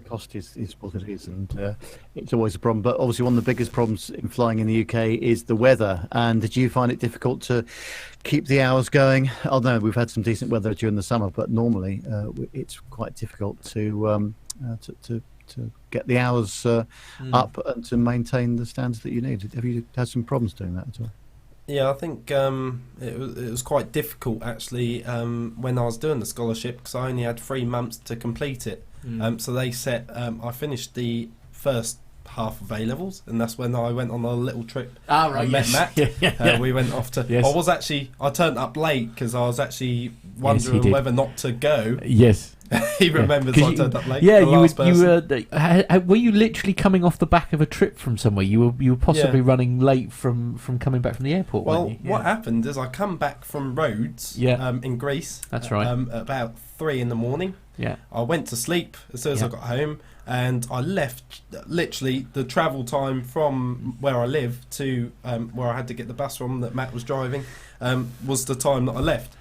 cost is what it is, and it's always a problem. But obviously, one of the biggest problems in flying in the UK is the weather. And did you find it difficult to keep the hours going? Oh no, we've had some decent weather during the summer, but normally it's quite difficult to get the hours up and to maintain the standards that you need. Have you had some problems doing that at all? Yeah, I think it was quite difficult actually when I was doing the scholarship, because I only had 3 months to complete it. So they set I finished the first half of A-levels, and that's when I went on a little trip. Right, met Matt. We went off to. Yes. I turned up late because I was actually wondering whether not to go. Yes. He remembers I turned up late. Yeah, were you literally coming off the back of a trip from somewhere? You were possibly running late from coming back from the airport. Well, what happened is I come back from Rhodes in Greece. That's right. About 3 in the morning. Yeah. I went to sleep as soon as I got home, and I left literally the travel time from where I live to where I had to get the bus from that Matt was driving was the time that I left.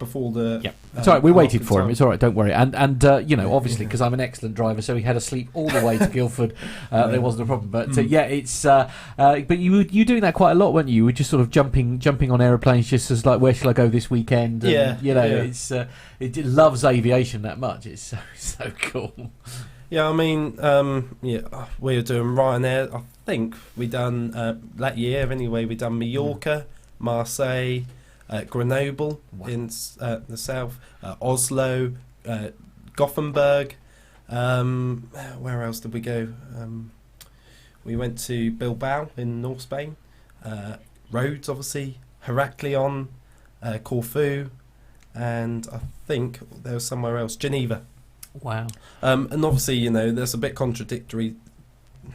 Before the it's all right, we waited for him. It's all right, don't worry. And obviously, because I'm an excellent driver, so he had to sleep all the way to Guildford. There wasn't a problem. But it's but you were doing that quite a lot, weren't you? You were just sort of jumping on aeroplanes, just as like, where shall I go this weekend? And, it's it loves aviation that much. It's so cool. Yeah, I mean, we were doing Ryanair. I think we done that year anyway. We done Mallorca, Marseille. Grenoble in the south, Oslo, Gothenburg. Where else did we go? We went to Bilbao in North Spain. Rhodes, obviously, Heraklion, Corfu, and I think there was somewhere else, Geneva. Wow. And obviously, there's a bit contradictory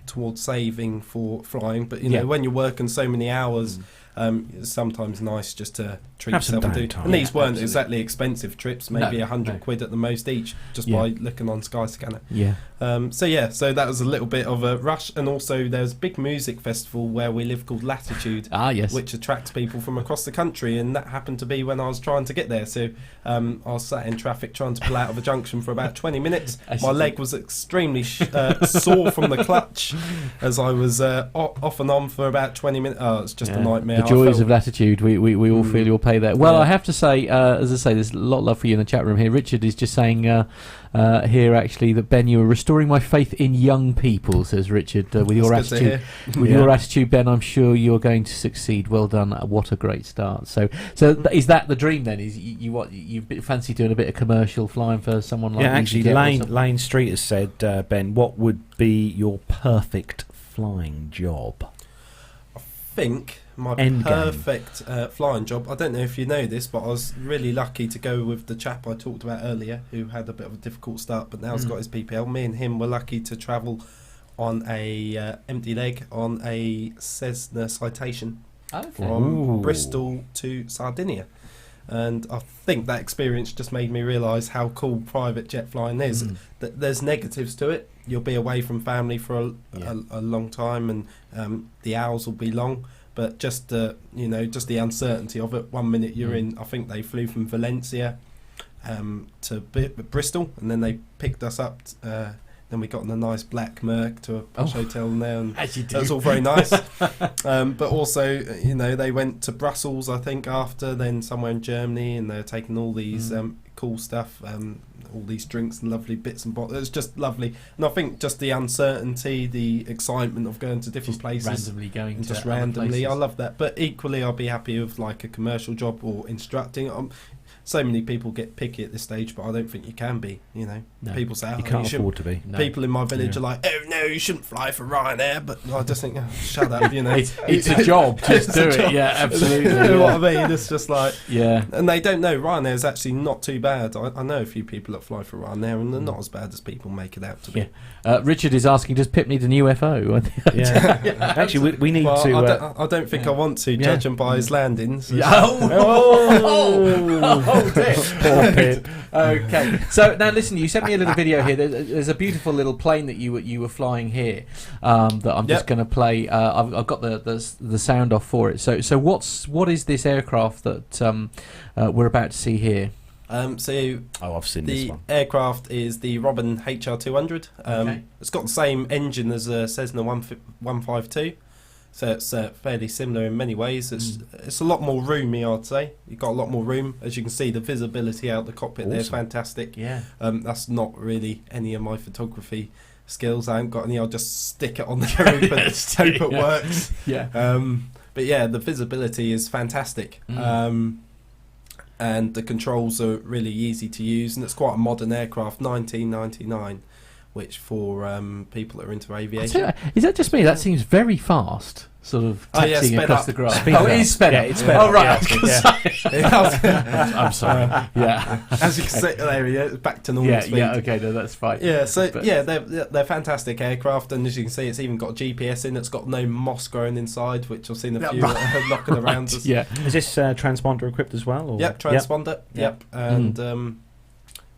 towards saving for flying, but when you're working so many hours, it's sometimes nice just to treat Have some yourself and do. downtime. And these weren't absolutely. exactly expensive trips, maybe £100 at the most each, just by looking on Skyscanner. Yeah. So that was a little bit of a rush, and also there's a big music festival where we live called Latitude, yes, which attracts people from across the country, and that happened to be when I was trying to get there. So I was sat in traffic trying to pull out of a junction for about 20 minutes. My leg was extremely sore from the clutch as I was off and on for about 20 minutes. Oh, it's just a nightmare. The joys of Latitude. We all feel your pay there. Well, I have to say, as I say, there's a lot of love for you in the chat room here. Richard is just saying here actually that Ben, you are restoring my faith in young people, says Richard. With your attitude, your attitude, Ben, I'm sure you're going to succeed. Well done. What a great start. So is that the dream then? Is you fancy doing a bit of commercial flying for someone like? Yeah, actually, Lane Street has said, Ben, what would be your perfect flying job? I think my perfect flying job, I don't know if you know this, but I was really lucky to go with the chap I talked about earlier who had a bit of a difficult start but now has got his PPL. Me and him were lucky to travel on a empty leg on a Cessna Citation from Bristol to Sardinia. And I think that experience just made me realise how cool private jet flying is. That there's negatives to it. You'll be away from family for a long time, and the hours will be long. But just just the uncertainty of it. 1 minute you're in. I think they flew from Valencia to Bristol, and then they picked us up. Then we got in a nice black Merc to a posh hotel there, and that was all very nice. But also, they went to Brussels, I think, after, then somewhere in Germany, and they're taking all these cool stuff, all these drinks and lovely bits and bottles. It was just lovely. And I think just the uncertainty, the excitement of going to different places. Randomly going to just randomly. I love that. But equally, I'll be happy with like a commercial job or instructing. So many people get picky at this stage, but I don't think you can be. No, people say you can't afford to be. People in my village are like, "Oh no, you shouldn't fly for Ryanair." But I just think, shut up, it's a job. Just do it. Yeah, absolutely. You know what I mean? It's just like, yeah. And they don't know Ryanair is actually not too bad. I know a few people that fly for Ryanair, and they're not as bad as people make it out to be. Richard is asking, does Pip need an UFO? Actually, we need to. I don't think I want to, judging by his landings. Poor Pip. Okay, so now listen, you sent me a little video here. There's a beautiful little plane that you were flying here that I'm just going to play. I've got the sound off for it. So what is this aircraft that we're about to see here? I've seen this one. The aircraft is the Robin HR200. It's got the same engine as a Cessna 152. So it's fairly similar in many ways. It's a lot more roomy, I'd say. You've got a lot more room. As you can see, the visibility out the cockpit there is fantastic. Yeah. That's not really any of my photography skills. I haven't got any. I'll just stick it on the roof and hope it works. Yeah. But yeah, the visibility is fantastic. And the controls are really easy to use. And it's quite a modern aircraft, 1999. Which for people that are into aviation, is that just me? That seems very fast, sort of taxiing across the grass. It is sped up. It's sped up. Oh right, Yeah. I'm sorry. Yeah, as you can see, there we go. Back to normal speed. Yeah. Okay, no, that's fine. Yeah, so they're fantastic aircraft, and as you can see, it's even got GPS in. It's got no moss growing inside, which I've seen a few knocking around us. Yeah, is this transponder equipped as well? Or? Yep, transponder. Yep, and.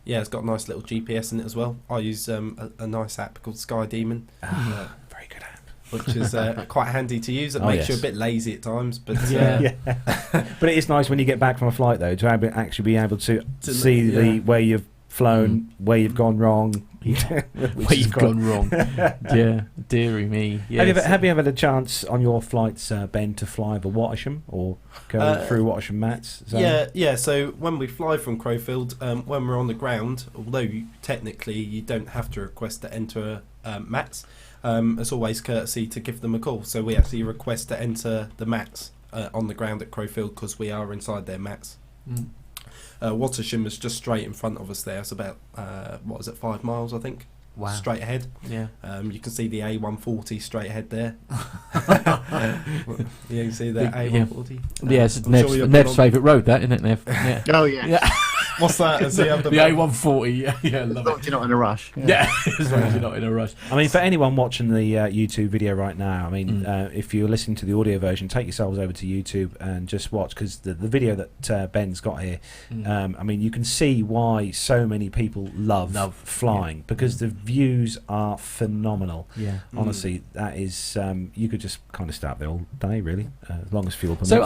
It's got a nice little GPS in it as well. I use a nice app called Sky Demon. Very good app. Which is quite handy to use. It makes you a bit lazy at times. But but it is nice when you get back from a flight, though, to actually be able to see where you've flown, where you've gone wrong. Where you've gone wrong. Yeah, dearie me. Yes. Have you ever had a chance on your flights, Ben, to fly over Wattisham or go through Wattisham Mats? Yeah. So when we fly from Crowfield, when we're on the ground, although technically you don't have to request to enter Mats, it's always courtesy to give them a call. So we actually request to enter the Mats on the ground at Crowfield because we are inside their mats. Mm. Watersham is just straight in front of us there. It's about 5 miles, I think. Wow. Straight ahead. Yeah. You can see the A140 straight ahead there. You can see the A140. Yeah, it's Nev's favourite road, that, isn't it, Nev? Yeah. Oh, yeah. What's that? The A140, yeah, love as long as you're not in a rush. Yeah, as long as you're not in a rush. I mean, for anyone watching the YouTube video right now, I mean, if you're listening to the audio version, take yourselves over to YouTube and just watch, because the video that Ben's got here, I mean, you can see why so many people love flying, because the views are phenomenal. Yeah. Honestly, that is, you could just kind of stay up there all day, really, as long as fuel permits. So,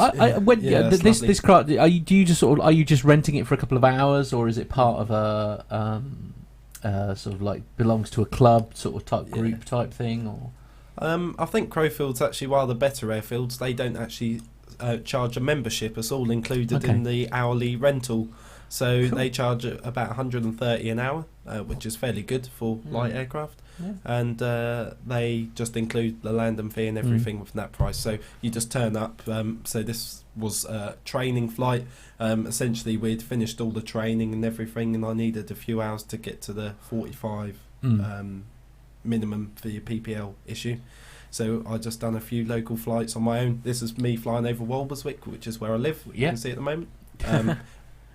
this craft, are you just renting it for a couple of hours, or is it part of a sort of like belongs to a club sort of type group type thing? Or I think Crowfield's actually one of the better airfields. They don't actually charge a membership. It's all included in the hourly rental. So they charge about 130 an hour, which is fairly good for light aircraft. Yeah. And they just include the landing fee and everything within that price. So you just turn up. So this was a training flight. Essentially, we'd finished all the training and everything, and I needed a few hours to get to the 45 minimum for your PPL issue. So I just done a few local flights on my own. This is me flying over Walberswick, which is where I live. You can see at the moment.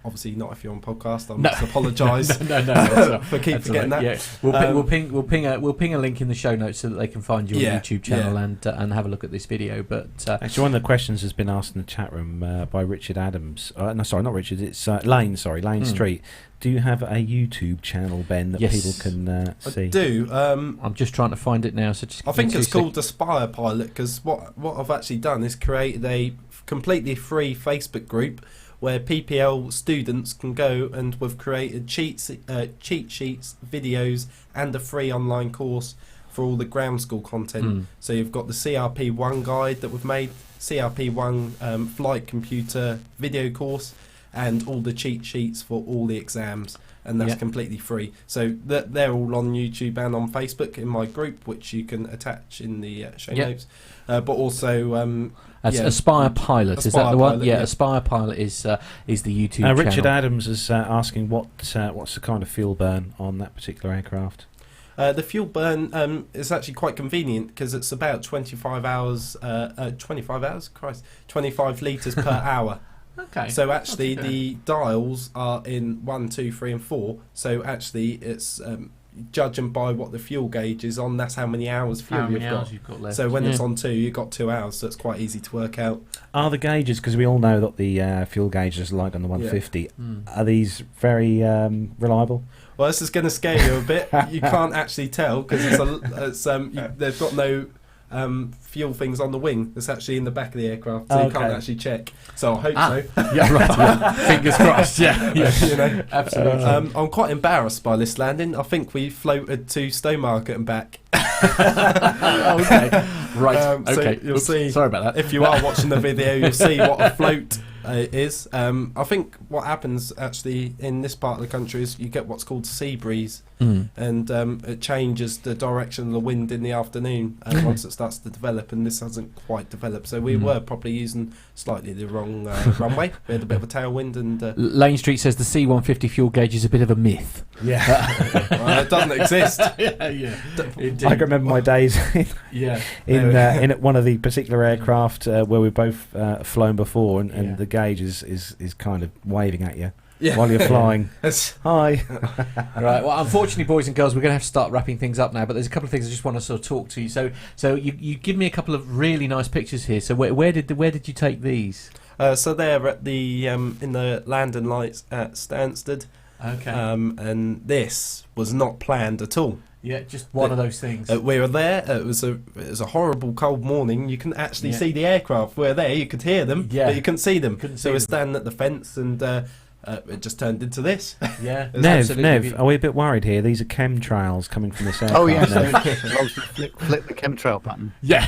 Obviously not if you're on podcast. I must apologise no, for keep forgetting that. Yeah. We'll ping a link in the show notes so that they can find your YouTube channel and have a look at this video. But actually, one of the questions has been asked in the chat room by Richard Adams. No, sorry, not Richard. It's Lane. Sorry, Lane Street. Do you have a YouTube channel, Ben, that people can see? I do. I'm just trying to find it now. So just I think it's called Aspire Pilot, because what I've actually done is created a completely free Facebook group where PPL students can go, and we've created cheat sheets, videos, and a free online course for all the ground school content. So you've got the CRP1 guide that we've made, CRP1 flight computer video course, and all the cheat sheets for all the exams, and that's completely free. So they're all on YouTube and on Facebook in my group, which you can attach in the show notes. But also Aspire Pilot. Is that the one? Yeah, Aspire Pilot is the YouTube channel. Richard Adams is asking what's the kind of fuel burn on that particular aircraft. The fuel burn is actually quite convenient, because it's about 25 hours. 25 litres per hour. Okay. So actually, the dials are in 1, 2, 3, and 4. So actually, it's judging by what the fuel gauge is on, that's how many hours fuel you've got left. So when it's on 2, you've got 2 hours, so it's quite easy to work out. Are the gauges, because we all know that the fuel gauges are like on the 150, are these very reliable? Well, this is going to scare you a bit. You can't actually tell, because they've got no fuel things on the wing. It's actually in the back of the aircraft, so you can't actually check. So I hope so. Yeah, right. Fingers crossed. Yeah. You know, absolutely. I'm quite embarrassed by this landing. I think we floated to Stowmarket and back. Okay. Right. So okay. you'll see. Sorry about that. If you are watching the video, you'll see what a float is. I think what happens actually in this part of the country is you get what's called sea breeze, and it changes the direction of the wind in the afternoon once it starts to develop, and this hasn't quite developed. So we were probably using slightly the wrong runway. We had a bit of a tailwind, and Lane Street says the C150 fuel gauge is a bit of a myth. Yeah. Well, it doesn't exist. I can remember my days in one of the particular aircraft where we've both flown before, and the gauge is kind of waving at you while you're flying. Hi. Right. Well, unfortunately, boys and girls, we're going to have to start wrapping things up now. But there's a couple of things I just want to sort of talk to you. So you give me a couple of really nice pictures here. So where did you take these? So they're at the in the landing lights at Stansted. Okay. And this was not planned at all. Yeah, just one of those things. We were there. It was a horrible cold morning. You couldn't actually see the aircraft. We were there. You could hear them, but you couldn't see them. So we're standing at the fence, and it just turned into this. Yeah. Nev, are we a bit worried here? These are chemtrails coming from this aircraft. Oh yes, flip the chemtrail button. Yeah.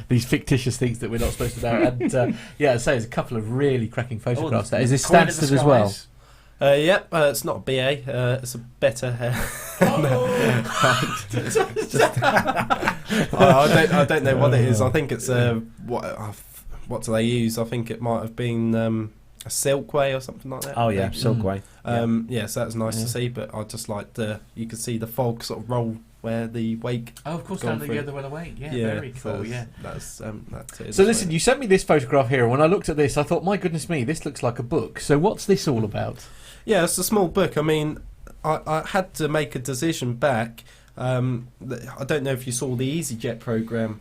These fictitious things that we're not supposed to know. And I say there's a couple of really cracking photographs there. Is this Stansted as well? Yep, it's not a BA. It's a better. I don't know what it is. I think it's what do they use? I think it might have been a Silkway or something like that. Oh yeah, Silkway. So that's nice to see. But I just like you could see the fog sort of roll where the wake. Oh, of course, down the other way the wake. Yeah, very cool. That's it. So listen, you sent me this photograph here, and when I looked at this, I thought, my goodness me, this looks like a book. So what's this all about? Yeah, it's a small book. I mean, I had to make a decision back. I don't know if you saw the EasyJet program.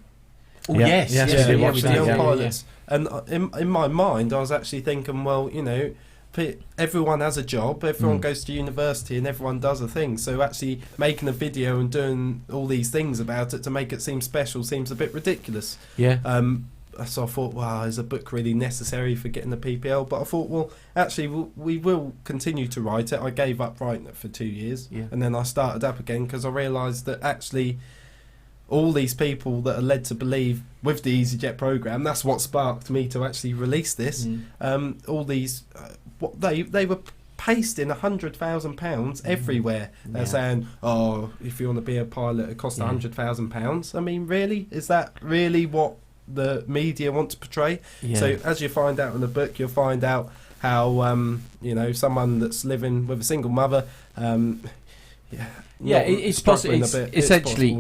Oh yes, we watched the young pilots. And in my mind, I was actually thinking, well, everyone has a job, everyone goes to university, and everyone does a thing. So actually making a video and doing all these things about it to make it seem special seems a bit ridiculous. Yeah. So I thought, wow, is a book really necessary for getting the PPL? But I thought, well, actually, we will continue to write it. I gave up writing it for 2 years, and then I started up again because I realised that actually all these people that are led to believe with the EasyJet program, that's what sparked me to actually release this. All these, what they were pasting £100,000 everywhere. They're saying, "Oh, if you want to be a pilot, it costs £100,000." I mean, really, is that really what the media want to portray? So as you find out in the book, you'll find out how someone that's living with a single mother. It's possible. Essentially,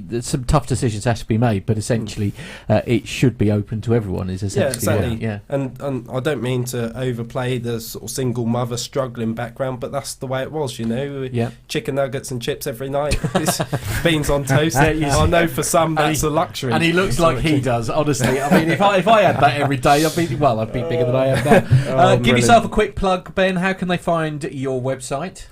there's some tough decisions have to be made, but essentially, it should be open to everyone. Is essentially, exactly. And I don't mean to overplay the sort of single mother struggling background, but that's the way it was. Chicken nuggets and chips every night, beans on toast. I know for some that's a luxury, and he looks like he does. Honestly, I mean, if I had that every day, I'd be bigger than I am now. Give yourself a quick plug, Ben. How can they find your website?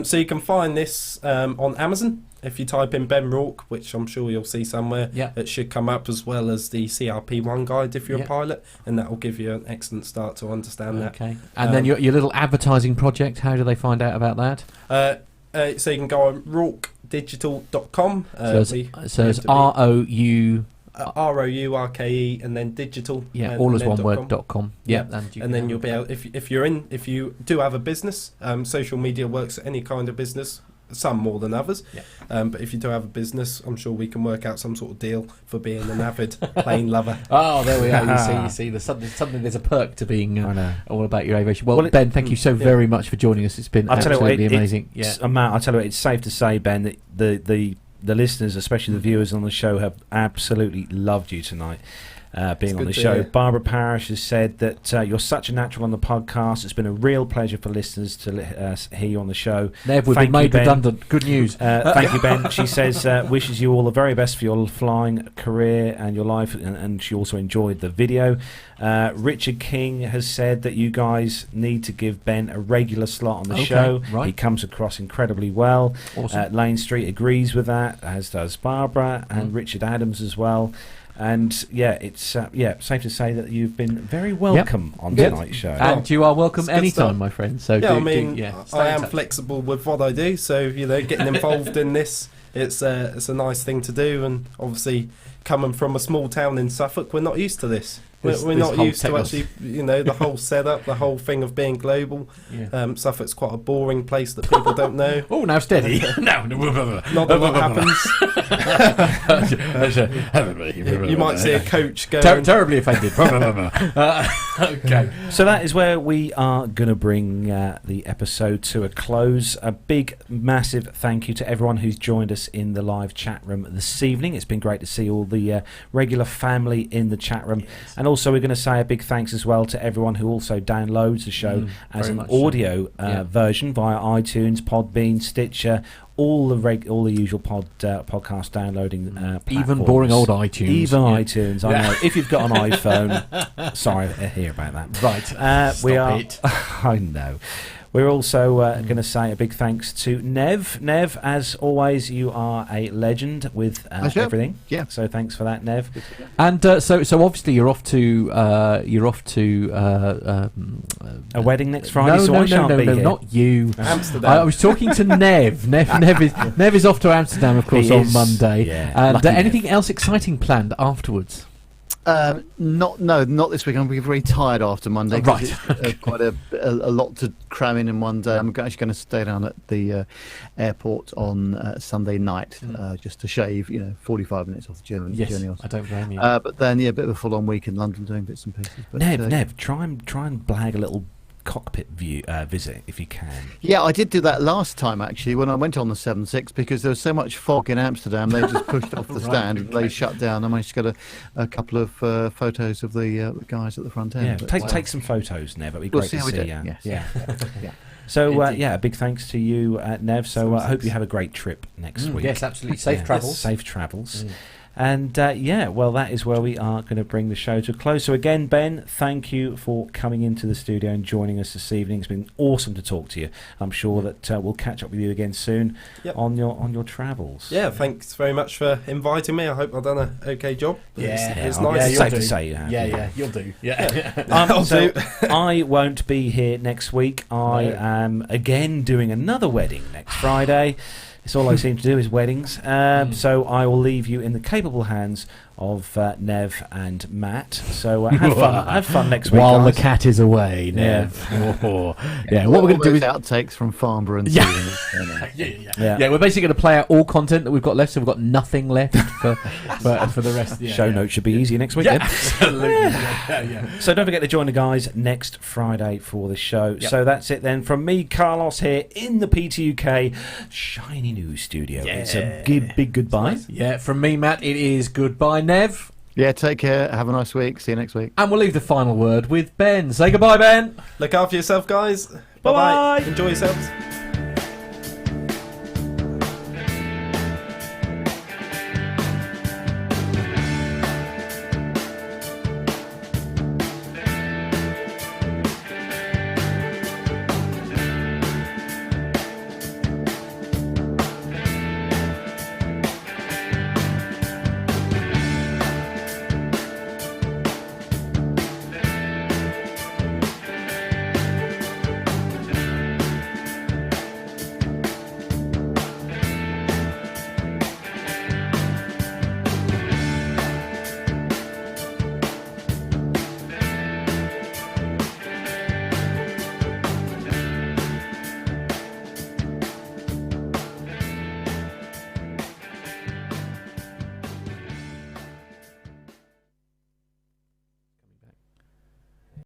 So you can find this on Amazon. If you type in Ben Rourke, which I'm sure you'll see somewhere, it should come up, as well as the CRP1 guide if you're a pilot, and that will give you an excellent start to understand that. Okay. And then your little advertising project, how do they find out about that? So you can go on rourkedigital.com. So it's ROU... ROURKE and then digital. All as one word .com. And then you'll be able, if you do have a business, social media works at any kind of business, some more than others. But if you do have a business, I'm sure we can work out some sort of deal for being an avid plane lover. Oh, there we are. You see, there's there's a perk to being all about your aviation. Well, Ben, thank you so very much for joining us. It's been absolutely amazing. Matt, I'll tell you what, it's safe to say, Ben, that the listeners, especially the viewers on the show, have absolutely loved you tonight, being on the show. Hear. Barbara Parrish has said that you're such a natural on the podcast. It's been a real pleasure for listeners to hear you on the show. Nev, we've been made redundant. Good news. Thank you, Ben. She says wishes you all the very best for your flying career and your life, and she also enjoyed the video. Richard King has said that you guys need to give Ben a regular slot on the show. Right. He comes across incredibly well. Awesome. Lane Street agrees with that, as does Barbara and Richard Adams as well. And it's safe to say that you've been very welcome on tonight's show. And you are welcome anytime, my friend. So I am flexible with what I do. So getting involved in this, it's a nice thing to do. And obviously, coming from a small town in Suffolk, we're not used to this. We're not used to actually, the whole setup, the whole thing of being global. Suffolk's quite a boring place that people don't know. Oh, now steady. Not a lot happens. You might see a coach going... Terribly offended. Okay. So that is where we are going to bring the episode to a close. A big, massive thank you to everyone who's joined us in the live chat room this evening. It's been great to see all the regular family in the chat room. And also we're going to say a big thanks as well to everyone who also downloads the show as an audio version via iTunes, Podbean, Stitcher, all the usual podcast downloading platforms. Even boring old iTunes. Even iTunes, I know. If you've got an iPhone, sorry to hear about that. Right. Stop it. I know. We're also going to say a big thanks to Nev. Nev, as always, you are a legend with everything. Yeah. So thanks for that, Nev. And so obviously you're off to a wedding next Friday. No, here. not you. Amsterdam. I was talking to Nev. Nev is off to Amsterdam, of course, on Monday. Yeah. And anything else exciting planned afterwards? Not this week. I'm going to be very tired after Monday. Right. It's, quite a lot to cram in one day. I'm actually going to stay down at the airport on Sunday night just to shave, 45 minutes off the journey. Yes, or so. I don't blame you. But then, a bit of a full-on week in London doing bits and pieces. But, Nev, try and blag a little cockpit visit if you can. Yeah, I did do that last time actually when I went on the 7.6 because there was so much fog in Amsterdam. They just pushed off the stand and they shut down. I managed to get a couple of photos of the guys at the front end. Yeah, take some photos, Nev. It'd be great to see. Yes. Yeah. So a big thanks to you, Nev. So I hope you have a great trip next week. Yes, absolutely. Safe travels. Safe travels. And that is where we are going to bring the show to a close. So again, Ben, thank you for coming into the studio and joining us this evening. It's been awesome to talk to you. I'm sure that we'll catch up with you again soon on your travels. Yeah, thanks very much for inviting me. I hope I've done an okay job. It's nice. Yeah, safe to say. You'll do. Yeah. So I won't be here next week. I am again doing another wedding next Friday. It's all I seem to do is weddings. So I will leave you in the capable hands of Nev and Matt. So have fun next week, while guys. the cat is away, Nev. What we're going to do is outtakes from Farnborough and we're basically going to play out all content that we've got left, so we've got nothing left for the rest of the show notes should be easier next week. Absolutely. So don't forget to join the guys next Friday for the show. So that's it then from me, Carlos, here in the PTUK shiny new studio. It's a big goodbye. From me, Matt, it is goodbye, Nev. Yeah, take care. Have a nice week. See you next week. And we'll leave the final word with Ben. Say goodbye, Ben. Look after yourself, guys. Bye-bye. Enjoy yourselves.